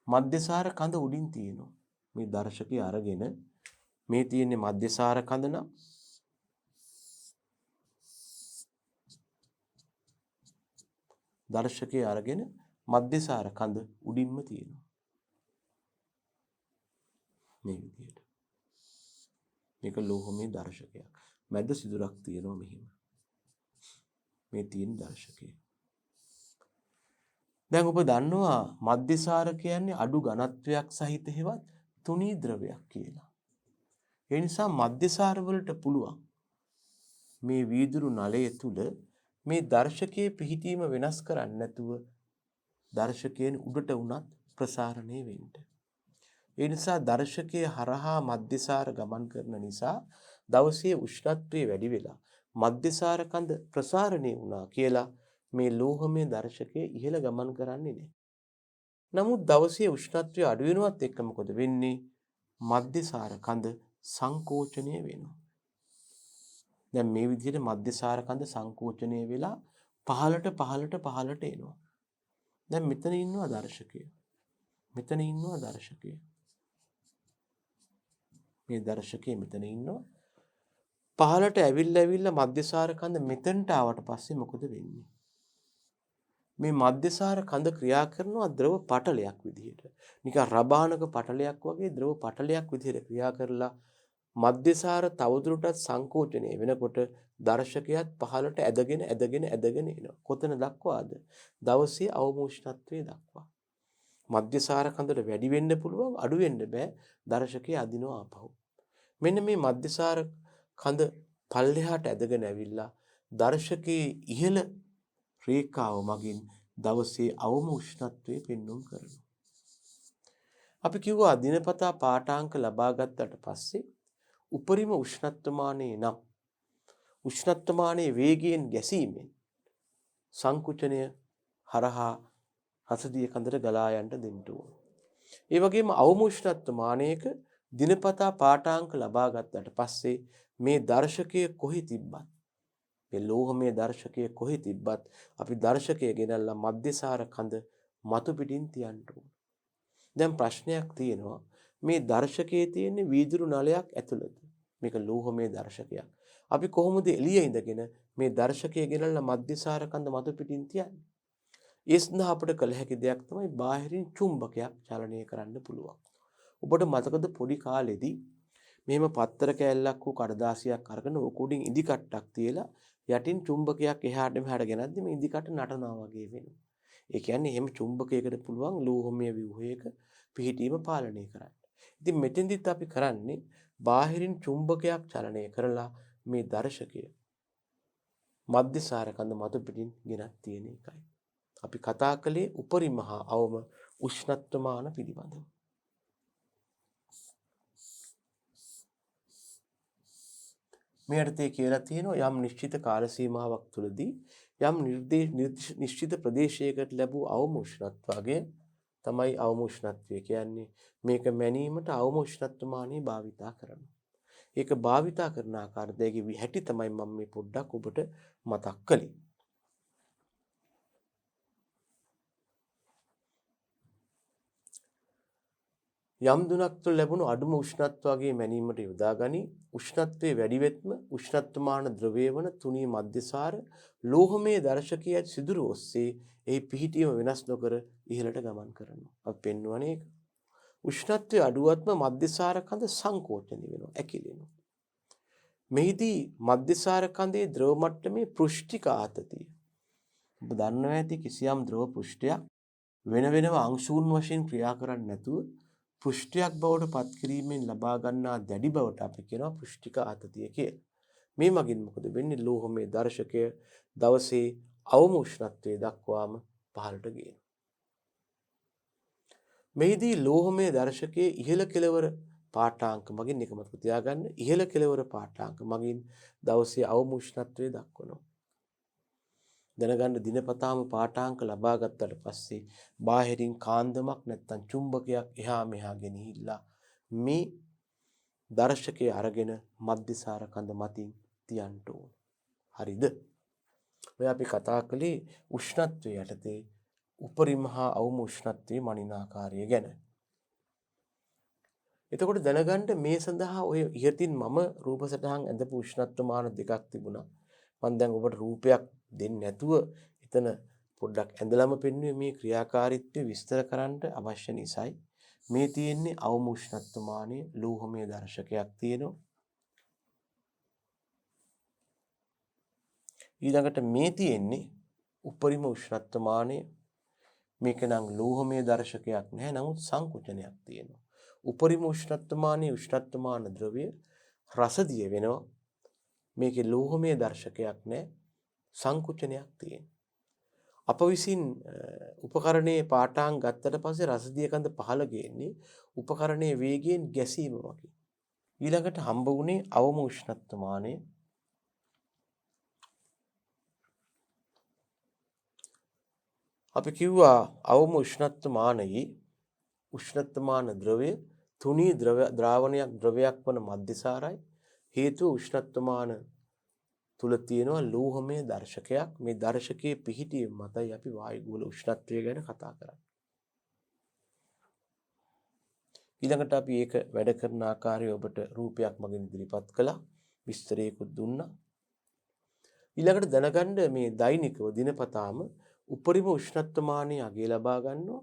මධ්‍යසාර කඳ උඩින් තියෙනවා. මේ දර්ශකයේ අරගෙන මේ තියෙන්නේ මධ්‍යසාර කඳ නම් දර්ශකයේ අරගෙන මධ්‍යසාර කඳ උඩින්ම තියෙනවා. මේ විදිහට. මේක ලෝහමය දර්ශකයක්. මැද සිදුරක් තියෙනවා මෙහිම. මේ තියෙන දර්ශකය. දැන් ඔබ දන්නවා මධ්‍යසාර කියන්නේ අඩු ඝනත්වයක් සහිත හේවත් තුනී ද්‍රවයක් කියලා. ඒ නිසා මධ්‍යසාර වලට පුළුවන් මේ වීදුරු නලය තුල මේ දර්ශකයේ පිහිටීම වෙනස් කරන්නේ නැතුව දර්ශකයෙන් උඩට උනත් ප්‍රසාරණය වෙන්න. ඒ නිසා දර්ශකයේ හරහා මධ්‍යසාර ගමන් කරන නිසා දවසේ උෂ්ණත්වය වැඩි වෙලා මධ්‍යසාර කඳ ප්‍රසාරණය වුණා කියලා මේ ලෝහමය දර්ශකයේ ඉහළ ගමන් කරන්නේ නැහැ. නමුත් දවසේ උෂ්ණත්වය අඩු වෙනවත් එක්ක මොකද වෙන්නේ? මධ්‍යසාර කඳ සංකෝචනය වෙනවා. දැන් මේ විදිහට මධ්‍යසාර කඳ සංකෝචනය වෙලා පහළට එනවා. දැන් මෙතන ඉන්නවා දර්ශකය. මෙතන ඉන්නවා දර්ශකය. මේ දර්ශකය මෙතන ඉන්නවා. පහළට ඇවිල්ලා මධ්‍යසාර කඳ මෙතනට ආවට පස්සේ මොකද වෙන්නේ? මේ මධ්‍යසාර කඳ ක්‍රියා කරනවා ද්‍රව පටලයක් විදිහට. නිකන් රබානක පටලයක් වගේ ද්‍රව පටලයක් විදිහට ක්‍රියා කරලා මධ්‍යසාර තවදුරටත් සංකෝචනය වෙනකොට දර්ශකයත් පහළට ඇදගෙන එනවා. කොතන දක්වාද? දවසේ අවම උෂ්ණත්වයේ දක්වා. මධ්‍යසාර කඳට වැඩි වෙන්න පුළුවන්, අඩු වෙන්න බෑ. දර්ශකයේ අදිනවා ආපහු. මෙන්න මේ මධ්‍යසාර කඳ පල්ලෙහාට ඇදගෙන ඇවිල්ලා දර්ශකයේ ඉහළ රේඛාව මගින් දවසේ අවම උෂ්ණත්වයේ පෙන්වුම් කරනවා. අපි කිව්වා දිනපතා පාඨාංක ලබා ගත්තට පස්සේ උපරිම උෂ්ණත්වමානයේ නම් උෂ්ණත්වමානයේ වේගයෙන් ගැසීමෙන් සංකුචනය හරහා රසදිය කඳට ගලා යන්න දෙන්න ඕන. ඒ වගේම අවම උෂ්ණත්වමානයක දිනපතා පාඨාංක ලබා ගත්තට පස්සේ මේ දර්ශකයේ කොහි තිබ්බත් මේ ලෝහමය දර්ශකයේ කොහි තිබ්බත් අපි දර්ශකය ගෙනල්ලා මධ්‍යසාර කඳ මතු පිටින් තියන්න ඕන. දැන් ප්‍රශ්නයක් තියෙනවා මේ දර්ශකයේ තියෙන වීදුරු නලයක් ඇතුළත. මේක ලෝහමය දර්ශකයක්. අපි කොහොමද එළියේ ඉඳගෙන මේ දර්ශකය ගෙනල්ලා මධ්‍යසාර කඳ මතු පිටින් තියන්නේ? ඒ සඳහා අපිට කළ හැකි දෙයක් තමයි බාහිරින් චුම්බකයක් චලනය කරන්න පුළුවන්. ඔබට මතකද පොඩි කාලෙදී මෙහෙම පත්තර කෑල්ලක් වූ කඩදාසියක් අරගෙන උකුඩින් ඉදි කට්ටක් තියලා යටින් චුම්බකයක් එහාට මෙහාට ගෙනද්දි මේ ඉදි කට්ට නටනවා වගේ වෙනවා. ඒ කියන්නේ එහෙම චුම්බකයකට පුළුවන් ලෝහමය ව්‍යුහයක පිහිටීම පාලනය කරන්න. ඉතින් මෙතෙන්දිත් අපි කරන්නේ බාහිරින් චුම්බකයක් චලනය කරලා මේ දර්ශකය මධ්‍යසාර කඳ මතු පිටින් ගෙනත් තියෙන එකයි. අපි කතා කළේ උපරිම හා අවම උෂ්ණත්වමාන පිළිබඳව. මේ අර්ථයේ කියලා තියෙනවා යම් නිශ්චිත කාල සීමාවක් තුළදී යම් නිශ්චිත ප්‍රදේශයකට ලැබූ අවම උෂ්ණත්වය තමයි අවම උෂ්ණත්වය කියන්නේ. මේක මැනීමට අවම උෂ්ණත්වමානය භාවිතා කරනවා. ඒක භාවිතා කරන ආකාරයේදී විහැටි තමයි මම මේ පොඩ්ඩක් ඔබට මතක් කළේ. යම් දුනක් තුළ ලැබුණු අඩුම උෂ්ණත්වයේ මැනීමට යොදා ගනි. උෂ්ණත්වයේ වැඩි වෙත්ම උෂ්ණත්වමාන ද්‍රවය වන තුනී මධ්‍යසාර ලෝහමය දර්ශකයේ සිදුරු ඔස්සේ එහි පිහිටීම වෙනස් නොකර ඉහළට ගමන් කරනවා. අපි පෙන්වන්නේ උෂ්ණත්වයේ අඩුවත්ම මධ්‍යසාර කඳ සංකෝචනය වෙනවා, ඇකිලෙනවා. මෙහිදී මධ්‍යසාර කඳේ ද්‍රව මට්ටමේ පෘෂ්ඨික ආතතිය. ඔබ දන්නවා ඇති කිසියම් ද්‍රව පෘෂ්ඨයක් වෙනම අංශුන් වශයෙන් ක්‍රියා කරන්නේ නැතුව පෘෂ්ඨයක් බවට පත් කිරීමෙන් ලබා ගන්නා දැඩි බවට අපි කියනවා පෘෂ්ඨික ආතතිය කියලා. මේ මගින් මොකද වෙන්නේ? ලෝහමය දර්ශකය දවසේ අවම උෂ්ණත්වයේ දක්වාම පහළට ගේනවා. මෙහිදී ලෝහමය දර්ශකයේ ඉහළ කෙළවර පාඨාංක මගින් එක මතක තියාගන්න. ඉහළ කෙළවර පාඨාංක මගින් දවසේ අවම උෂ්ණත්වයේ දක්වනවා. දැනගන්න දිනපතාම පාඨාංක ලබා ගත්තට පස්සේ බාහිරින් කාන්දමක් නැත්තම් චුම්බකයක් එහා මෙහා ගෙනහිල්ලා මේ දර්ශකයේ අරගෙන මධ්‍යසාර කඳ මතින් තියන්න ඕන. හරිද? ඔය අපි කතා කළේ උෂ්ණත්වයේ යටතේ උපරිම හා අවම උෂ්ණත්වයේ මනින ආකාරය ගැන. එතකොට දැනගන්න මේ සඳහා ඔය ඉහතින් මම රූප සටහන් ඇඳපු උෂ්ණත්වමාන දෙකක් තිබුණා. මම දැන් ඔබට රූපයක් දෙන්නේ නැතුව එතන පොඩ්ඩක් ඇඳලම පෙන්වුවේ මේ ක්‍රියාකාරීත්වය විස්තර කරන්න අවශ්‍ය නිසායි. මේ තියෙන්නේ අවම උෂ්ණත්වමානයේ ලෝහමය දර්ශකයක් තියෙනවා. ඊළඟට මේ තියෙන්නේ උපරිම උෂ්ණත්වමානයේ. මේක නම් ලෝහමය දර්ශකයක් නැහැ, නමුත් සංකුචනයක් තියෙනවා. උපරිම උෂ්ණත්වමානයේ උෂ්ණත්වමාන ද්‍රව්‍ය රසදිය වෙනවා. මේකේ ලෝහමය දර්ශකයක් නැහැ, සංකුචනයක් තියෙනවා. අප විසින් උපකරණයේ පාඨාංග ගත්තට පස්සේ රසදිය කඳ පහළ ගේන්නේ උපකරණයේ වේගයෙන් ගැසීම වගේ. ඊළඟට හම්බ වුණේ අවම උෂ්ණත්වමානය. අපි කිව්වා අවම උෂ්ණත්වමානයේ උෂ්ණත්වමාන ද්‍රවය තුනී ද්‍රාවණයක් වන මධ්‍යසාරයි. හේතුව උෂ්ණත්වමාන තුල තියෙනවා ලෝහමය දර්ශකයක්. මේ දර්ශකයේ පිහිටීම මතයි අපි වායුගෝල උෂ්ණත්වය ගැන කතා කරන්නේ. ඊළඟට අපි ඒක වැඩ කරන ආකාරය ඔබට රූපයක් මගින් ඉදිරිපත් කළා. විස්තරයකුත් දුන්නා. ඊළඟට දැනගන්න මේ දෛනිකව දිනපතාම උපරිම උෂ්ණත්වමානයේ අගය ලබා ගන්නවා.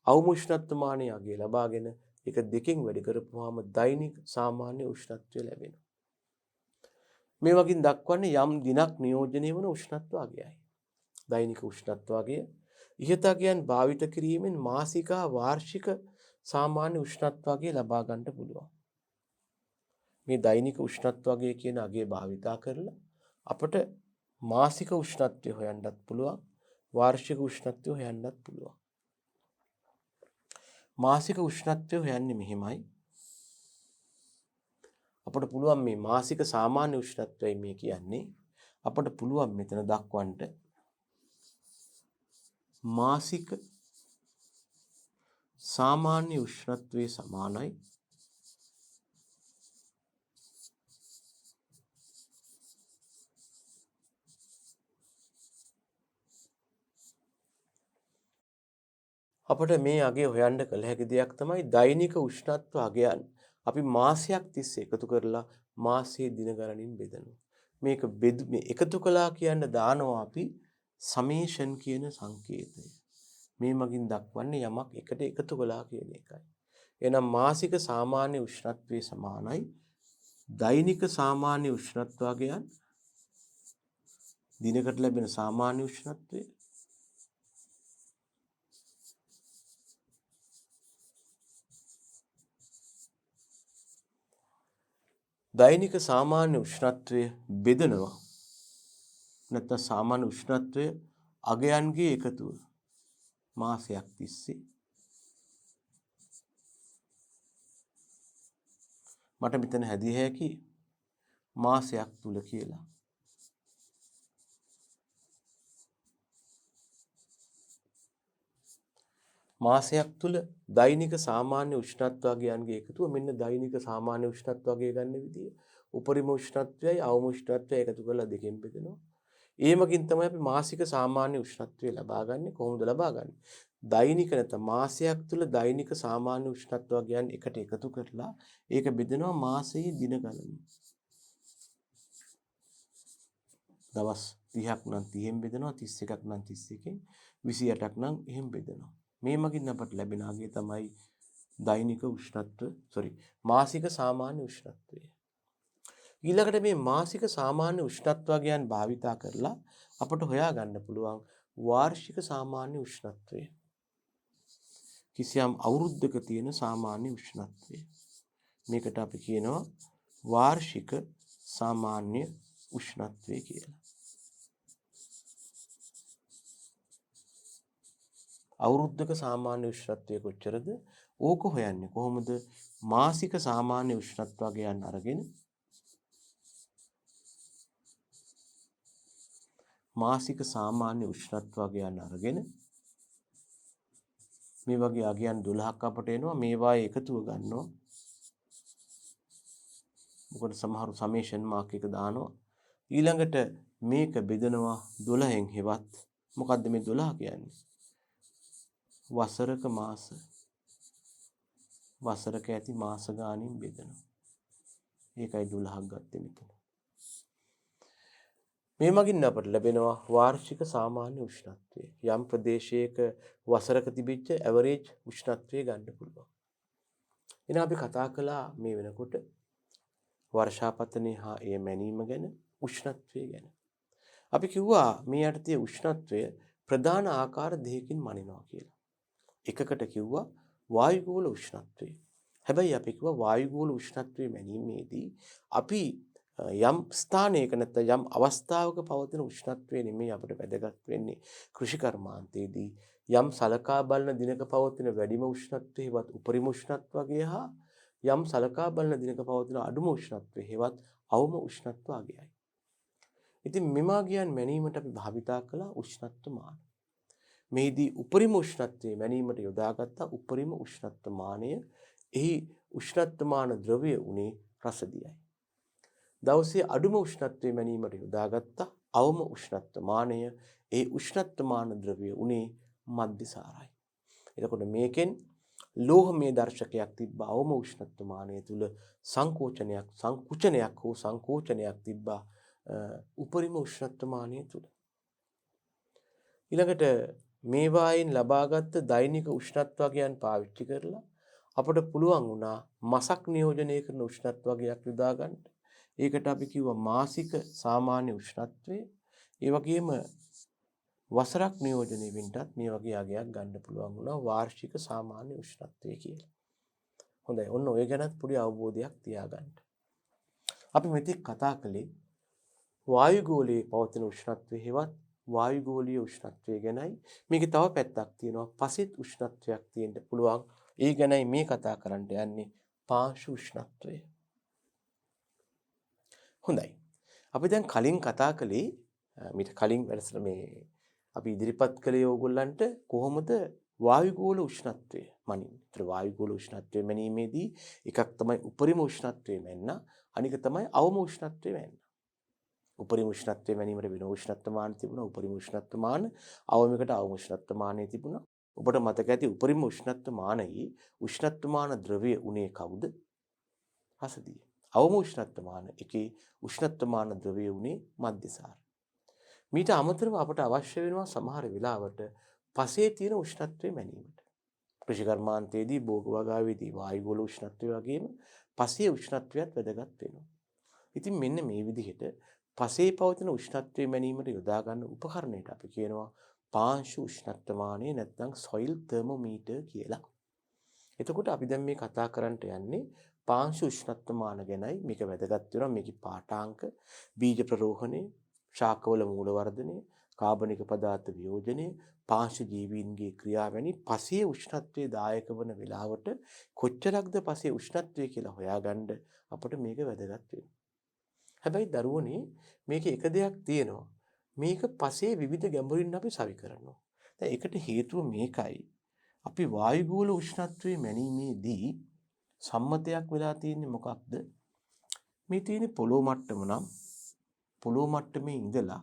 අවම උෂ්ණත්වමානයේ අගය ලබාගෙන ඒක දෙකෙන් වැඩි කරපුවාම දෛනික සාමාන්‍ය උෂ්ණත්වය ලැබෙනවා. මේ වගින් දක්වන්නේ යම් දිනක් නියෝජනය වන උෂ්ණත්ව අගයයි. දෛනික උෂ්ණත්ව අගය ඉහත අගයන් භාවිත කිරීමෙන් මාසික වාර්ෂික සාමාන්‍ය උෂ්ණත්ව අගය ලබා ගන්න පුළුවන්. මේ දෛනික උෂ්ණත්ව අගය කියන අගය භාවිතා කරලා අපට මාසික උෂ්ණත්වය හොයන්නත් පුළුවන්, වාර්ෂික උෂ්ණත්වය හොයන්නත් පුළුවන්. මාසික උෂ්ණත්වය හොයන්නේ මෙහෙමයි. අපට පුළුවන් මේ මාසික සාමාන්‍ය උෂ්ණත්වයයි මේ කියන්නේ. අපට පුළුවන් මෙතන දක්වන්නට මාසික සාමාන්‍ය උෂ්ණත්වයේ සමානයි අපට මේ අගය හොයන්න කළ හැකි දෙයක් තමයි දෛනික උෂ්ණත්ව අගයන් අපි මාසයක් තිස්සේ එකතු කරලා මාසයේ දින ගණනින් බෙදනවා. මේක මේ එකතු කළා කියන දානවා අපි සමේෂන් කියන සංකේතය. මේ මගින් දක්වන්නේ යමක් එකට එකතු කළා කියන එකයි. එහෙනම් මාසික සාමාන්‍ය උෂ්ණත්වයේ සමානයි දෛනික සාමාන්‍ය උෂ්ණත්ව අගයන් දිනකට ලැබෙන සාමාන්‍ය උෂ්ණත්වය දෛනික සාමාන්‍ය උෂ්ණත්වය බෙදනවා. නැත්නම් සාමාන්‍ය උෂ්ණත්වය අගයන්ගේ එකතුව මාසයක් තිස්සේ මට මෙතන හැදිය හැකි මාසයක් තුල කියලා. මාසයක් තුල දෛනික සාමාන්‍ය උෂ්ණත්ව අගයන්ගේ එකතුව මෙන්න දෛනික සාමාන්‍ය උෂ්ණත්ව අගය ගන්න විදිය. උපරිම උෂ්ණත්වයයි අවම උෂ්ණත්වයයි එකතු කරලා දෙකෙන් බෙදෙනවා. ඒමකින් තමයි අපි මාසික සාමාන්‍ය උෂ්ණත්වය ලබාගන්නේ. කොහොමද ලබාගන්නේ? දෛනික නැත්නම් මාසයක් තුල දෛනික සාමාන්‍ය උෂ්ණත්ව අගයන් එකට එකතු කරලා ඒක බෙදෙනවා මාසයේ දින ගණනින්. දවස් 30ක් නම් 30න් බෙදෙනවා, 31ක් නම් 31න්, 28ක් නම් එහෙම බෙදෙනවා. මේ මගින් අපට ලැබෙන අගය තමයි දෛනික මාසික සාමාන්‍ය උෂ්ණත්වය. ඊළඟට මේ මාසික සාමාන්‍ය උෂ්ණත්වයන් භාවිතා කරලා අපට හොයා ගන්න පුළුවන් වාර්ෂික සාමාන්‍ය උෂ්ණත්වය. කිසියම් අවුරුද්දක තියෙන සාමාන්‍ය උෂ්ණත්වය. මේකට අපි කියනවා වාර්ෂික සාමාන්‍ය උෂ්ණත්වය කියලා. අවුරුද්දක සාමාන්‍ය උෂ්ණත්වය කොච්චරද? ඕක හොයන්නේ කොහොමද? මාසික සාමාන්‍ය උෂ්ණත්වයන් අරගෙන මාසික සාමාන්‍ය උෂ්ණත්වයන් අරගෙන මේ වගේ අගයන් 12ක් අපට එනවා. මේවායේ එකතුව ගන්නවා. මොකද සමහරු සමේෂන් මාක් එක දානවා. ඊළඟට මේක බෙදනවා 12න් හෙවත්. මොකද්ද මේ 12 කියන්නේ? වසරක මාස. වසරක ඇති මාස ගානින් බෙදනවා. ඒකයි 12ක් ගත්තේ මෙතන. මේ මගින් අපට ලැබෙනවා වාර්ෂික සාමාන්‍ය උෂ්ණත්වය. යම් ප්‍රදේශයක වසරක තිබිච්ච ඇවරේජ් උෂ්ණත්වය ගන්න පුළුවන්. එහෙනම් අපි කතා කළා මේ වෙනකොට වර්ෂාපතනය හා එය මැනීම ගැන, උෂ්ණත්වය ගැන. අපි කිව්වා මේ යටතේ උෂ්ණත්වය ප්‍රධාන ආකාර දෙකකින් මනිනවා කියලා. එකකට කිව්වා වායුගෝල උෂ්ණත්වය. හැබැයි අපි කිව්වා වායුගෝල උෂ්ණත්වය මැනීමේදී අපි යම් ස්ථානයක නැත්නම් යම් අවස්ථාවක පවතින උෂ්ණත්වය නෙමෙයි අපිට වැදගත් වෙන්නේ. කෘෂි කර්මාන්තයේදී යම් සලකා බලන දිනක පවතින වැඩිම උෂ්ණත්වයේවත් උපරිම උෂ්ණත්ව වගේ හා යම් සලකා බලන දිනක පවතින අඩුම උෂ්ණත්වයේවත් අවම උෂ්ණත්ව වගේයි. ඉතින් මෙමාගියන් මැනීමට අපි භාවිතා කළා උෂ්ණත්ව මාන. මේදී උපරිම උෂ්ණත්වයේ මැනීමට යොදාගත්ත උපරිම උෂ්ණත්ව මානය එහි උෂ්ණත්ව මාන ද්‍රව්‍ය උනේ රසදියයි. දවසේ අඩුම උෂ්ණත්වය මැනීමට යොදාගත්ත අවම උෂ්ණත්වමානය ඒ උෂ්ණත්වමාන ද්‍රව්‍ය උනේ මධ්‍යසාරයි. එතකොට මේකෙන් ලෝහමය දර්ශකයක් තිබ්බ අවම උෂ්ණත්වමානය තුල සංකුචනයක් හෝ සංකෝචනයක් තිබ්බා උපරිම උෂ්ණත්වමානය තුල. ඊළඟට මේවායින් ලබාගත් දෛනික උෂ්ණත්වයන් පාවිච්චි කරලා අපට පුළුවන් වුණා මසක් නියෝජනය කරන උෂ්ණත්වයක් යොදා ගන්න. ඒකට අපි කිව්වා මාසික සාමාන්‍ය උෂ්ණත්වය. ඒ වගේම වසරක් නියෝජනය වෙන්නත් මේ වගේ අගයක් ගන්න පුළුවන් වුණා වාර්ෂික සාමාන්‍ය උෂ්ණත්වය කියලා. හොඳයි. ඔන්න ඔය ගැනත් පොඩි අවබෝධයක් තියාගන්න. අපි මෙතෙක් කතා කළේ වායුගෝලයේ පවතින උෂ්ණත්වය හෙවත් වායුගෝලීය උෂ්ණත්වය ගැනයි. මේකේ තව පැත්තක් තියෙනවා. පසෙත් උෂ්ණත්වයක් තියෙන්න පුළුවන්. ඒ ගැනයි මේ කතා කරන්න යන්නේ පාංශු උෂ්ණත්වය. හොඳයි. අපි දැන් කලින් කතා කළේ මීට කලින් වැඩසටහන මේ අපි ඉදිරිපත් කළේ ඕගොල්ලන්ට කොහොමද වායුගෝල උෂ්ණත්වය මනින්නේ. ඒතර වායුගෝල උෂ්ණත්වය මැනීමේදී එකක් තමයි උපරිම උෂ්ණත්වය මැන්න, අනික තමයි අවම උෂ්ණත්වය මැන්න. උපරිම උෂ්ණත්වය මැනීමට වෙන උෂ්ණත්වමාන තිබුණා. උපරිම උෂ්ණත්වමාන අවමයකට අවම උෂ්ණත්වමානය තිබුණා. ඔබට මතක ඇති උපරිම උෂ්ණත්වමානයේ උෂ්ණත්වමාන ද්‍රව්‍ය උනේ කවුද? රසදිය. අවම උෂ්ණත්වමාන එකේ උෂ්ණත්වමාන ද්‍රව්‍ය උනේ මධ්‍යසාර. මීට අමතරව අපට අවශ්‍ය වෙනවා සමහර වෙලාවට පසේ තියෙන උෂ්ණත්වය මැනීමට. කෘෂිකර්මාන්තයේදී භෝග වගාවේදී වායුගෝල උෂ්ණත්වය වගේම පසේ උෂ්ණත්වයත් වැදගත් වෙනවා. ඉතින් මෙන්න මේ විදිහට පසේ පවතින උෂ්ණත්වය මැනීමට යොදා ගන්න උපකරණයට අපි කියනවා පාංශු උෂ්ණත්වමානය නැත්නම් සොයිල් තර්මෝමීටර් කියලා. එතකොට අපි දැන් මේ කතා කරන්නට යන්නේ පාංශු උෂ්ණත්වමාන ගැනයි. මේක වැදගත් වෙනවා. මේකේ පාඨාංක, බීජ ප්‍රරෝහණය, ශාකවල මූල වර්ධනය, කාබනික පදාර්ථ වියෝජනය, පාංශු ජීවීන්ගේ ක්‍රියා වැනි පසේ උෂ්ණත්වයේ දායක වන වෙලාවට කොච්චරක්ද පසේ උෂ්ණත්වය කියලා හොයාගන්න අපට මේක වැදගත් වෙනවා. හැබැයි දරුවනේ මේකේ එක දෙයක් තියෙනවා. මේක පසේ විවිධ ගැඹුරින් අපි සවි කරනවා. දැන් ඒකට හේතුව මේකයි. අපි වායුගෝල උෂ්ණත්වයේ මැනීමේදී සම්මතයක් වෙලා තියෙන්නේ මොකක්ද? මේ තියෙන පොළොව මට්ටම නම් පොළොව මට්ටමේ ඉඳලා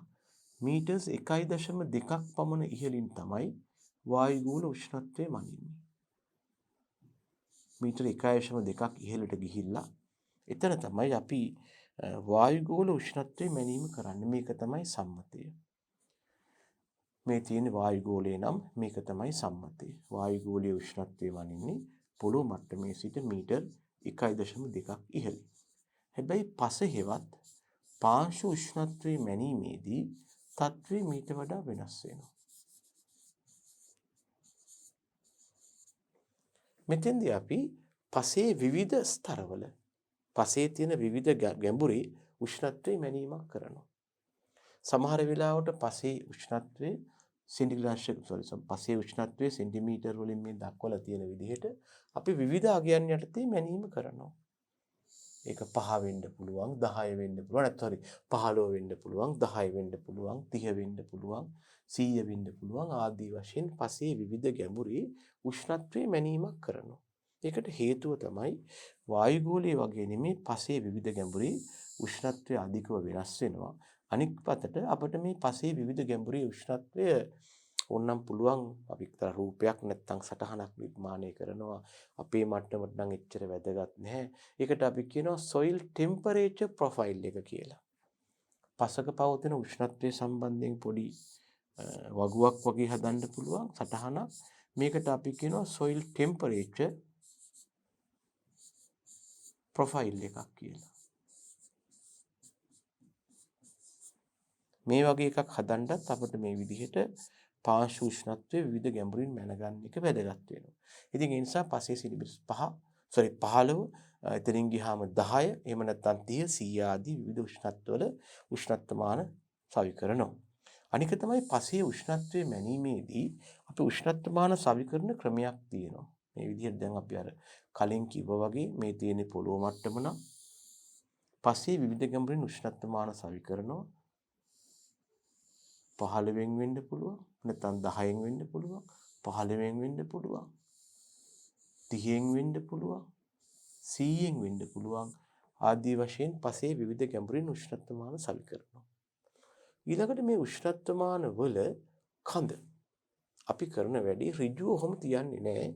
මීටර්ස් 1.2ක් පමණ ඉහළින් තමයි වායුගෝල උෂ්ණත්වය මනින්නේ. මීටර 1.2ක් ඉහළට ගිහිල්ලා එතන තමයි අපි වායුගෝල උෂ්ණත්වය මැනීම කරන්නේ. මේක තමයි සම්මතය. මේ තියෙන වායුගෝලය නම් මේක තමයි සම්මතය. වායුගෝලීය උෂ්ණත්වය මනින්නේ පොළොව මට්ටමේ සිට මීටර් 1.2ක් ඉහළින්. හැබැයි පස හෙවත් පාංශු උෂ්ණත්වයේ මැනීමේදී තත්ත්වය මීට වඩා වෙනස් වෙනවා. මෙතෙන්දී අපි පසේ විවිධ ස්තරවල පසේ තියෙන විවිධ ගැඹුරේ උෂ්ණත්වයේ මැනීමක් කරනවා. සමහර වෙලාවට පසේ උෂ්ණත්වයේ පසේ උෂ්ණත්වයේ සෙන්ටිමීටර් වලින් මේ දක්වලා තියෙන විදිහට අපි විවිධ අගයන් යටතේ මැනීම කරනවා. ඒක 5 වෙන්න පුළුවන්, 10 වෙන්න පුළුවන්, නැත්නම් 15 වෙන්න පුළුවන්, 10 වෙන්න පුළුවන්, 30 වෙන්න පුළුවන්, 100 වෙන්න පුළුවන් ආදී වශයෙන් පසේ විවිධ ගැඹුරේ උෂ්ණත්වයේ මැනීමක් කරනවා. ඒකට හේතුව තමයි වායුගෝලයේ වගේ නෙමේ පසේ විවිධ ගැඹුරේ උෂ්ණත්වය අධිකව වෙනස් වෙනවා. අනික් පැත්තට අපිට මේ පසේ විවිධ ගැඹුරේ උෂ්ණත්වය ඕනනම් පුළුවන් අපි එක්තරා රූපයක් නැත්නම් සටහනක් නිර්මාණය කරනවා. අපේ මට්ටමට නම් එච්චර වැදගත් නැහැ. ඒකට අපි කියනවා soil temperature profile එක කියලා. පසක පවතින උෂ්ණත්වය සම්බන්ධයෙන් පොඩි වගුවක් වගේ හදන්න පුළුවන් සටහනක්. මේකට අපි කියනවා soil temperature profile එකක් කියලා. මේ වගේ එකක් හදන්නත් අපිට මේ විදිහට පාංශු උෂ්ණත්වයේ විවිධ ගැඹුරින් මැනගන්න එක වැදගත් වෙනවා. ඉතින් ඒ නිසා පසේ සිලිබස් 15 එතනින් ගියාම 10 එහෙම නැත්නම් 30 100 ආදී විවිධ උෂ්ණත්වවල උෂ්ණත්වමාන සවිකරනවා. අනික තමයි පසේ උෂ්ණත්වයේ මැනීමේදී අපි උෂ්ණත්වමාන සවිකරන ක්‍රමයක් තියෙනවා. මේ විදිහට දැන් අපි අර කලින් කිව්වා වගේ මේ තියෙන පොළොව මට්ටම නම් පසේ විවිධ ගැඹුරින් උෂ්ණත්වමාන සවිකරනවා. 15න් වෙන්න පුළුවන්, නැත්නම් 10න් වෙන්න පුළුවන්, 15න් වෙන්න පුළුවන්, 30න් වෙන්න පුළුවන්, 100න් වෙන්න පුළුවන් ආදී වශයෙන් පසේ විවිධ ගැඹුරින් උෂ්ණත්වමාන සවි කරනවා. ඊළඟට මේ උෂ්ණත්වමාන වල කඳ අපි කරන වැඩි ඍජුව ඔහොම තියන්නේ නැහැ.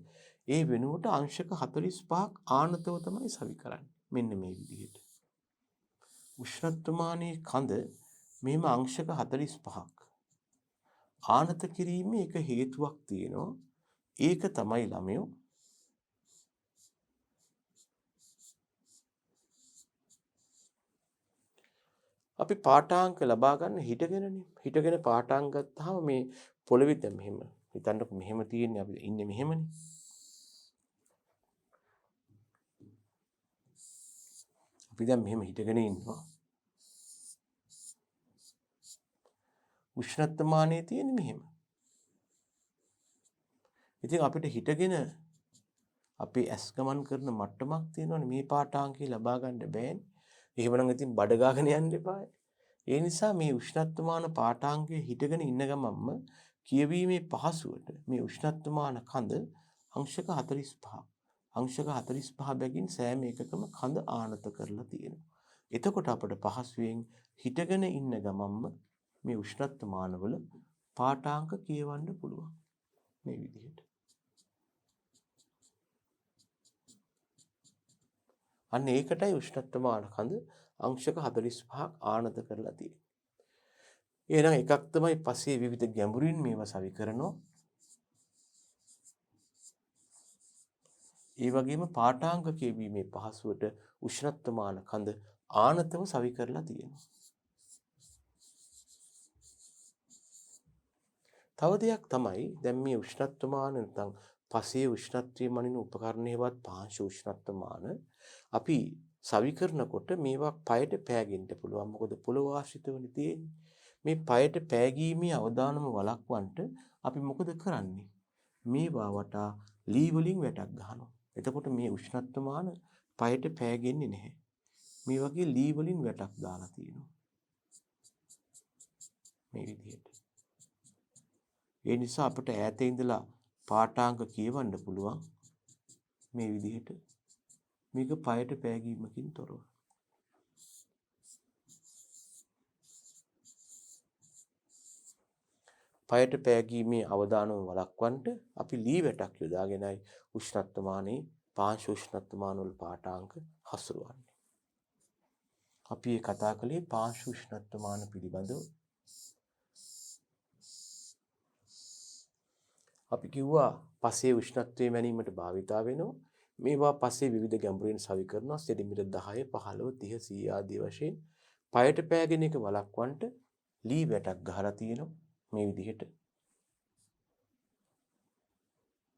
ඒ වෙනුවට අංශක 45ක් ආනතව තමයි සවි කරන්නේ. මෙන්න මේ විදිහට. උෂ්ණත්වමානයේ කඳ මෙහෙම අංශක 45ක් ආනත කිරීමේ එක හේතුවක් තියෙනවා. ඒක තමයි ළමයෝ අපි පාඨාංක ලබා ගන්න හිටගෙනනේ. හිටගෙන පාඨාංක ගත්තාම මේ පොළවේ දැන් මෙහෙම හිතන්නකො මෙහෙම තියෙන්නේ අපි ඉන්නේ මෙහෙමනේ. අපි දැන් මෙහෙම හිටගෙන ඉන්නවා. උෂ්ණත්වමානයේ තියෙන්නේ මෙහෙම. ඉතින් අපිට හිටගෙන අපි ඇස් ගමන් කරන මට්ටමක් තියෙනවනේ මේ පාඨාංකය ලබා ගන්න බෑනේ. එහෙමනම් ඉතින් බඩ ගාගෙන යන්න එපා. ඒ නිසා මේ උෂ්ණත්වමාන පාඨාංකයේ හිටගෙන ඉන්න ගමන්ම කියවීමේ පහසුවට මේ උෂ්ණත්වමාන කඳ අංශක 45ක්. අංශක 45 බැගින් සෑම එකකම කඳ ආනත කරලා තියෙනවා. එතකොට අපිට පහසුවෙන් හිටගෙන ඉන්න ගමන්ම මේ උෂ්ණත්වමානවල පාඨාංක කියවන්න පුළුවන්. මේ විදිහට. අන්න ඒකටයි උෂ්ණත්වමාන කඳ අංශක 45ක් ආනත කරලා තියෙන්නේ. එහෙනම් එකක් තමයි පසේ විවිධ ගැඹුරින් මේවා සවි කරනවා. ඒ වගේම පාඨාංක කියවීමේ පහසුවට උෂ්ණත්වමාන කඳ ආනතව සවි කරලා තියෙනවා. තව දෙයක් තමයි දැන් මේ උෂ්ණත්වමාන නැත්නම් පසේ උෂ්ණත්වයේ මනින උපකරණයවත් පාංශ උෂ්ණත්වමාන අපි සවි කරනකොට මේවා පයට පෑගෙන්න පුළුවන්. මොකද පොළොව ආශ්‍රිතවනේ තියෙන්නේ. මේ පයට පෑගීමේ අවදානම වළක්වන්නට අපි මොකද කරන්නේ? මේවා වටා ලී වලින් වැටක් ගහනවා. එතකොට මේ උෂ්ණත්වමාන පයට පෑගෙන්නේ නැහැ. මේ වගේ ලී වලින් වැටක් දාලා තියෙනවා. මේ විදිහට. ඒ නිසා අපිට ඈත ඉඳලා පාඨාංක කියවන්න පුළුවන් මේ විදිහට. මේක පයට පෑගීමකින් තොරව. පයට පෑගීමේ අවදානම වළක්වන්නට අපි ලී වැටක් යොදාගෙනයි උෂ්ණත්වමානයේ පාංශ උෂ්ණත්වමාන වල පාඨාංක හසුරුවන්නේ. අපි මේ කතා කළේ පාංශ උෂ්ණත්වමාන පිළිබඳව. අපි කිව්වා පසේ උෂ්ණත්වයේ මැනීමට භාවිතා වෙනවා. මේවා පසේ විවිධ ගැඹුරින් සවි කරනවා. සෙන්ටිමීටර් 10, 15, 30, 100 ආදී වශයෙන් පයට පෑගෙන එක වළක්වන්නට ලී වැටක් ගහලා තියෙනවා. මේ විදිහට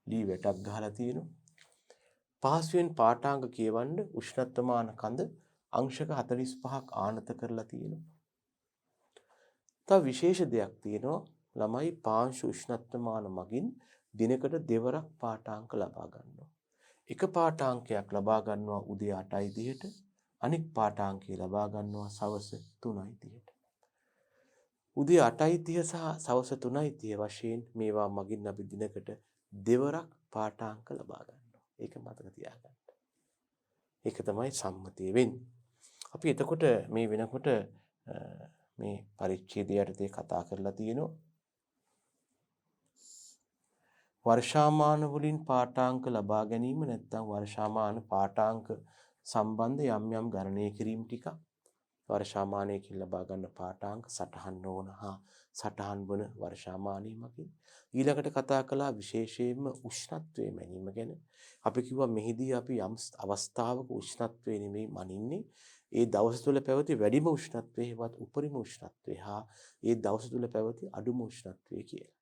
ලී වැටක් ගහලා තියෙනවා. පහසුවෙන් පාඨාංග කියවන්න උෂ්ණත්වමාන කඳ අංශක 45ක් ආනත කරලා තියෙනවා. තව විශේෂ දෙයක් තියෙනවා. ළමයි පාංශ උෂ්ණත්වමාන මගින් දිනකට දෙවරක් පාඨාංක ලබා ගන්නවා. එක පාඨාංකයක් ලබා ගන්නවා උදේ 8:30ට, අනෙක් පාඨාංකය ලබා ගන්නවා සවස් 3:30ට. උදේ 8:30 සහ සවස් 3:30 වශයෙන් මේවා මගින් අපි දිනකට දෙවරක් පාඨාංක ලබා ගන්නවා. ඒක මතක තියාගන්න. ඒක තමයි සම්මතිය වෙන්නේ. අපි එතකොට මේ වෙනකොට මේ පරිච්ඡේදය යටතේ කතා කරලා තියෙනවා. වර්ෂාමාන වලින් පාඨාංක ලබා ගැනීම නැත්නම් වර්ෂාමාන පාඨාංක සම්බන්ධ යම් යම් ගණනය කිරීම ටික වර්ෂාමානයකින් ලබා ගන්න පාඨාංක සටහන් නොවන හා සටහන් වන වර්ෂාමානයේ මගින් ඊළඟට කතා කළා විශේෂයෙන්ම උෂ්ණත්වයේ මැනීම ගැන. අපි කිව්වා මෙහිදී අපි යම් අවස්ථාවක උෂ්ණත්වයේ නෙමෙයි මනින්නේ ඒ දවස තුල පැවති වැඩිම උෂ්ණත්වයේවත් උපරිම උෂ්ණත්වයේ හා ඒ දවස තුල පැවති අඩුම උෂ්ණත්වයේ කියලා.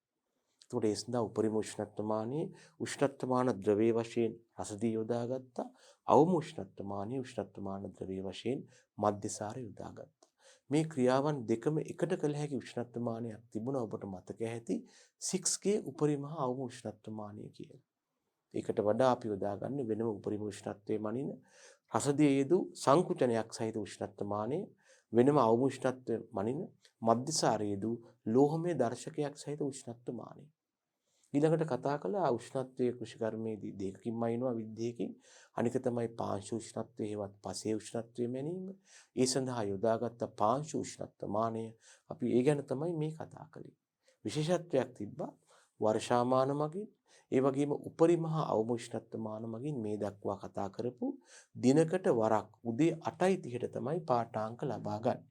එතකොට ඒ සඳහා උපරිම උෂ්ණත්වමානයේ උෂ්ණත්වමාන ද්‍රවයේ වශයෙන් රසදී යොදාගත්තා. අවම උෂ්ණත්වමානයේ උෂ්ණත්වමාන ද්‍රවයේ වශයෙන් මධ්‍යසාර යොදාගත්තා. මේ ක්‍රියාවන් දෙකම එකට කළ හැකි උෂ්ණත්වමානයක් තිබුණා ඔබට මතක ඇති 6K උපරිම හා අවම උෂ්ණත්වමානය කියලා. ඒකට වඩා අපි යොදාගන්නේ වෙනම උපරිම උෂ්ණත්වයේ මනින රසදී යෙදු සංකුචනයක් සහිත උෂ්ණත්වමානය වෙනම අවම උෂ්ණත්වයේ මනින මධ්‍යසාරයේ යෙදු ලෝහමය දර්ශකයක් සහිත උෂ්ණත්වමානය. ඊළඟට කතා කළා උෂ්ණත්වයේ කෘෂිකර්මයේදී දෙකකින්ම අයිනවා විද්‍යයකින්. අනික තමයි පාංශු උෂ්ණත්වය හේවත් පසේ උෂ්ණත්වය මැනීම. ඒ සඳහා යොදාගත්ත පාංශු උෂ්ණත්ව මානය අපි ඒ ගැන තමයි මේ කතා කළේ. විශේෂත්වයක් තිබ්බා වර්ෂාමාන මගින් ඒ වගේම උපරිම හා අවම උෂ්ණත්ව මාන මගින් මේ දක්වා කතා කරපු දිනකට වරක් උදේ 8:30ට තමයි පාඨාංක ලබා ගන්න.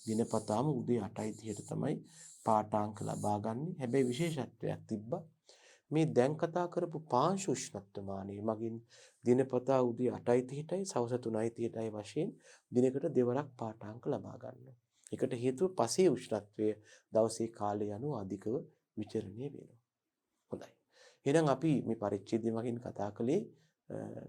දිනපතාම උදේ 8:30ට තමයි පාඨාංක ලබා ගන්න. හැබැයි විශේෂත්වයක් තිබ්බා. මේ දැන් කතා කරපු පාංශු උෂ්ණත්ව මානය මගින් දිනපතා උදේ 8:30ටයි සවස 3:30ටයි වශයෙන් දිනකට දෙවරක් පාඨාංක ලබා ගන්නවා. ඒකට හේතුව පසේ උෂ්ණත්වය දවසේ කාලය අනුව අධිකව විචරණය වෙනවා. හොඳයි. එහෙනම් අපි මේ පරිච්ඡේදය මගින් කතා කළේ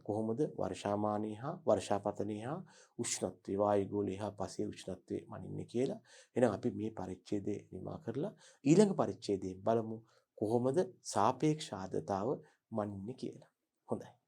කොහොමද වර්ෂාමානය හා වර්ෂාපතනය හා උෂ්ණත්වය වායුගෝලය හා පසේ උෂ්ණත්වය මනින්නේ කියලා. එහෙනම් අපි මේ පරිච්ඡේදය නිමා කරලා ඊළඟ පරිච්ඡේදයෙන් බලමු කොහොමද සාපේක්ෂ ආර්ද්‍රතාව මනින්නේ කියලා. හොඳයි.